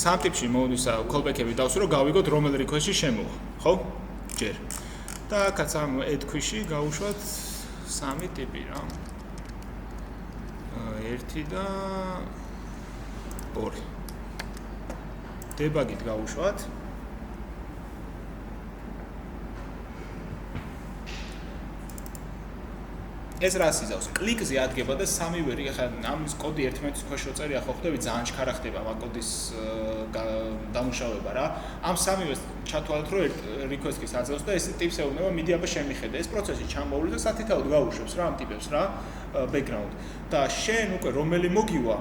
სამ ტიპში მოდის callback-ები დავსვი, რომ გავიგოთ რომელ request-ში შემოვა, ხო? ჯერ. და აქაც ამ add queue-ში გავუშვათ სამი ტიპი რა. ერთი და ორი. debug-ით გავუშვათ. ეს რას იზავს? კლიკზე ადგება და სამივე ხა ამის კოდი ერთმანეთის ქვეშ როწერია ხო ხდები ძალიან ჩქარა ხდება ამ კოდის დამუშავება რა. ამ სამივეს ჩათვალეთ რომ request-ის აძლევს და ეს ტიპს ეუბნება მიდი აბა შემიხედე. ეს პროცესი ჩამოვლი და სათითაოდ გაუშვებს რა ამ ტიპებს რა background. და შენ უკვე რომელი მოგივა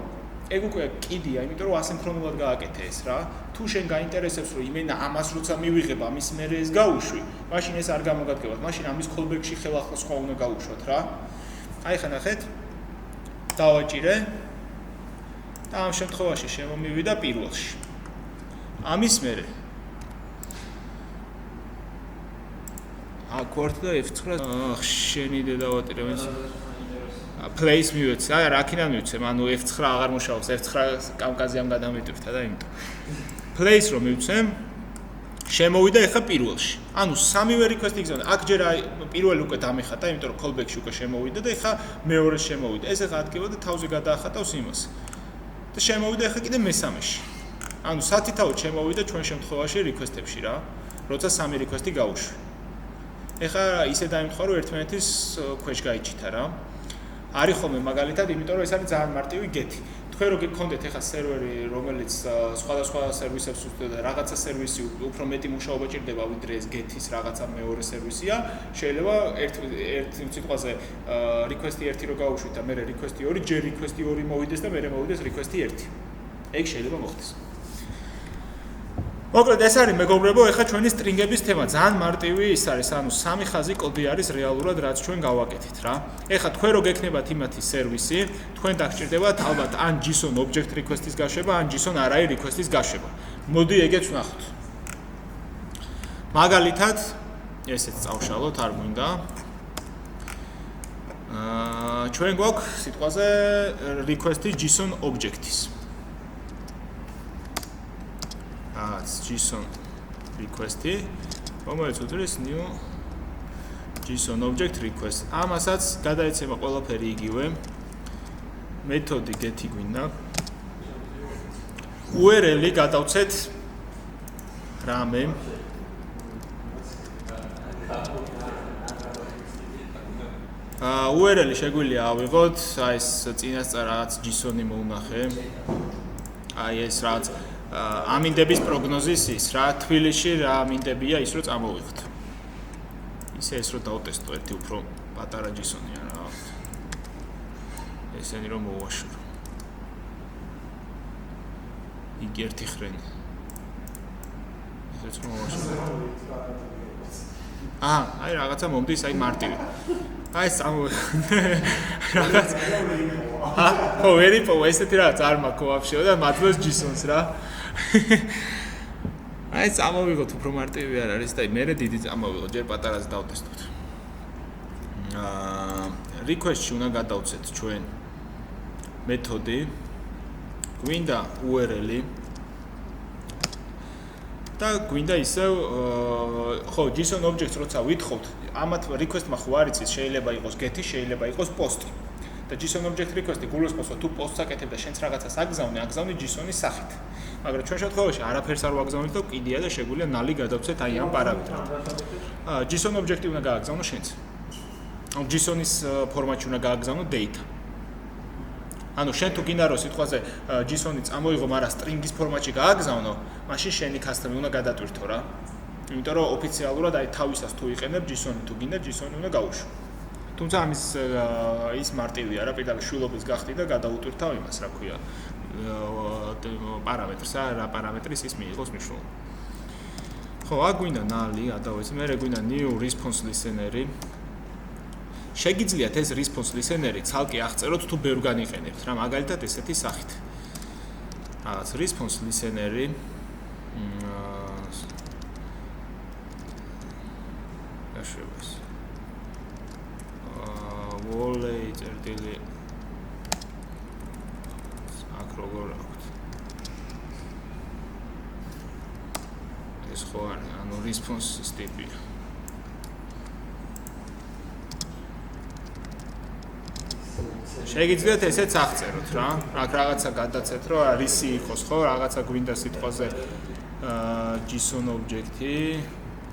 ეგ უკვე კიდია, იმიტომ რომ ასინქრონულად გააკეთე ეს რა. თუ შენ გაინტერესებს რომ იმენა ამას როცა მივიღებ, ამის მერე ეს გაუშვი, მაშინ ეს არ გამოგადგებათ. მაშინ ამის callback-ში ხელახლა სხვა უნდა გაუშვათ რა. აი ხა ნახეთ. დავაჭირე. და ამ შემთხვევაში შემომივიდა პირველში. ამის მერე აკორდ და F9 შენი დედავატირე მეც place მივეცე, აი რაკიდან მივცემ, ანუ F9 აღარ მუშაობს, F9 კავკაზე ამ გადამეტვირთა და იმიტომ. place რომ მივცემ, შემოვიდა ეხა პირველში. ანუ სამივე request-ი გზავნა. აქ ჯერ პირველი უკვე დამეხატა, იმიტომ რომ callback-ში უკვე შემოვიდა და ეხა მეორე შემოვიდა. ეს ეხა ადგება და თავზე გადაახატავს იმას. და შემოვიდა ეხა კიდე მესამეში. ანუ სათითაოდ შემოვიდა ჩვენ შემთხვევაში request-ებში რა, როცა სამი request-ი გაუშვი. ეხა ისე დაიმთხვა რომ ერთმანეთის ქვეშ გაიჩითა რა. არის ხოლმე მაგალითად, იმიტომ რომ ეს არის ძალიან მარტივი get. თქვენ რო გქონდეთ ეხა სერვერი, რომელიც სხვადასხვა სერვისებს უსწრებს და რაღაცა სერვისი უფრო მეტი მუშაობა ჭირდება ვიდრე ეს get-ის რაღაცა მეორე სერვისია, შეიძლება ერთ სიტყვაზე request-ი 1 რო გაუშვით და მერე request-ი 2, ჯერ request-ი 2 მოვიდეს და მერე მოვიდეს request-ი 1. ეგ შეიძლება მოხდეს. მოკლედ ეს არის მეგობრებო, ეხა ჩვენი string-ების თემა ძალიან მარტივი ის არის, ანუ სამი ხაზი კოდი არის რეალურად რაც ჩვენ გავაკეთეთ რა. ეხა თქვენ რო გექნებათ იმათი სერვისი, თქვენ დაგჭირდებათ ალბათ ან JSON object request-ის გაშვება, ან JSON array request-ის გაშვება. მოდი ეგეც ვნახოთ. მაგალითად, ესეც წავშალოთ, არ გვინდა. ჩვენ გვაქვს სიტყვაზე request-ი JSON object-ის. JSON request-ი, რომელიც უდრის new JSON object request. ამასაც გადაეცემა ყველაფერი იგივე. მეთოდი get-ი გვინდა. URL-ი გადავცეთ რამე. URL-ი შეგვიძლია ავიღოთ, აი ეს წინასწარ რაღაც JSON-ი მოუნახე. აი ეს რაღაც ამინდების პროგნოზის ის რა თბილისში რა ამინდებია ის რომ წამოვიღოთ. ისე ეს რომ დავტესტო ერთი უფრო პატარა JSON-ია რა. ესენი რომ მოვაშურო. იქ ერთი ხრენი. ესეც მოვაშურო. აი რაღაცა მომდის აი მარტივი. აი წამოვიღე. რაღაც ხო, ვერიპო ესეთი რაღაც არ მაქვს ვაფშე და მათლოს JSON-ს რა. აი წამოვიღოთ უფრო მარტივი არ არის და მე დიდი წამოვიღოთ, ჯერ პატარას დავტესტოთ. request-ში უნდა გადავცეთ ჩვენ მეთოდი. გვინდა URL-ი და გვინდა ისევ ხო JSON object-ს როცა ვითხოვთ, ამათ request-მა ხო არ იცის, შეიძლება იყოს get-ი, შეიძლება იყოს post-ი. და JSON object request-ი გულისხმობს, თუ post-ს აკეთებ და შენც რაღაცას აგზავნე JSON-ის სახით. მაგრამ ჩვენ შემთხვევაში არაფერს არ ვაგზავნით და კიდია და შეგვიძლია ნალი გადავცეთ აი ამ პარამეტრად. JSON object-ი უნდა გააგზავნო შენც. ანუ JSON-ის ფორმატში უნდა გააგზავნო data. ანუ შენ თუ გინდა რომ სიტყვაზე JSON-ი წამოიღო, მაგრამ string-ის ფორმატში გააგზავნო, მაშინ შენი custom-ი უნდა გადატვირთო რა. იმიტომ რომ ოფიციალურად აი თავისას თუ იყენებ JSON-ი, თუ გინდა JSON-ი უნდა გაუშვო. თუმცა ამის ის მარტივია რა, პირდაპირ შვილობის გახდი და გადაუტვირთავ იმას, რა ქვია, პარამეტრს, რა პარამეტრის ის მიიღოს მნიშვნელობა. ხო, აქ გვინდა ნალი, გადავეცე, მე გვინდა new response listener-ი. შეგიძლიათ ეს response listener-ი ცალკე აღწეროთ თუ ბევრგან იყენებთ რა, მაგალითად ესეთი სახით. რაღაც response listener-ი გაშვებას. Volley წერტილი აქ როგორ აქვს. ეს ხო არის, ანუ response ტიპია. შეგიძლიათ ესეც აღწეროთ რა. აქ რაღაცა გადაცეთ, რომ რისი იყოს, ხო, რაღაცა გვინდა სიტყვაზე JSON object-ი,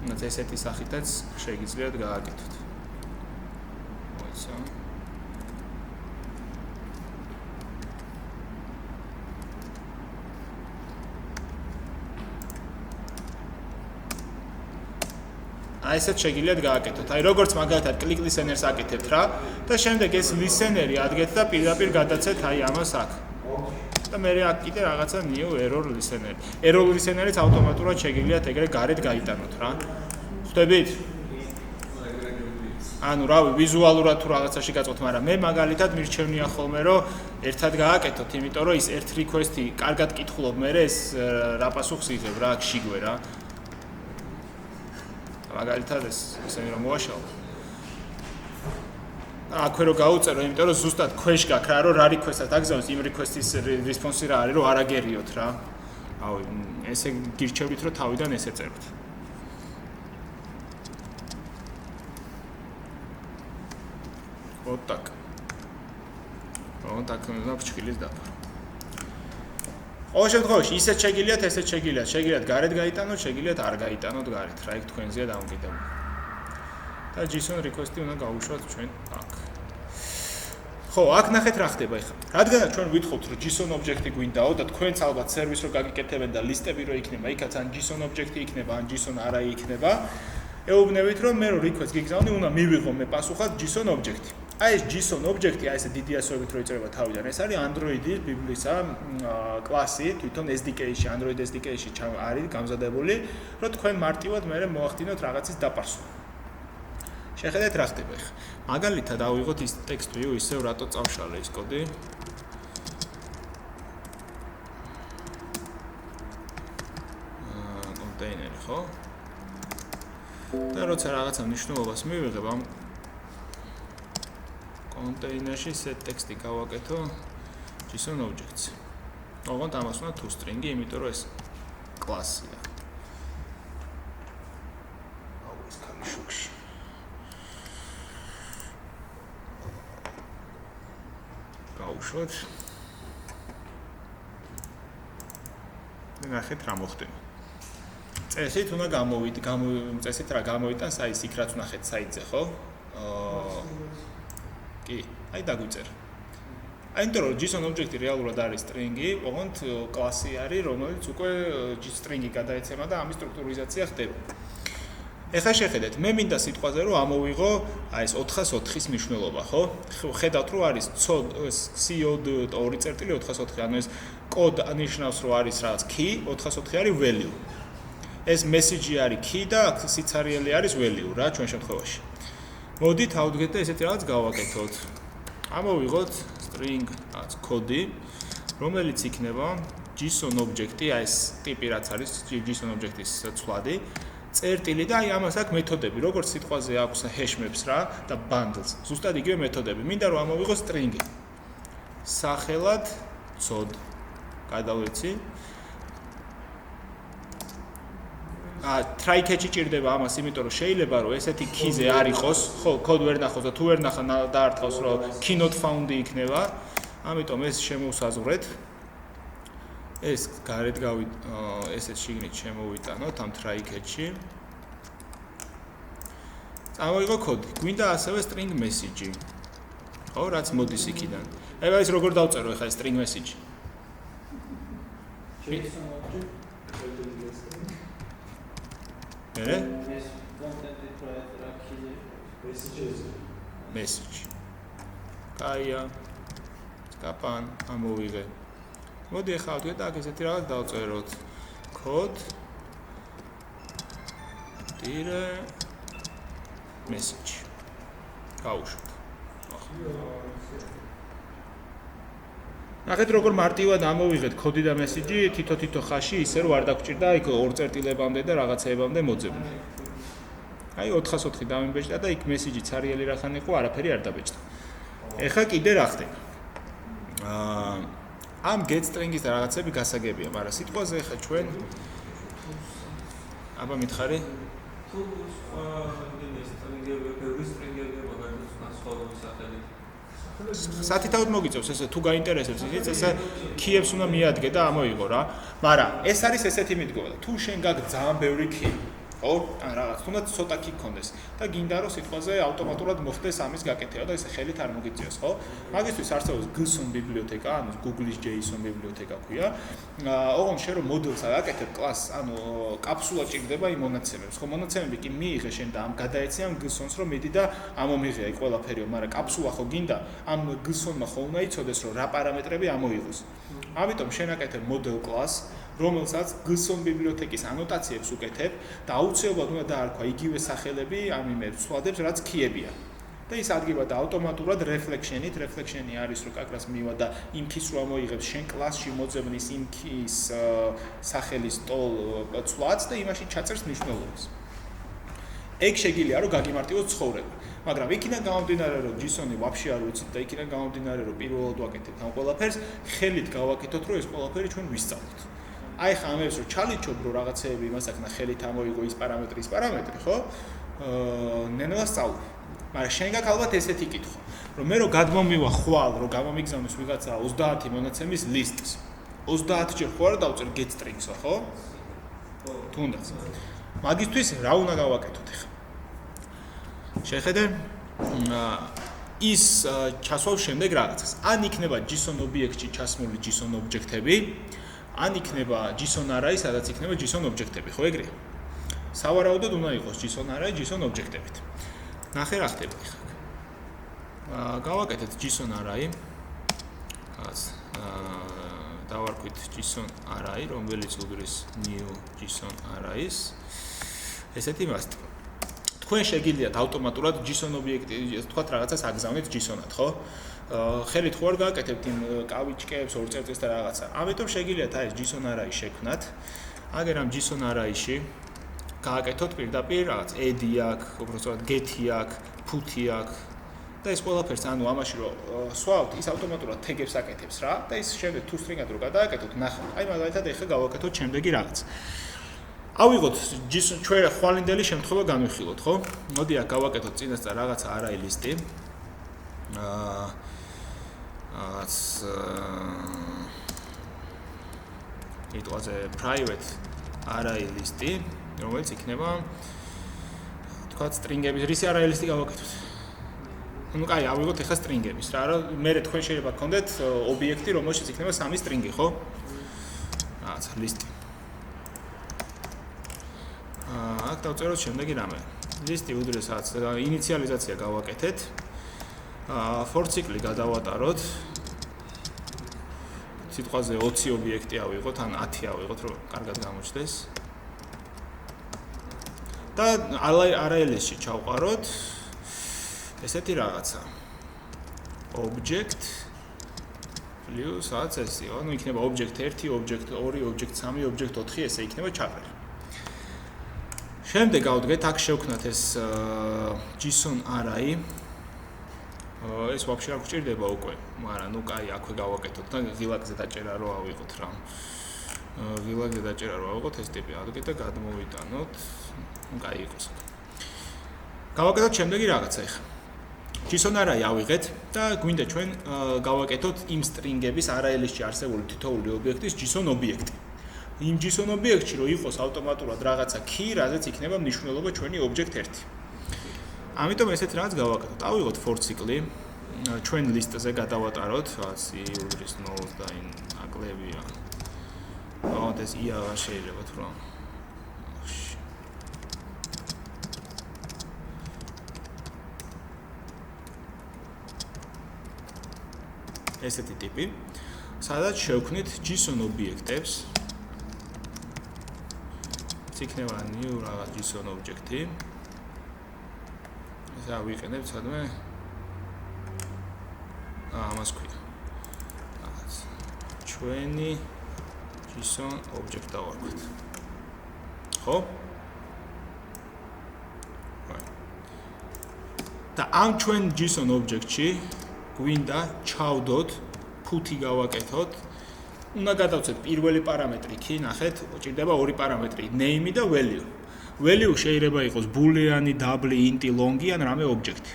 ესეთი სახითაც შეგიძლიათ გააკეთოთ. მოიცა. აი ესეც შეგიძლიათ გააკეთოთ. აი როგორც მაგალითად click listeners აკეთებთ რა და შემდეგ ეს listener-ი ადგეთ და პირდაპირ გადაცეთ აი ამას აქ. და მე აქ კიდე რაღაცა new error listener. Error listener-იც ავტომატურად შეგიძლიათ ეგრე გარეთ გაიტანოთ რა. ხვდებით? ანუ რავი, ვიზუალურად თუ რაღაცაში გაწყვეტ, მაგრამ მე მაგალითად მირჩევნია ხოლმე რომ ერთად გააკეთოთ, იმიტომ რომ ის ერთ request-ი კარგად კითხულობ მე ეს რა პასუხს იღებ რა, აქ შიგვე რა. მაგალითად ეს ისინი რომ მოაშალო. აქვე რომ გაუწერო, იმიტომ რომ ზუსტად ქვეშ გაქვს რა, რომ რა request-ად აგზავნოს, იმ request-ის response-ი რა არის, რომ არ აგერიოთ რა. რავი, ესე გირჩევით რომ თავიდან ესე წეროთ. Вот так. Вот так უნდა ფრჩხილის დაფარო. ყოველ შემთხვევაში ისეთ შეგიძლიათ, ესეც შეგიძლიათ. შეგიძლიათ გარეთ გაიტანოთ, შეგიძლიათ არ გაიტანოთ გარეთ. რა იქ თქვენზეა დამოკიდებული. და JSON request-ი უნდა გავუშვათ ჩვენ აქ. ხო, აქ ნახეთ რა ხდება ახლა. რადგანაც ჩვენ ვითხოვთ რომ JSON object-ი გვინდაო და თქვენც ალბათ სერვისს რო გაგიკეთებენ და ლისტები რო იქნება, იქაც ან JSON object-ი იქნება, ან JSON არა იქნება. ეუბნებით რომ მე რო request გიგზავნი, უნდა მივიღო მე პასუხად JSON object-ი. აი ეს JSON object-ი, აი ესე დიდი ასოებით რო იწერება თავიდან, ეს არის Android-ის ბიბლისა კლასი, თვითონ SDK-ში, Android SDK-ში არის გამზადებული, რომ თქვენ მარტივად მე მოახდინოთ რაღაცის დაპარსვა. შეხედეთ რა ხდება ახლა. მაგალითად ავიღოთ ის text view ისევ რატო წავშალე ის კოდი. კონტეინერი ხო? და როცა რაღაცა მნიშვნელობას მივიღებ ამ კონტეინერში set text-ი გავაკეთო JSON objects. ოღონდ ამას უნდა toString-ი, იმიტომ რომ ეს კლასია. აუ ეს კამიშუქში. გავუშვათ. ნახეთ რა მოხდება. წესით უნდა წესით რა გამოვიტანს, აი ის იქ რაც ნახეთ საიტზე, ხო? კი, აი დაგვიწერა. აი იმიტომ რომ JSON object-ი რეალურად არის string-ი, ოღონდ კლასი არის, რომელიც უკვე string-ი გადაეცემა და ამის სტრუქტურიზაცია ხდება. ეხლა შეხედეთ, მე მინდა სიტყვაზე რომ ამოვიღო აი ეს 404-ის მნიშვნელობა, ხო? ხედავთ რომ არის code 2.4.4, ანუ ეს კოდ ნიშნავს რომ არის რაღაც key, 404 არის value. ეს message-ი არის key და სიცარიელი არის value რა ჩვენ შემთხვევაში. მოდით ავდგეთ და ესეთი რაღაც გავაკეთოთ. ამოვიღოთ string კოდი, რომელიც იქნება JSON object-ი, აი ეს ტიპი რაც არის JSON object-ის ცვლადი, წერტილი და აი ამას აქვს მეთოდები, როგორც სიტყვაზე აქვს hash-maps რა და bundles. ზუსტად იგივე მეთოდები. მინდა რომ ამოვიღო string-ი. სახელად code. გადავეცი. try catch-ი ჭირდება ამას, იმიტომ რომ შეიძლება რომ ესეთი key-ზე არ იყოს, ხო, code ვერ ნახოს და თუ ვერ ნახა დაარტყავს რომ key not found-ი იქნება. ამიტომ ეს შემოვსაზღვრეთ. ეს გარეთ ესეთ შიგნით შემოვიტანოთ ამ try catch-ი. წამოვიღო კოდი. გვინდა ასევე string message-ი. ხო, რაც მოდის იქიდან. აი ეს როგორ დავწერო ახლა string message-ი? message. კაია. სკაპან ამოვიღე. მოდი ახლა ვდგეთ და აქ ესეთი რაღაც დავწეროთ. code dire message. გავუშვით. ნახეთ როგორ მარტივად ამოვიღეთ კოდი და მესიჯი თითო ხაზში ისე რომ არ დაგჭირდა იქ ორ წერტილებამდე და რაღაცეებამდე მოძებნა. აი 404 დამიბეჭდა და იქ მესიჯი ცარიელი რახან იყო, არაფერი არ დაბეჭდა. ეხლა კიდე რა ხდება? ამ get string-ის რაღაცები გასაგებია, მაგრამ სიტყვაზე ეხლა ჩვენ აბა მითხარი? სათითაოდ მოგიწევს ესე თუ გაინტერესებს ისიც ესე key-ებს უნდა მიადგე და ამოიღო რა. მაგრამ ეს არის ესეთი მიდგომა. თუ შენ გაქვს ძალიან ბევრი key ხო? ან რაღაც თუნდაც ცოტა კი გქონდეს და გინდა რომ სიტყვაზე ავტომატურად მოხდეს ამის გაკეთება და ესე ხელით არ მოგიწიოს, ხო? მაგისთვის არსებობს GSON ბიბლიოთეკა, ანუ Google-ის JSON ბიბლიოთეკა ქვია. ოღონდ შენ რომ მოდელს აკეთებ კლასს, ანუ კაფსულა ჭირდება იმ მონაცემებს, ხო? მონაცემები კი მიიღე შენ და ამ გადაეცე ამ GSON-ს რომ მიდი და ამომიღე აი ყველაფერიო, მაგრამ კაფსულა ხო გინდა ამ GSON-მა ხო უნდა იცოდეს რომ რა პარამეტრები ამოიღოს. ამიტომ შენ აკეთებ model class, რომელსაც GSON ბიბლიოთეკის ანოტაციებს უკეთებ და აუცილებლად უნდა დაარქვა იგივე სახელები ამ იმებს ვსვადებს, რაც ქიებია. და ის ადგება და ავტომატურად reflection-ით, reflection-ი არის რომ კაკრას მივა და იმ ქის რო ამოიღებს შენ კლასში მოძებნის იმ ქის სახელის ტოლ ცვლადს და იმაში ჩაწერს მნიშვნელობას. ეგ შეგიძლია რომ გაგიმარტივოს ცხოვრება. მაგრამ იქიდან გამომდინარე რომ JSON-ი ვაფშე არ ვიცით და იქიდან გამომდინარე რომ პირველად ვაკეთებთ ამ ყველაფერს, ხელით გავაკეთოთ რომ ეს ყველაფერი ჩვენ ვისწავლოთ. აი ხა ამებს რომ ჩალიჩობ რომ რაღაცეები იმას აქნა ხელით ამოიღო ის პარამეტრი, ხო? ნელა სწავლობ. მაგრამ შენ გაქვს ალბათ ესეთი კითხვა, რომ მე რო გადმომივა ხვალ, რომ გამომიგზავნოს ვიღაცა 30 მონაცემის ლისტს. 30 ჯერ ხო არ დავწერ get strings-ო, ხო? თუნდაც. მაგისთვის რა უნდა გავაკეთოთ ახლა? შეხედე ის ჩასვავს შემდეგ რაღაცას. ან იქნება JSON ობიექტში ჩასმული JSON ობიექტები, ან იქნება JSON array, სადაც იქნება JSON ობიექტები, ხო ეგრეა? სავარაუდოდ უნდა იყოს JSON array JSON ობიექტებით. ნახე რა ხდება ახლა. გავაკეთეთ JSON array. დავარქვით JSON array, რომელიც უდრის new JSON arrays. ესეთი მასტი. თქვენ შეგიძლიათ ავტომატურად JSON ობიექტი, თქვათ რაღაცას აგზავნით JSON-ად, ხო? ხელით ხო არ გააკეთებთ იმ კავიჩკებს, ორ წერტილს და რაღაცა. ამიტომ შეგიძლიათ აი ეს JSON array შექმნათ. აგერ ამ JSON array-ში გააკეთოთ პირდაპირ რაღაც add-ი აქვს, უბრალოდ get-ი აქვს, put-ი აქვს და ეს ყველაფერს ანუ ამაში რომ სვავთ, ის ავტომატურად tag-ებს აკეთებს რა და ის შემდეგ თუ string-ად რო გადააკეთოთ, ნახავთ. აი მაგალითად ეხლა გავაკეთოთ შემდეგი რაღაც. ავიღოთ JSON ჩვენ ხვალინდელი შემთხვევა განვიხილოთ, ხო? მოდი აქ გავაკეთოთ წინასწარ რაღაცა array list-ი. იტყვაზე private array list-ი, რომელიც იქნება თქვათ string-ების რისი array list-ი გავაკეთოთ. ну კაი, ავიღოთ ახლა string-ების რა, რომ მე თქვენ შეიძლება გქონდეთ ობიექტი, რომელშიც იქნება 3 string-ი, ხო? რაღაცა list-ი. აქ დავწეროთ შემდეგი რამე. list-ი უდრესაც ინიციალიზაცია გავაკეთეთ. for cycle გადავატაროთ. სიტყვაზე 20 ობიექტი ავიღოთ, ან 10 ავიღოთ, რომ კარგად გამოჩნდეს. და array list-ში ჩავყაროთ ესეთი რაღაცა. object plus რაც ესეო, ანუ იქნება object 1, object 2, object 3, object 4, ესე იქნება ჩაყრილი. შემდეგ გავდგეთ, აქ შევქნათ ეს JSON array. ეს ვაფშე არ გვჭირდება უკვე, მაგრამ ნუ კაი, აქვე გავაკეთოთ და ღილაკზე დაჭერა რო ავიღოთ რა. ღილაკზე დაჭერა რო ავიღოთ ეს ტიპი ადგეთ და გადმოვიტანოთ. ნუ კაი იყოს. გავაკეთოთ შემდეგი რაღაცა ახლა. JSON array ავიღეთ და გვინდა ჩვენ გავაკეთოთ იმ string-ების array list-ში არსებული თითოეული ობიექტის JSON ობიექტი. იმ JSON ობიექტში რო იყოს ავტომატურად რაღაცა key, რაზეც იქნება მნიშვნელობა ჩვენი object 1. ამიტომ ესეთ რაღაც გავაკეთოთ. ავიღოთ for cycle-ი, ჩვენ list-ზე გადავატაროთ, რაც უდრის 0-ს და იმ აკლებია. აუთ ეს i აღარ შეიძლება თუ რა. ესეთი ტიპი, სადაც შევქმნით JSON ობიექტებს. იქნება new რაღაც JSON ობიექტი. ეს ავიყენებ სადმე ამას ქვია. რაღაც ჩვენი JSON ობიექტი დავარქვით. ხო? და ამ ჩვენ JSON ობიექტში გვინდა ჩავდოთ, put-ი გავაკეთოთ. უნდა გადავცეთ პირველი პარამეტრი კი, ნახეთ, ჭირდება ორი პარამეტრი, name და value. value შეიძლება იყოს boolean-ი, double, int-ი, long-ი ან რამე ობიექტი.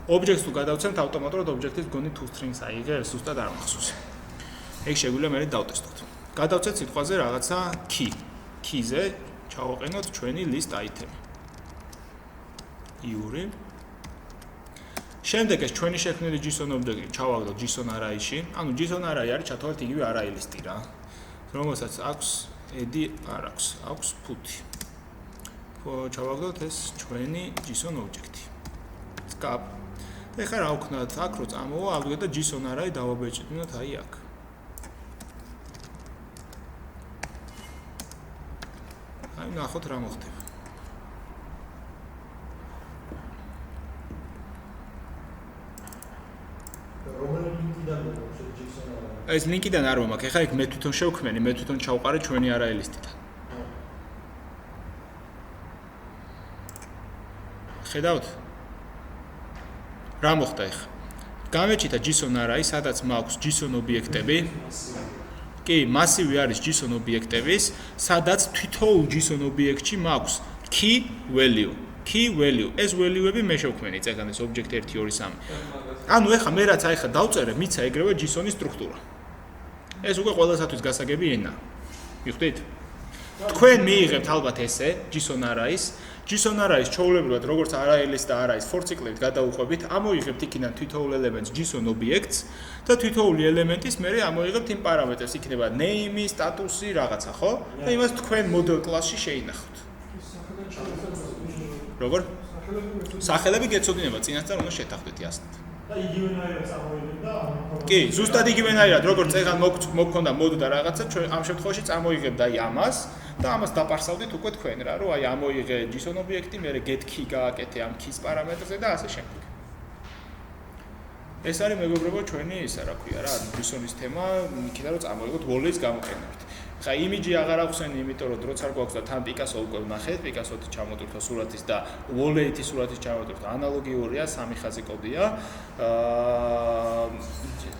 ობიექტს თუ გადავცემთ, ავტომატურად ობიექტის გონი toString-ს აიღებს, ზუსტად არ მახსოვს. ეგ შეგვიძლია მე დავტესტოთ. გადავცეთ სიტყვაზე რაღაცა key. key-ზე ჩავაყენოთ ჩვენი list item. იური. შემდეგ ეს ჩვენი შექმნილი JSON object-ი ჩავაგდოთ JSON array-ში. ანუ JSON array არის ჩათვალეთ იგივე array list-ი რა. რომელსაც აქვს edi არ აქვს, აქვს ფუთი. ჩავაგდოთ ეს ჩვენი JSON object-ი. Scap. ეხლა რა ვქნათ? აქ რო წამოვა, ავდგეთ და JSON array დავაბეჭდნოთ აი აქ. აი ნახოთ რა მოხდება. რომელი ლინკიდან მოგვაქვს JSON array? ეს ლინკიდან არ მომაქვს. ეხლა იქ მე თვითონ შევქმენი, მე თვითონ ჩავყარე ჩვენი array list-იდან. ხედავთ? რა მოხდა ეხლა? გამეჩითა JSON array, სადაც მაქვს JSON ობიექტები. კი, მასივი არის JSON ობიექტების, სადაც თითოეულ JSON ობიექტში მაქვს key value. Key value. ეს value-ები მე შევქმენი წეგან ეს object 1 2 3. ანუ ეხლა მე რაც აი ხა დავწერე, მიცა ეგრევე JSON-ის სტრუქტურა. ეს უკვე ყველასათვის გასაგები ენა. მიხვდით? თქვენ მიიღებთ ალბათ ესე JSON array-ს. JSON array-ს ჩვეულებრივად როგორც array list და array-ს for cycle-ით გადაუყვებით, ამოიღებთ იქიდან თითოეულ ელემენტს JSON objects და თითოეული ელემენტის მერე ამოიღებთ იმ პარამეტრებს, იქნება name-ი, სტატუსი, რაღაცა, ხო? და იმას თქვენ model class-ში შეინახოთ. როგორ? სახელები გეცოდინება, წინასწარ უნდა შეთანხმდეთ ასეთ. და იგივენაირად წამოიღებ და კი, ზუსტად იგივენაირად, როგორც წეგან მოგქონდა mod და რაღაცა, ჩვენ ამ შემთხვევაში წამოიღებთ აი ამას და ამას დაპარსავდით უკვე თქვენ რა, რომ აი ამოიღე JSON ობიექტი, მერე get key გააკეთე ამ keys პარამეტრზე და ასე შემდეგ. ეს არის მეგობრებო ჩვენი ისა რა ქვია რა, JSON-ის თემა, იქიდან რომ წამოიღოთ wallet-ს გამოყენებთ. ხა იმიჯი აღარ ახსენე, იმიტომ რომ დროც არ გვაქვს და თან Picasso უკვე ვნახეთ, Picasso-ით ჩამოტვირთვა სურათის და wallet-ის სურათის ჩამოტვირთვა ანალოგიურია, სამი ხაზი კოდია.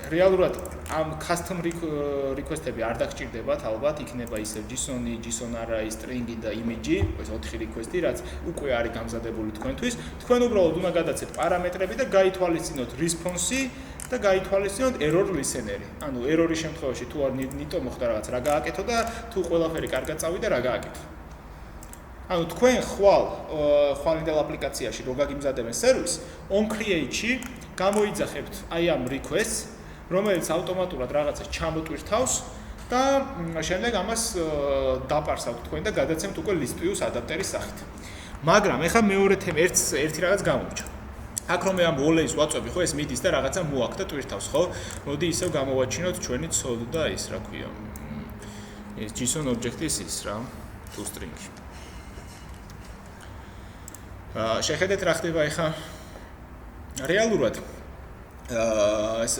რეალურად ამ custom request-ები არ დაგჭირდებათ, ალბათ იქნება ისევ JSON-ი, JSON array, string-ი და image-ი, ეს 4 request-ი, რაც უკვე არის გამზადებული თქვენთვის. თქვენ უბრალოდ უნდა გადაცეთ პარამეტრები და გაითვალისწინოთ response-ი და გაითვალისწინოთ error listener-ი. ანუ error-ის შემთხვევაში თუ არ ნიტო მოხდა რაღაც რა გააკეთო და თუ ყველაფერი კარგად წავიდა რა გააკეთო. ანუ თქვენ ხვალინდელ აპლიკაციაში რო გაგიმზადებენ სერვისს, on create-ში გამოიძახებთ აი ამ request-ს, რომელიც ავტომატურად რაღაცას ჩამოტვირთავს და შემდეგ ამას დაპარსავთ თქვენ და გადაცემთ უკვე list-view-ს ადაპტერის სახით. მაგრამ ეხლა მეორე თემა ერთი რაღაც გამოვჭა. აქ რომ მე ამ wallet-ს ვაწვევი, ხო, ეს მიდის და რაღაცა მოაქვს და ტვირთავს, ხო? მოდი ისევ გამოვაჩინოთ ჩვენი code და ის რა ქვია. ეს JSON object-ის ის რა, toString. შეხედეთ რა ხდება ეხლა. რეალურად ეს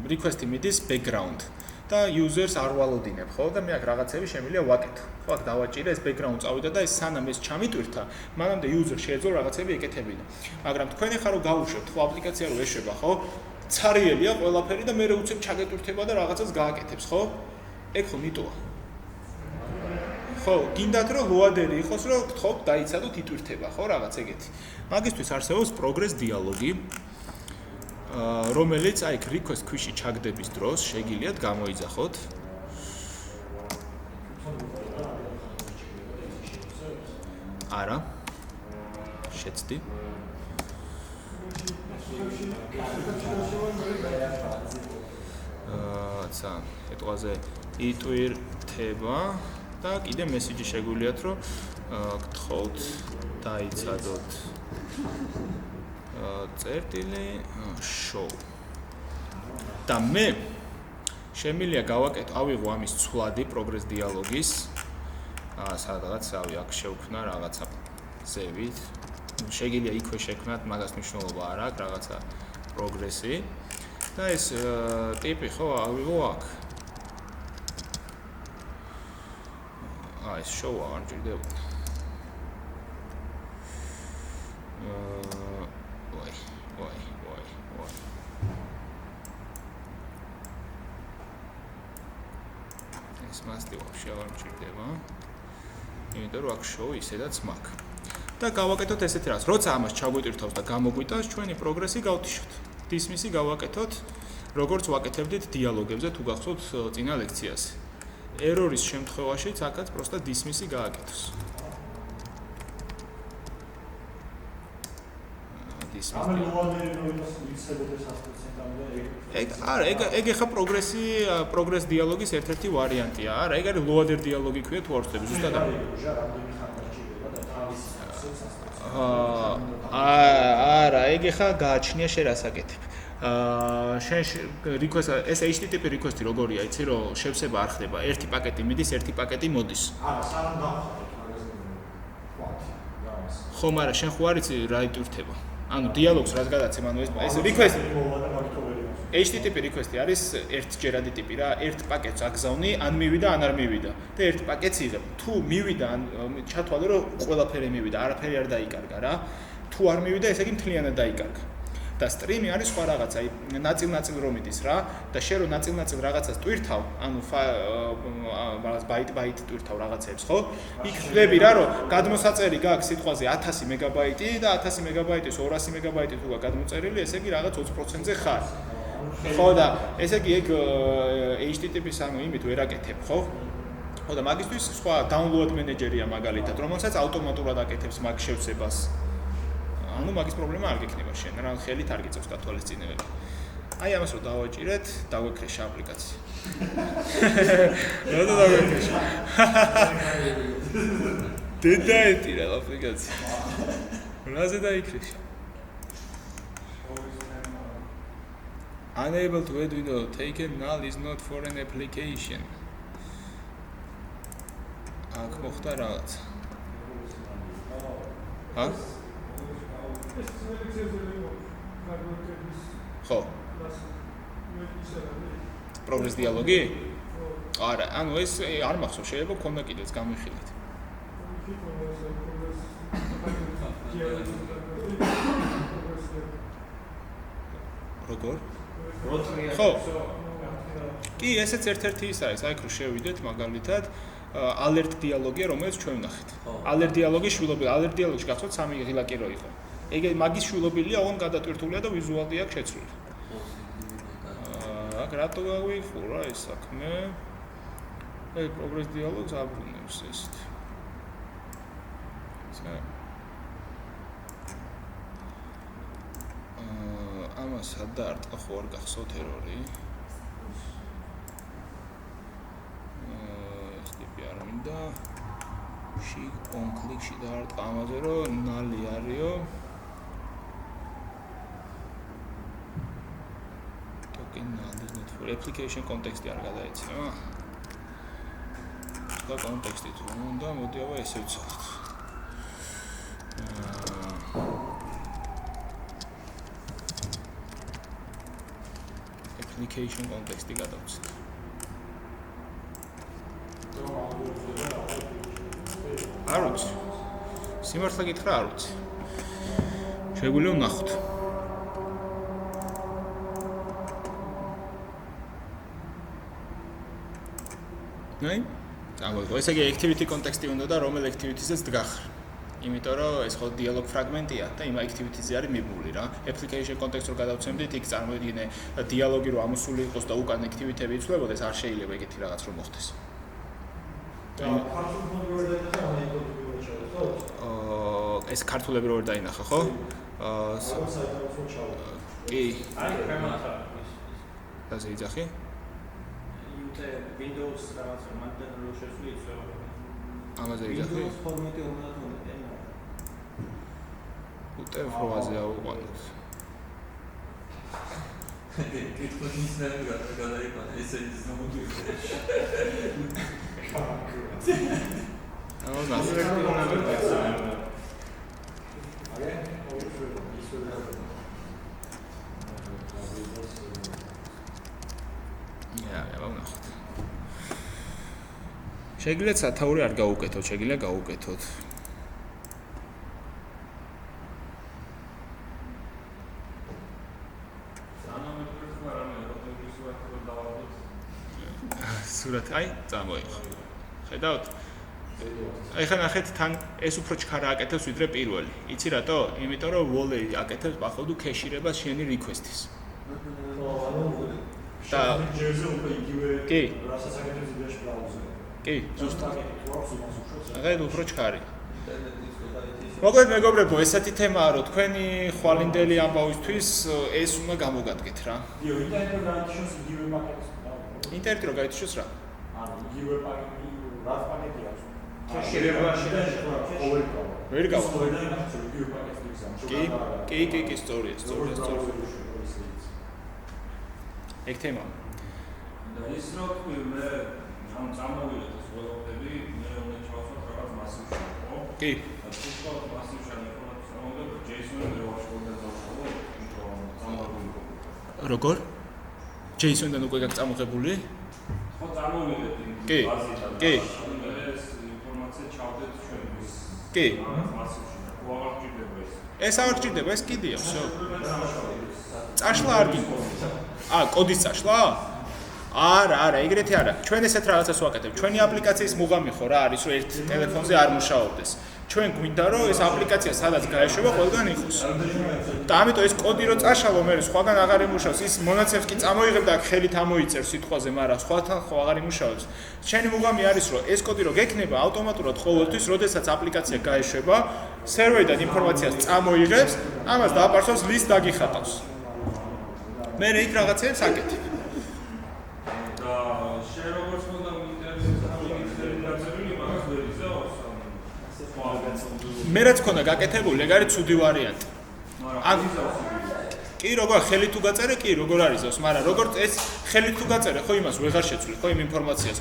request-ი მიდის background და users არ ვალოდინებ, ხო? და მე აქ რაღაცები შემიძლია ვაკეთო. ხო, აქ დავაჭირე ეს background წავიდა და ეს სანამ ეს ჩამიტვირთა, მანამდე user შეეძლო რაღაცები ეკეთებინა. მაგრამ თქვენ ახლა რო გავუშვებთ, ხო, აპლიკაცია რო ეშვება, ხო? ცარიელია ყველაფერი და მე რო უცებ ჩაგეტვირთება და რაღაცას გააკეთებს, ხო? ეგ ხო მიტოა. ხო, გინდათ რომ loader-ი იყოს, რომ გთხოვთ დაიცადოთ იტვირთება, ხო, რაღაც ეგეთი. მაგისთვის არსებობს progress dialogue-ი. რომელიც აი request queue-ში ჩაგდების დროს შეგიძლიათ გამოიძახოთ. არა. შეცდი. ცა, ეტყვაზე იტვირთება და კიდე მესიჯი შეგვიძლიათ რომ გთხოვთ დაიცადოთ წერტილი show და მე შემიძლია გავაკეთო, ავიღო ამის ცვლადი progress dialogue-ის სადღაც რავი აქ შევქნა რაღაცა ზევით. შეგიძლია იქვე შექმნათ, მაგას მნიშვნელობა არ აქვს, რაღაცა progress-ი და ეს ტიპი ხო ავიღო აქ. ეს show არ ჭირდებოდა. ეს მასტი ვაფშე არ მჭირდება. იმიტომ რომ აქ show ისედაც მაქვს. და გავაკეთოთ ესეთი რაღაც. როცა ამას ჩაგვიტვირთავს და გამოგვიტანს, ჩვენი პროგრესი გავთიშოთ. dismiss-ი გავაკეთოთ, როგორც ვაკეთებდით დიალოგებზე თუ გახსოვთ წინა ლექციაზე. ერორის შემთხვევაში აქაც პროსტა dismiss-ი გააკეთოს. ამ ლოადერი როლს მიცემოდეს 100%-ამდე ეგ ეხა პროგრეს დიალოგის ერთ-ერთი ვარიანტია. არა, ეგ არის ლოადერ დიალოგი ქვია თუ არ ვწდები, ზუსტად არა. რამდენი ხანი გაჭირდება და თავის არა, ეგ ეხა გააჩნია შენ რას აკეთებ. შენ request ეს HTTP request-ი როგორია, იცი რომ შევსება არ ხდება. ერთი პაკეტი მიდის, ერთი პაკეტი მოდის. არა, სანამ დავხატეთ მაგას. ხო, მაგრამ შენ ხო არ იცი რა იტვირთება. ანუ დიალოგს რას გადაცემ, ანუ ეს request HTTP request-ი არის ერთჯერადი ტიპი რა, ერთ პაკეტს აგზავნი, ან მივიდა, ან არ მივიდა. და ერთ პაკეტს იღებ. თუ მივიდა, ან ჩათვალე რომ ყველაფერი მივიდა, არაფერი არ დაიკარგა რა. თუ არ მივიდა, ესე იგი მთლიანად დაიკარგა. და სტრიმი არის სხვა რაღაც, აი ნაწილ-ნაწილ რომ მიდის რა და შენ რომ ნაწილ-ნაწილ რაღაცას ტვირთავ, ანუ რაღაც ბაიტ-ბაიტ ტვირთავ რაღაცებს, ხო? იქ ხვდები რა რომ გადმოსაწერი გაქვს სიტყვაზე 1000 მეგაბაიტი და 1000 მეგაბაიტის 200 მეგაბაიტი თუ გადმოწერილი, ესე იგი რაღაც 20%-ზე ხარ. ხო და ესე იგი ეგ HTTP-ს ანუ იმით ვერ აკეთებ, ხო? ხო და მაგისთვის სხვა download manager-ია მაგალითად, რომელსაც ავტომატურად აკეთებს მაგ შევსებას. ანუ მაგის პრობლემა არ გექნება შენ, რა ხელით არ გიწევს გათვალისწინებები. აი ამას რო დავაჭირეთ, დაგვეკრეშა აპლიკაცია. რა დავეკრეშა? დედაეტირა აპლიკაცია. რაზე დაიკრეშა? Unable to add window taken null is not for an application. აქ მოხდა რაღაც. ჰა? ხო. პროგრეს დიალოგი? არა, ანუ ეს არ მახსოვს, შეიძლება ქონდა კიდეც გამიხილეთ. როგორ? ხო. კი, ესეც ერთ-ერთი ის არის, აი ხო შევიდეთ მაგალითად alert დიალოგია, რომელიც ჩვენ ვნახეთ. alert დიალოგის შვილობილი, alert დიალოგში გახსოვთ 3 ღილაკი რო იყო. ეგ მაგის შვილობილია, ოღონ გადატვირთულია და ვიზუალდი აქვს შეცვლილი. აქ რატო გავიხურა ეს საქმე? აი პროგრეს დიალოგს აბრუნებს ესეთ. ამას ადარტყა ხო არ გახსოვთ ერორი? ეს ტიპი არ მინდა. ში on click-ში დაარტყა ამაზე რომ ნალი არისო. application context-ი არ გადაეცემა. და კონტექსტი თუ უნდა, მოდი აბა ესე ვცადოთ. application context-ი გადავცეთ. არ ვიცი. სიმართლე გითხრა არ ვიცი. შეგვიძლია ვნახოთ. ნაი? ამოიღო. ესე იგი activity context-ი უნდა და რომელ activity-ზეც დგახარ. იმიტომ რომ ეს ხო dialog fragment-ია და იმ activity-ზე არის მიბული რა. application context-ს რო გადავცემდით, იქ წარმოიდგინე dialogi რო ამოსული იყოს და უკან activity-ები იცვლებოდეს, არ შეიძლება ეგეთი რაღაც რომ მოხდეს. ეს ქართულები რო ვერ დაინახა, ხო? კი. აი, ფრემატა. ასე იძახი? Windows რაღაცა მაგდან რო შეცვლი იცვება. ამაზე იძახი? Windows ფორმატი უნდა თუნდე. UTF-ზე აუყვანოთ. კითხვის მისნები გადაიყვანა, ესე ის გამოდიოდა. აუ, ნასრეკი შეგიძლიათ სათაური არ გაუკეთოთ, შეგიძლია გაუკეთოთ. სურათი, აი, წამოიღო. ხედავთ? აი ხან ახეთ თან ეს უფრო ჩქარა აკეთებს ვიდრე პირველი. იცი რატო? იმიტომ რომ ვოლეი აკეთებს, ახლა თუ ქეშირებას შენი request-ის. და ჯერზე უკვე იგივე კი. რასაც აკეთებს იდეაში ბრაუზერი. კი, ზუსტად. თუ აქვს იმას უშვებს. აღარ უფრო ჩქარი. ინტერნეტის კოდაიტის მოკლედ მეგობრებო, ესეთი თემაა, რომ თქვენი ხვალინდელი ამბავისთვის ეს უნდა გამოგადგეთ რა. იო, ინტერნეტი გაითიშოს იგივე პაკეტს. ინტერნეტი რო გაითიშოს რა. ანუ იგივე პაკეტი, რა პაკეტი აქვს? შეიძლება ვერ გავა. სწორედ იმას იგივე პაკეტს გიგზავნა. კი, სწორია. ეგ თემა. და ის რო თქვი მე ამ წამოვიდეთ ეს ყველაფერი, მე უნდა ჩავსვათ რაღაც მასივში, ხო? კი. და თუ სხვა მასივში ინფორმაცია მომდა, JSON-ი მე ვაშკოვდა დავხო, რომ წამოვიდეთ. როგორ? JSON-დან უკვე გაქვს წამოღებული? ხო, წამოვიდეთ კი, ბაზიდან. კი. მე ეს ინფორმაცია ჩავდეთ ჩვენთვის. კი. მასივში. ხო, აღარ გჭირდება ეს. ეს არ გჭირდება, ეს კიდია, всё. წაშლა არ გინდა. კოდის წაშლა? არა, ეგრეთი არა. ჩვენ ესეთ რაღაცას ვაკეთებ. ჩვენი აპლიკაციის მუღამი ხო რა არის, რომ ერთ ტელეფონზე არ მუშაობდეს. ჩვენ გვინდა რომ ეს აპლიკაცია სადაც გაეშვება, ყველგან იყოს. და ამიტომ ეს კოდი რო წაშალო, მე სხვაგან აღარ იმუშავს. ის მონაცემს კი წამოიღებ და ხელით ამოიწერს სიტყვაზე, მაგრამ სხვათან ხო აღარ იმუშავებს. შენი მუღამი არის რომ ეს კოდი რო გექნება, ავტომატურად ყოველთვის, როდესაც აპლიკაცია გაეშვება, სერვერიდან ინფორმაციას წამოიღებს, ამას დააპარსოს ლისტ დაგიხატავს. მე იქ რაღაცებს აკეთებ. და შენ როგორც მოდა ინტერნეტზე გაწეული მაგას ვერ იზავს მე რაც ქონდა გაკეთებული, ეგ არის ცუდი ვარიანტი. მაგრამ კი, როგორ ხელით თუ გაწერე, კი, როგორ არისავს, მაგრამ როგორც ეს ხელით თუ გაწერე, ხო იმას ვეღარ შეცვლი, ხო იმ ინფორმაციას.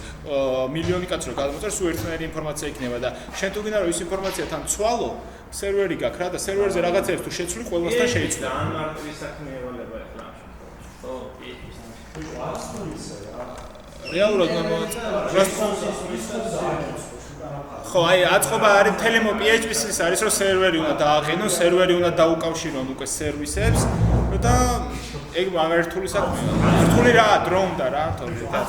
მილიონი კაცი რო გადმოწერს, სულ ერთნაირი ინფორმაცია იქნება და შენ თუ გინდა რომ ის ინფორმაცია თან ცვალო, სერვერი გაქვს რა და სერვერზე რაღაცებს თუ შეცვლი, ყველასთან შეიცვლება. ძალიან მარტივი საქმე ევალება ახლა ამ შემთხვევაში. ხო, რეალურად ხო, აი აწყობა არის მთელი PHP-ის არის რომ სერვერი უნდა დააყენო, სერვერი უნდა დაუკავშირონ უკვე სერვისებს და ეგ მაგართული საქმეა. რთული რა, დროუნდა რა, თორე და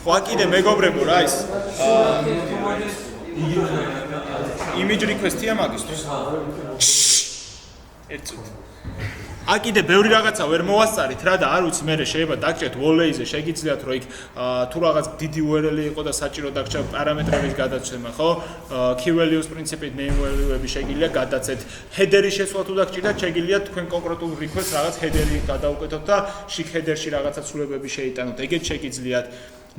ხო კიდე მეგობრებო რა ის image request-ია მაგისთვის. ერთწუთი. კიდე ბევრი რაღაცა ვერ მოვასწარით რა და არ ვიცი მე შეიძლება დაგჭერთ Volley-ზე შეგიძლიათ რომ იქ თუ რაღაც დიდი URL-ი იყო და საჭირო დაგჭერთ პარამეტრების გადაცემა ხო key values პრინციპით name value-ები შეგიძლია გადაცეთ header-ი შესვლა თუ დაგჭირდათ შეგიძლიათ თქვენ კონკრეტულ request რაღაც header-ი გადაუკეთოთ და შიგ header-ში რაღაცა ცვლილებები შეიტანოთ ეგეთ შეგიძლიათ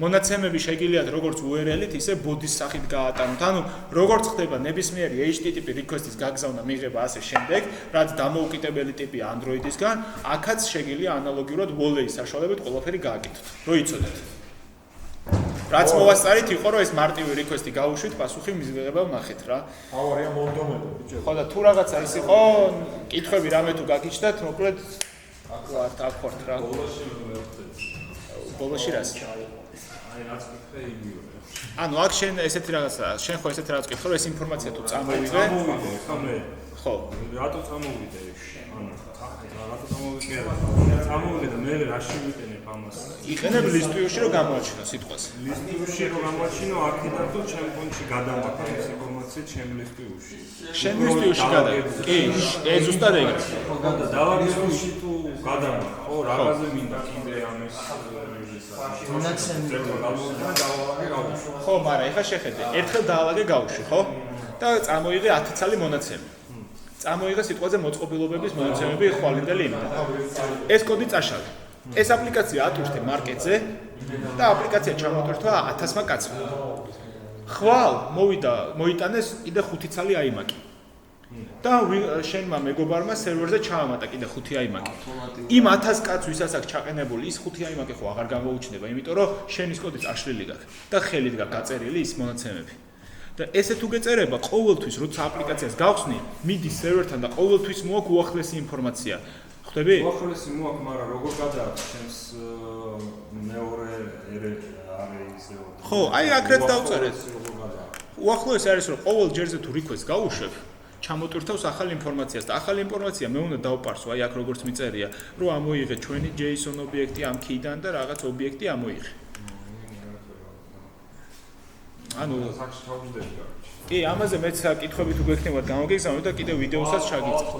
მონაცემები შეგიძლიათ როგორც URL-ით ისე body-ის სახით გაატანოთ. ანუ როგორც ხდება ნებისმიერი HTTP request-ის გაგზავნა, მიღება ასე შემდეგ, რაც დამოუკიდებელი ტიპია Android-ისგან, აქაც შეგიძლია ანალოგიურად Volley-ის საშუალებით ყველაფერი გააკეთოთ. რო იცოდეთ. რაც მოვასწარით იყო, რომ ეს მარტივი request-ი გავუშვით, პასუხი მისაღებელ ნახეთ რა. ავარია მონდომები ბიჭო. ხო და თუ რაღაცა ის იყო, კითხვები რამე თუ გაგიჩნდათ, მოკლედ აქ რა. ბოლოში რას? აი რაც მითხე იგივე. ანუ აქ შენ ესეთი რაღაცა, შენ ხო ესეთი რაღაც კითხო, რომ ეს ინფორმაცია თუ წამოვიდე? ხო მე. ხო. რატო წამოვიდე? ანუ რატო წამოვიდე? წამოვიდე და მე რაში ვიყენებ ამას? იყენებ ლისტვიოში რომ გამოაჩინო სიტყვას. ლისტვიში რომ გამოაჩინო, აქედან თუ ჩემ ფონში გადამახა ეს ინფორმაცია ჩემ ლისტვიში. შენ ლისტვიში გადაგე. კი, ეს ზუსტად ეგრე. და დავაგებულში თუ გადამახა, ხო, რაღაცა მინდა კიდე ამის ხო, მაგრამ ეხა შეხედე, ერთხელ დაალაგე გავუშვი, ხო? და წამოიღე 10 ცალი მონაცემი. წამოიღე სიტყვაზე მოწყობილობების მონაცემები ხვალინდელი იმიდან. ეს კოდი წაშალე. ეს აპლიკაცია ატვირთე მარკეტზე და აპლიკაცია ჩამოტვირთვა 1000-მა კაცმა. ხვალ მოიტანეს კიდე 5 ცალი აიმაკი. და შენმა მეგობარმა სერვერზე ჩაამატა კიდე 5 აიმაკი. იმ 1000 კაცს ვისაც აქვს ჩაყენებული ის 5 აიმაკი ხო აღარ გამოუჩნდება, იმიტომ რომ შენის კოდი წაშლილი გაქვს და ხელით გაქვს გაწერილი ის მონაცემები. და ესე თუ გეწერება ყოველთვის როცა აპლიკაციას გავხსნი, მიდის სერვერთან და ყოველთვის მოაქვს უახლესი ინფორმაცია. ხვდები? უახლესი მოაქვს, მაგრამ როგორ გადააქვს ჩემს მეორე არეისზე? ხო, აი აქრეთ დავწერეთ. უახლოესი არის რომ ყოველ ჯერზე თუ request გავუშვებ ჩამოტვირთავს ახალ ინფორმაციას და ახალი ინფორმაცია მე უნდა დავპარსო აი აქ როგორც მიწერია რომ ამოიღე ჩვენი JSON ობიექტი ამ key-დან და რაღაც ობიექტი ამოიღე. ანუ საქმე თავждები გაქვს. კი, ამაზე მეც კითხვები თუ გექნებათ გამოგეგზავნოთ და კიდე ვიდეოსაც ჩაგიწევთ.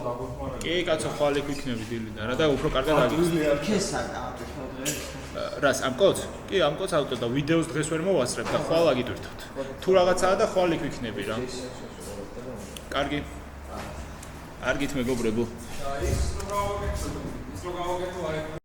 კი, კაცო, ხვალ იქ ვიქნები დილიდან რა და უფრო კარგად აგიწევთ. რას ამ კოდს? კი, ამ კოდს ავტო და ვიდეოს დღეს ვერ მოვასწრებ და ხვალ აგიტვირთოთ. თუ რაღაცაა და ხვალ იქ ვიქნები რა. კარგი. კარგით მეგობრებო. ის რო გავაკეთო,